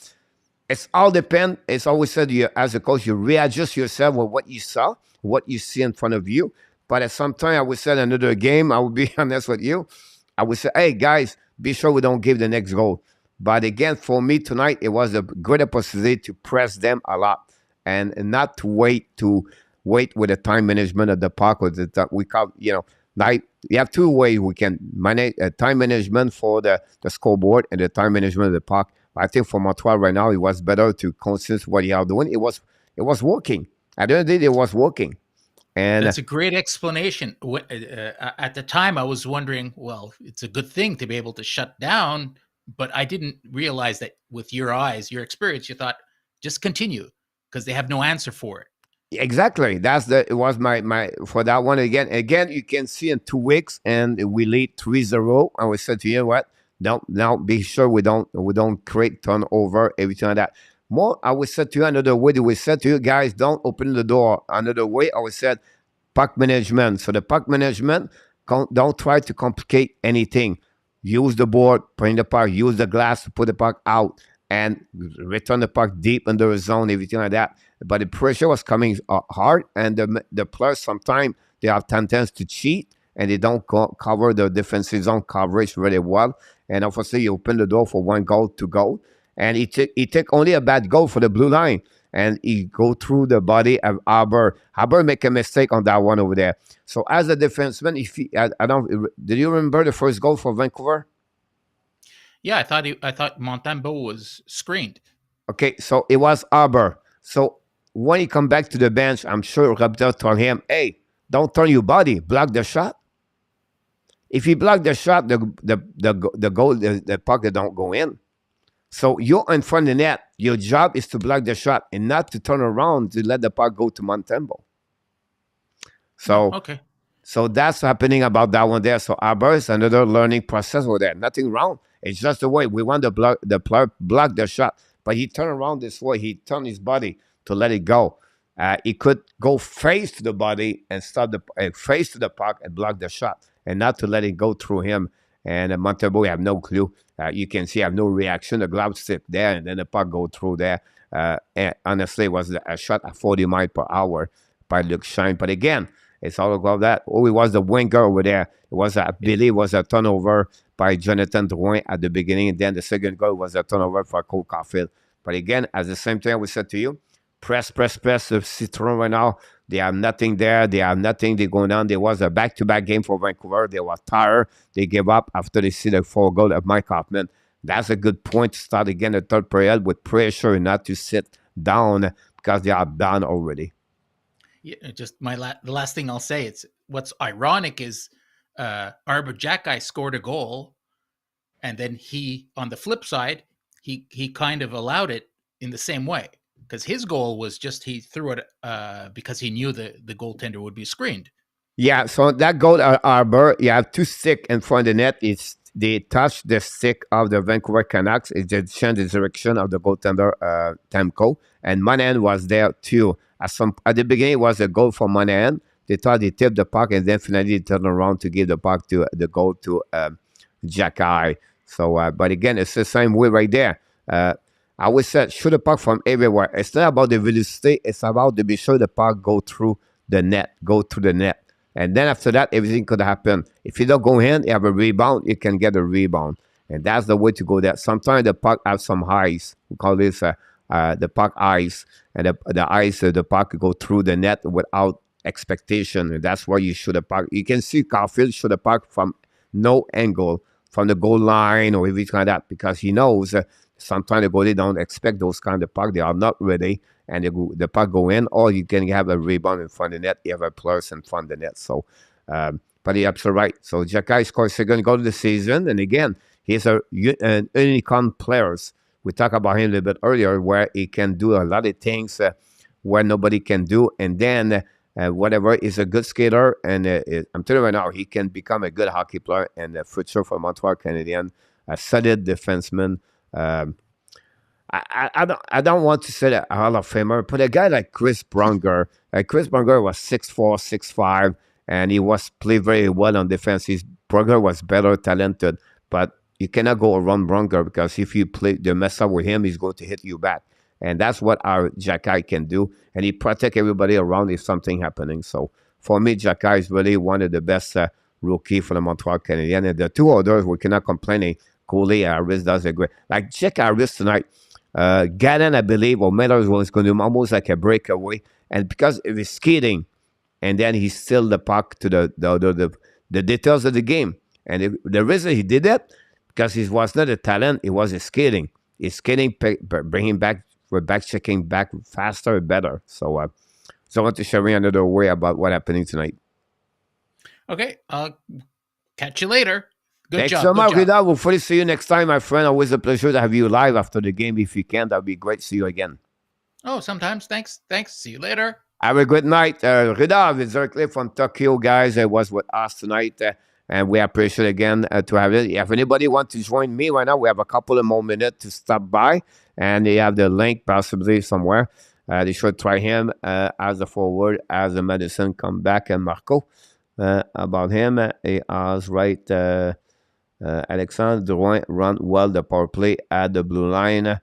it's all depend. It's always said, as a coach, you readjust yourself with what you saw, what you see in front of you. But at some time, I would say another game, I would be honest with you. I would say, hey, guys, be sure we don't give the next goal. But again, for me tonight, it was a great opportunity to press them a lot and not to wait with the time management of the puck. We call, now, you have two ways we can manage time management for the scoreboard and the time management of the puck. I think for Montreal right now, it was better to consider what you are doing. It was working. At the end of the day, it was working. And that's a great explanation. At the time, I was wondering, well, it's a good thing to be able to shut down, but I didn't realize that with your eyes, your experience, you thought, just continue because they have no answer for it. Exactly. It was my for that one again. Again, you can see in 2 weeks and we lead 3-0. And we said to you what? Now be sure we don't create turnover, everything like that. More, I would say to you another way that we said to you guys, don't open the door. Another way, I would say puck management. So the puck management, don't try to complicate anything. Use the board, put in the puck, use the glass to put the puck out and return the puck deep in the zone, everything like that. But the pressure was coming hard, and the players sometimes they have tendency to cheat, and they don't cover the defensive zone coverage really well. And obviously, you open the door for 1 goal to go, and he take only a bad goal for the blue line, and he go through the body of Haber. Haber make a mistake on that one over there. So as a defenseman, did you remember the first goal for Vancouver? Yeah, I thought Montembeault was screened. Okay, so it was Haber. So when he come back to the bench, I'm sure Raptor told him, hey, don't turn your body, block the shot. If you block the shot, the goal, the puck don't go in. So you're in front of the net. Your job is to block the shot and not to turn around to let the puck go to Montembeault. So okay. So that's happening about that one there. So Haber is another learning process over there. Nothing wrong. It's just the way we want the player block the shot. But he turned around this way. He turned his body to let it go. He could go face to the body and stop face to the puck and block the shot, and not to let it go through him. And Montembeault have no clue. You can see have no reaction. The glove stick there, and then the puck go through there. And honestly, it was a shot at 40 miles per hour by Luciano. But again, it's all about that. Oh, it was the winger over there. It was a turnover by Jonathan Drouin at the beginning, and then the second goal was a turnover for Cole Caulfield. But again, at the same time, we said to you, press. Citron right now, they have nothing there. They have nothing. They're going on. There was a back-to-back game for Vancouver. They were tired. They gave up after they see the 4 goal of Mike Hoffman. That's a good point to start again the third period with pressure and not to sit down because they are done already. Yeah, just the last thing I'll say, it's what's ironic is Arbor Jackeye scored a goal, and then he, on the flip side, he kind of allowed it in the same way, because his goal was just he threw it because he knew the goaltender would be screened. Yeah, so that goal Arbor, you have two stick in front of the net. They touch the stick of the Vancouver Canucks. It just changed the direction of the goaltender, DEMKO. And Monahan was there too. At the beginning, it was a goal for Monahan. They thought he tipped the puck, and then finally they turned around to give the puck to the goal to Jackeye. So, but again, it's the same way right there. I always said, shoot the puck from everywhere. It's not about the velocity. It's about to be sure the puck go through the net. And then after that, everything could happen. If you don't go in, you have a rebound, you can get a rebound. And that's the way to go there. Sometimes the puck has some highs. We call this the puck ice. And the ice, the puck go through the net without expectation. And that's where you shoot the puck. You can see Caulfield shoot the puck from no angle, from the goal line or everything like that, because he knows sometimes the goalie don't expect those kind of puck. They are not ready. And the puck go in, or you can have a rebound in front of the net. You have a plus in front of the net. So, but you're absolutely right. So, Jackeye scores second goal of the season. And again, he's an unicorn player. We talked about him a little bit earlier, where he can do a lot of things where nobody can do. And then, whatever, he's a good skater. And I'm telling you right now, he can become a good hockey player and a future for Montreal Canadiens, a solid defenseman. I don't want to say that a Hall of Famer, but a guy like Chris Pronger was 6'4", 6'5", and he was played very well on defense. Pronger was better talented, but you cannot go around Pronger, because if you play the mess up with him, he's going to hit you back. And that's what our Jackeye can do. And he protect everybody around if something happening. So for me, Jackeye is really one of the best rookie for the Montreal Canadiens. And the two others, we cannot complain. Coley Harris does a great. Like Jack Harris tonight, Gannon, I believe, or Miller was going to do almost like a breakaway. And because of his skating, and then he steal the puck to the details of the game. And the reason he did that, because he was not a talent, it was his skating. His skating bringing back, we're back checking back faster and better. So I want to share another way about what happening tonight. Okay, I'll catch you later. Thanks so much, Rida. We'll fully see you next time, my friend. Always a pleasure to have you live after the game. If you can, that would be great. See you again. Oh, sometimes. Thanks. See you later. Have a good night. Rida is directly from Tokyo, guys. It was with us tonight. And we appreciate again to have it. If anybody wants to join me right now, we have a couple of more minutes to stop by. And they have the link possibly somewhere. They should try him as a forward, as a medicine come back. And Marco, about him, he was right. Alexandre Drouin run well the power play at the blue line.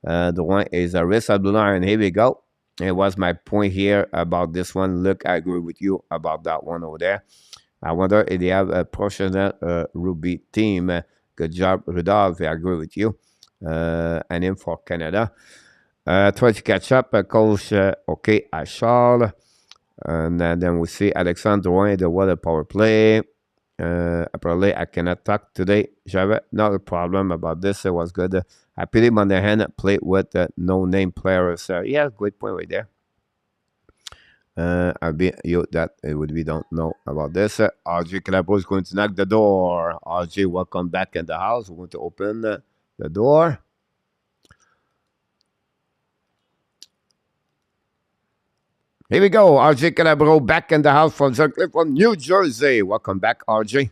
Drouin is a risk at blue line. Here we go. It was my point here about this one. Look, I agree with you about that one over there. I wonder if they have a professional Ruby team. Good job, Rudolph. I agree with you. And in for Canada. Try to catch up, coach. Okay, à Charles. And then we see Alexandre Drouin, the water power play. Probably I cannot talk today. J'avais not a problem about this. It was good. I put him on the hand, played with no-name players. Yeah, great point right there. I'll be you that it would be don't know about this. RJ Calabro is going to knock the door. RJ, welcome back in the house. We're going to open the door. Here we go. RJ Calabro back in the house from New Jersey. Welcome back, RJ.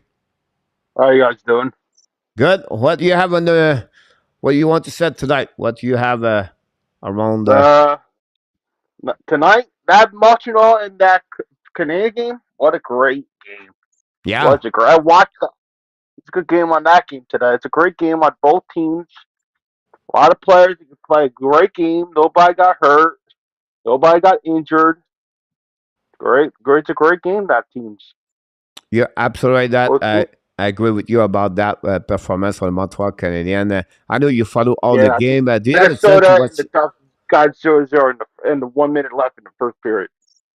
How you guys doing? Good. What do you have on the? What do you want to say tonight? What do you have around? Tonight, that Montreal and that Canadian game. What a great game! Yeah. What a great. I watched. It's a good game on that game today. It's a great game on both teams. A lot of players. You can play a great game. Nobody got hurt. Nobody got injured. Great. It's a great game, that team's. You're absolutely right. I agree with you about that performance for the Montreal Canadiens. I know you follow all the game. Do you have a chance to watch? The tough got 0-0 in the 1 minute left in the first period.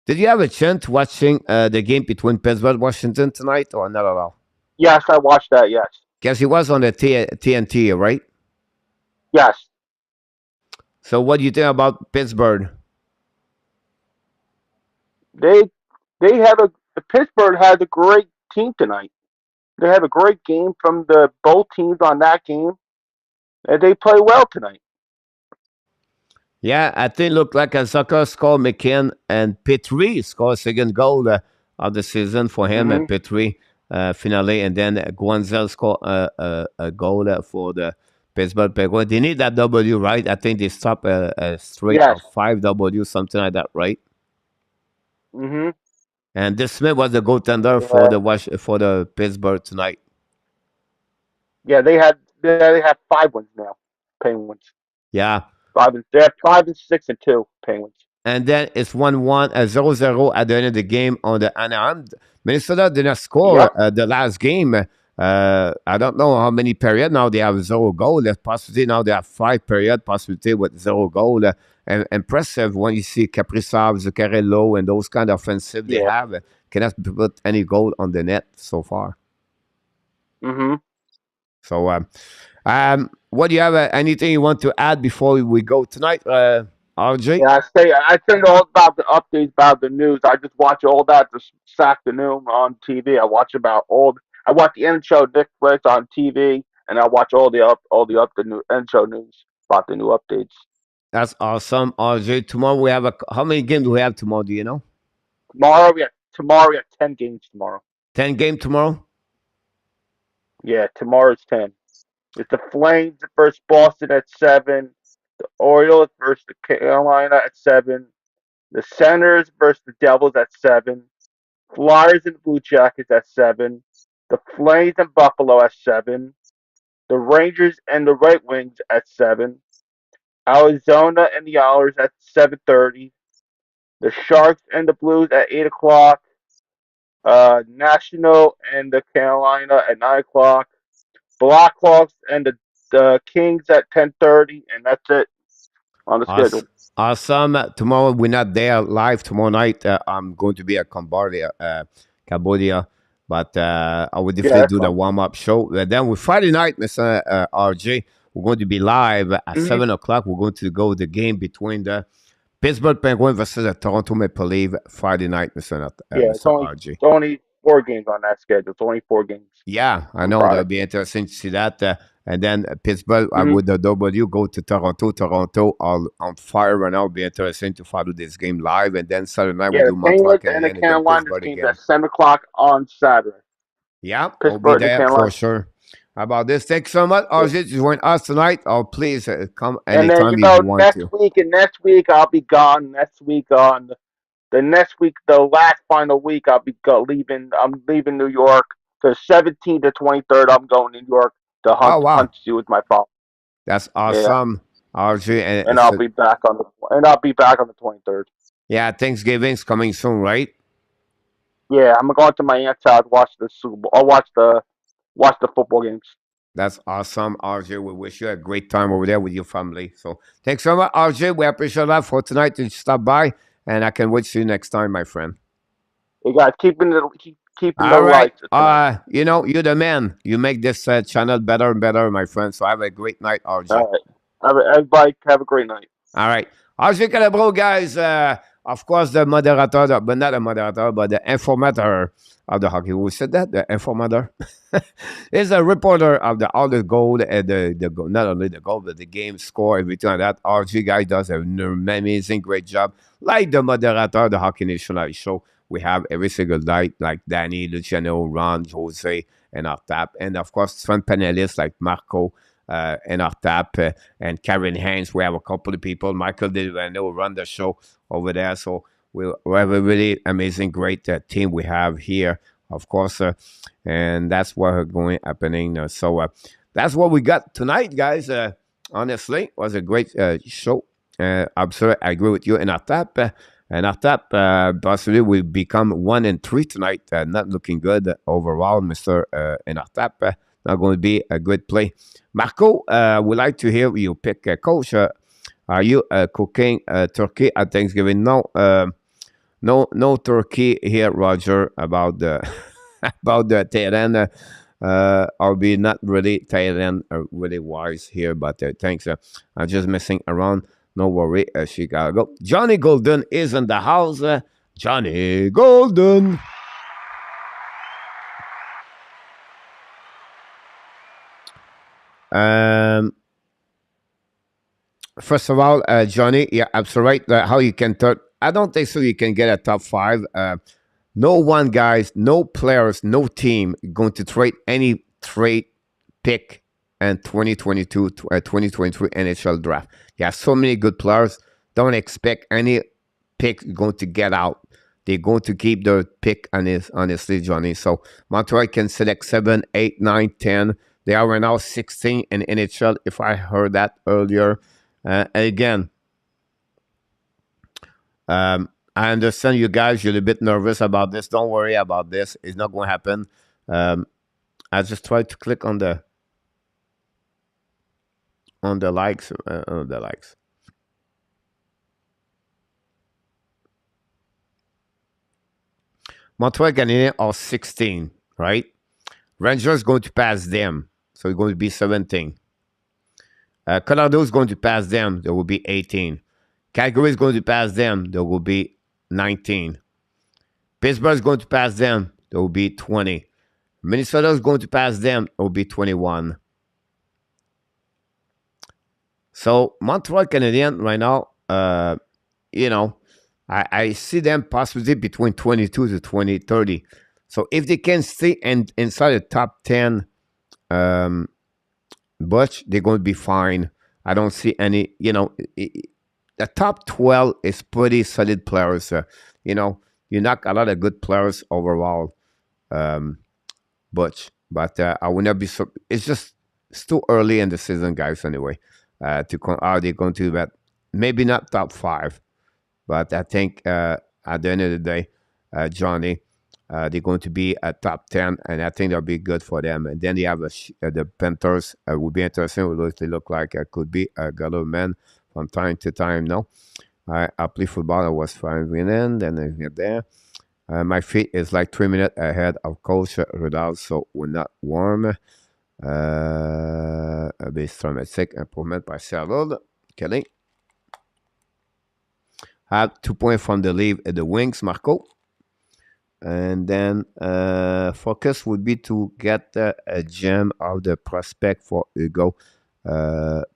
Did you have a chance watching the game between Pittsburgh and Washington tonight, or not at all? Yes, I watched that. Yes. Because he was on the TNT, right? Yes. So, what do you think about Pittsburgh? Pittsburgh had a great team tonight. They have a great game from the both teams on that game, and they play well tonight. Yeah, I think looked like a soccer score. McKinn and Petrie score second goal of the season for him and Hmm. Petrie finale, and then Guanzel score a goal for the Pittsburgh Penguins. They need that W, right? I think they stop a straight Yes. of 5 W, something like that, right? Hmm. And this Smith was the goaltender for Yeah. the Pittsburgh tonight. Yeah. They have 5 wins now. Penguins. Yeah. They have 5 and 6 and 2. Penguins. And then it's 1-1, 0-0 at the end of the game on the Anaheim. Minnesota did not score Yep. the last game. I don't know how many period now they have 0 goal. There's possibility now they have 5 period possibility with 0 goal. And impressive when you see Kaprizov, Zuccarello, and those kind of offensive they Yeah. have. Cannot put any goal on the net so far. Hmm. So, what do you have? Anything you want to add before we go tonight, RJ? Yeah. I tell you all about the updates about the news. I just watch all that this afternoon on TV. I watch the NHL Netflix on TV, and I watch all the new NHL news about the new updates. That's awesome, RJ. Tomorrow we have how many games do we have tomorrow? Do you know? Tomorrow we have 10 games tomorrow. 10 game tomorrow. Yeah, tomorrow's 10. It's the Flames versus Boston at 7. The Orioles versus the Carolina at 7. The Senators versus the Devils at 7. Flyers and the Blue Jackets at 7. The Flames and Buffalo at 7. The Rangers and the Red Wings at 7. Arizona and the Islanders at 7:30. The Sharks and the Blues at 8 o'clock. National and the Carolina at 9 o'clock. Blackhawks and the Kings at 10:30, and that's it on the schedule. Awesome. Tomorrow we're not there live. Tomorrow night I'm going to be at Cambodia, but I will definitely do the Fine. warm-up show. Then with Friday night, Mr. RJ, we're going to be live at Mhm. 7 o'clock. We're going to go the game between the Pittsburgh Penguins versus the Toronto Maple Leaf Friday night, Mr. It's RJ. only 4 games on that schedule. It's only 4 games. Yeah, I on know Friday. that'll be interesting to see that. And then Pittsburgh Mhm. with the W go to Toronto. Toronto all on fire right now. It'll be interesting to follow this game live. And then Saturday night Yeah, we'll the do Montreal Penguins and the Canadiens again, Carolina Pittsburgh teams again. at 7 o'clock on Saturday. Yeah, I'll be Pittsburgh and the there for Carolina. sure. How about this? Thanks so much, RJ, to join us tonight. Oh, please come And then anytime you want to. next week I'll be gone. Next week the last final week I'll be leaving. I'm leaving New York. The 17th to 23rd I'm going to New York to Oh, wow. hunt to see with my father. That's Yeah, awesome, RJ. and I'll be back on the 23rd. Yeah, Thanksgiving's coming soon, right? Yeah, I'm going to my aunt's house watch the Super Bowl. I'll watch the football games. That's awesome, RJ. We wish you a great time over there with your family. So thanks so much, RJ. We appreciate that for tonight to stop by, and I can wait to see you next time, my friend. You guys keeping the All right. lights tonight. You're the man. You make this channel better and better, my friend. So have a great night, RJ. All right. Everybody have a great night. All right. RJ Calabro, guys. Of course, the moderator, but not the moderator, but the informator of the hockey. Who said that? The informator is a reporter of all the goal and the goal, not only the goal, but the game score, everything like that. RJ guy does an amazing, great job. Like the moderator, the Hockey Nation Live show. We have every single night, like Danny, Luciano, Ron, Jose, and our tap. And of course, fun panelists like Marco and our tap and Karen Haynes. We have a couple of people. Michael Delano run the show over there. So we have a really amazing, great team we have here, of course. And that's what going happening. So that's what we got tonight, guys. Honestly, it was a great show. Absolutely, I agree with you. And our tap. And our tap possibly will become 1-3 tonight. Not looking good overall, Mr. And our tap. Not going to be a good play. Marco, would like to hear you pick a coach. Are you cooking turkey at Thanksgiving? No, no turkey here, Roger. About the about the Thailand. I'll be not really Thailand, really wise here, but thanks. I'm just messing around. No worry, Chicago. Johnny Golden is in the house. Johnny Golden. First of all, Johnny, yeah, absolutely right. How you can I don't think so. You can get a top 5. No one, guys, no players, no team going to trade any trade pick in 2022, 2023 NHL draft. You have so many good players. Don't expect any pick going to get out. They're going to keep the pick honestly, Johnny. So Montreal can select 7, 8, 9, 10. They are right now 16 in NHL, if I heard that earlier. Again, I understand you guys, you're a bit nervous about this. Don't worry about this. It's not going to happen. I just tried to click on the likes. Montreal Canadiens are 16, right? Rangers going to pass them, so it's going to be 17. Colorado is going to pass them, there will be 18. Calgary is going to pass them, there will be 19. Pittsburgh is going to pass them, there will be 20. Minnesota is going to pass them, there will be 21. So Montreal Canadiens right now, I see them possibly between 22 to 30. So if they can stay inside the top 10, but they're going to be fine. I don't see any, the top 12 is pretty solid players. You knock a lot of good players overall. But I will not be so. It's too early in the season, guys. Anyway, are they going to that? Maybe not top 5, but I think at the end of the day, Johnny, they're going to be at top 10, and I think that'll be good for them. And then they have the Panthers. Will be interesting. What they look like. Could be a government from time to time. No, I play football. I was fine winning. Then I get there. My feet is like 3 minutes ahead of Coach Rudolph, so we're not warm. Based dramatic improvement by Seattle. Kelly. Have 2 points from the lead at the wings, Marco. And then focus would be to get a gem of the prospect for Hugo.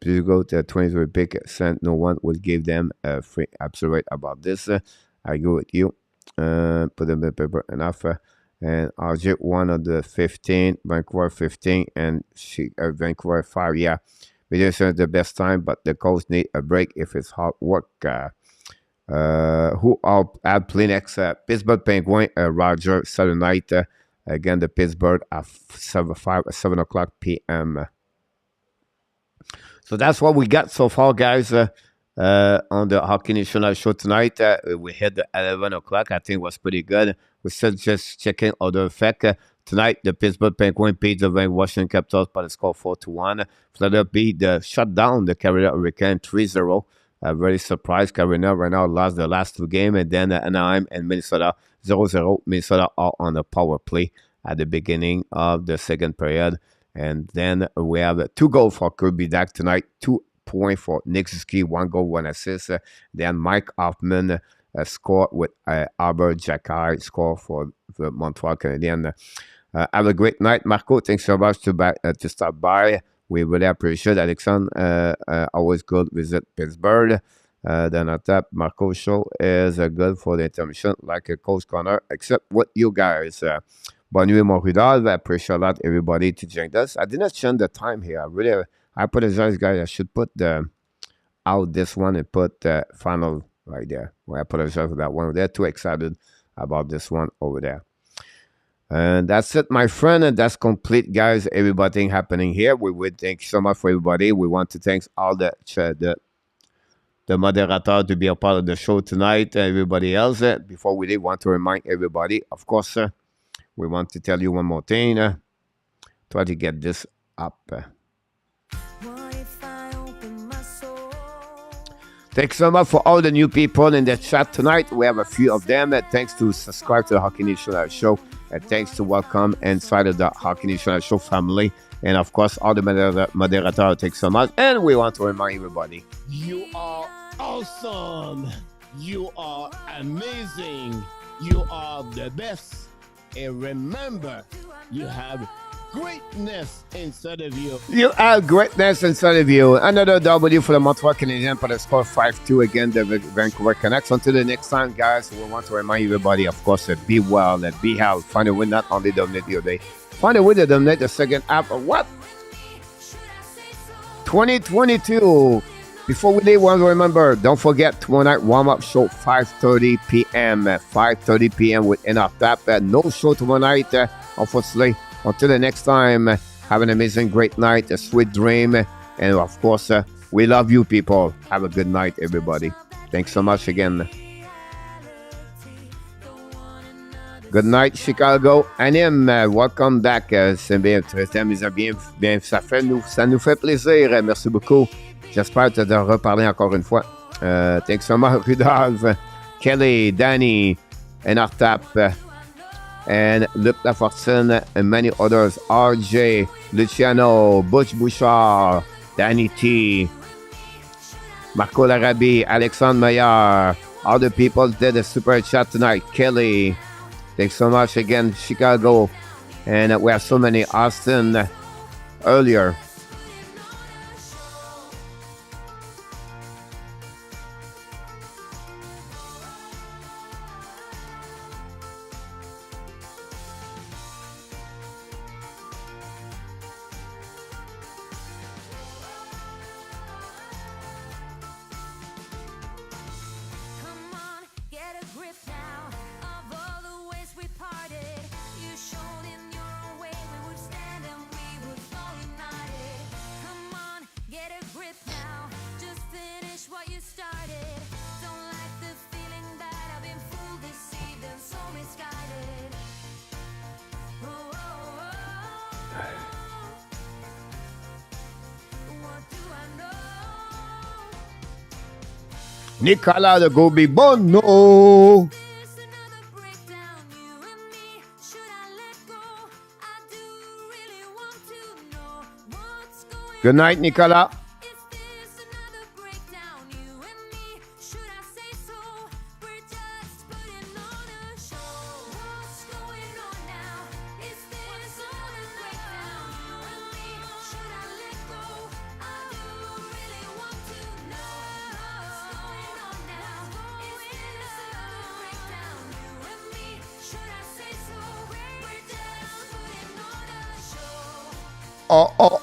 Hugo, the 23 pick, sent no one will give them a free absolute about this. I go with you. Put them in the paper enough. And RJ one of the 15, Vancouver 15, and Vancouver 5. Yeah, we didn't say the best time, but the coach need a break if it's hard work. Who are at play next? Pittsburgh Penguins, Roger, Saturday night. Again, the Pittsburgh at 7 o'clock p.m. So that's what we got so far, guys. On the Hockey National show tonight, we hit the 11 o'clock. I think it was pretty good. We're still just checking other effect. Tonight, the Pittsburgh Penguins beat the Washington Capitals by the score 4-1. Florida beat the shutdown the Carolina Hurricane 3-0. Very surprised. Carolina right now lost the last 2 games, and then Anaheim and Minnesota 0-0. Minnesota are on the power play at the beginning of the second period. And then we have 2 goals for Kirby Dach tonight, 2 points for Nick Suzuki, 1 goal, 1 assist. Then Mike Hoffman scored with Albert Jacquard score for the Montreal Canadiens. Have a great night, Marco. Thanks so much to stop by. We really appreciate Alexandre. Always good visit Pittsburgh. Then at that, Marco show is good for the intermission, like a Coach Connor, except with you guys. Bonne nuit, mon Rudolph. I appreciate a lot everybody to join us. I did not change the time here. I apologize, guys. I should put out this one and put the final right there. Well, I apologize for that one. They're too excited about this one over there. And that's it, my friend. And that's complete, guys. Everything happening here. We would thank you so much for everybody. We want to thank all the moderator to be a part of the show tonight. Everybody else. Before we leave, want to remind everybody, of course, we want to tell you one more thing. Try to get this up. Thanks so much for all the new people in the chat tonight. We have a few of them. Thanks to subscribe to the Hockey National Show. And thanks to welcome inside of the Hockey National Show family. And of course, all the moderators, thanks so much. And we want to remind everybody, you are awesome. You are amazing. You are the best. And remember, you have greatness inside of you. You have greatness inside of you. Another W for the Montreal Canadiens for the score 5-2 again, the Vancouver Canucks. Until the next time, guys, we want to remind everybody, of course, be well, be healthy. Find a way not only dominate your day, find a way to dominate the second half of what? 2022. Before we leave, want to remember, don't forget tomorrow night warm-up show 5:30 p.m. 5:30 p.m. with enough tap. No show tomorrow night, unfortunately. Until the next time, have an amazing, great night, a sweet dream, and of course, we love you, people. Have a good night, everybody. Thanks so much again. Good night, Chicago. Anim, welcome back. C'est bien, très amusant, bien, ça nous fait plaisir. Merci beaucoup. J'espère te reparler encore une fois. Thanks so much, Rudolph, Kelly, Danny, and Artap, and Luc Lafortune, and many others. RJ, Luciano, Butch Bouchard, Danny T, Marco Larabi, Alexandre Meilleur, all the people did a super chat tonight. Kelly, thanks so much again, Chicago, and we have so many. Austin earlier. Nicolas de Gobi Bono. Good night, Nicolas. Oh, oh,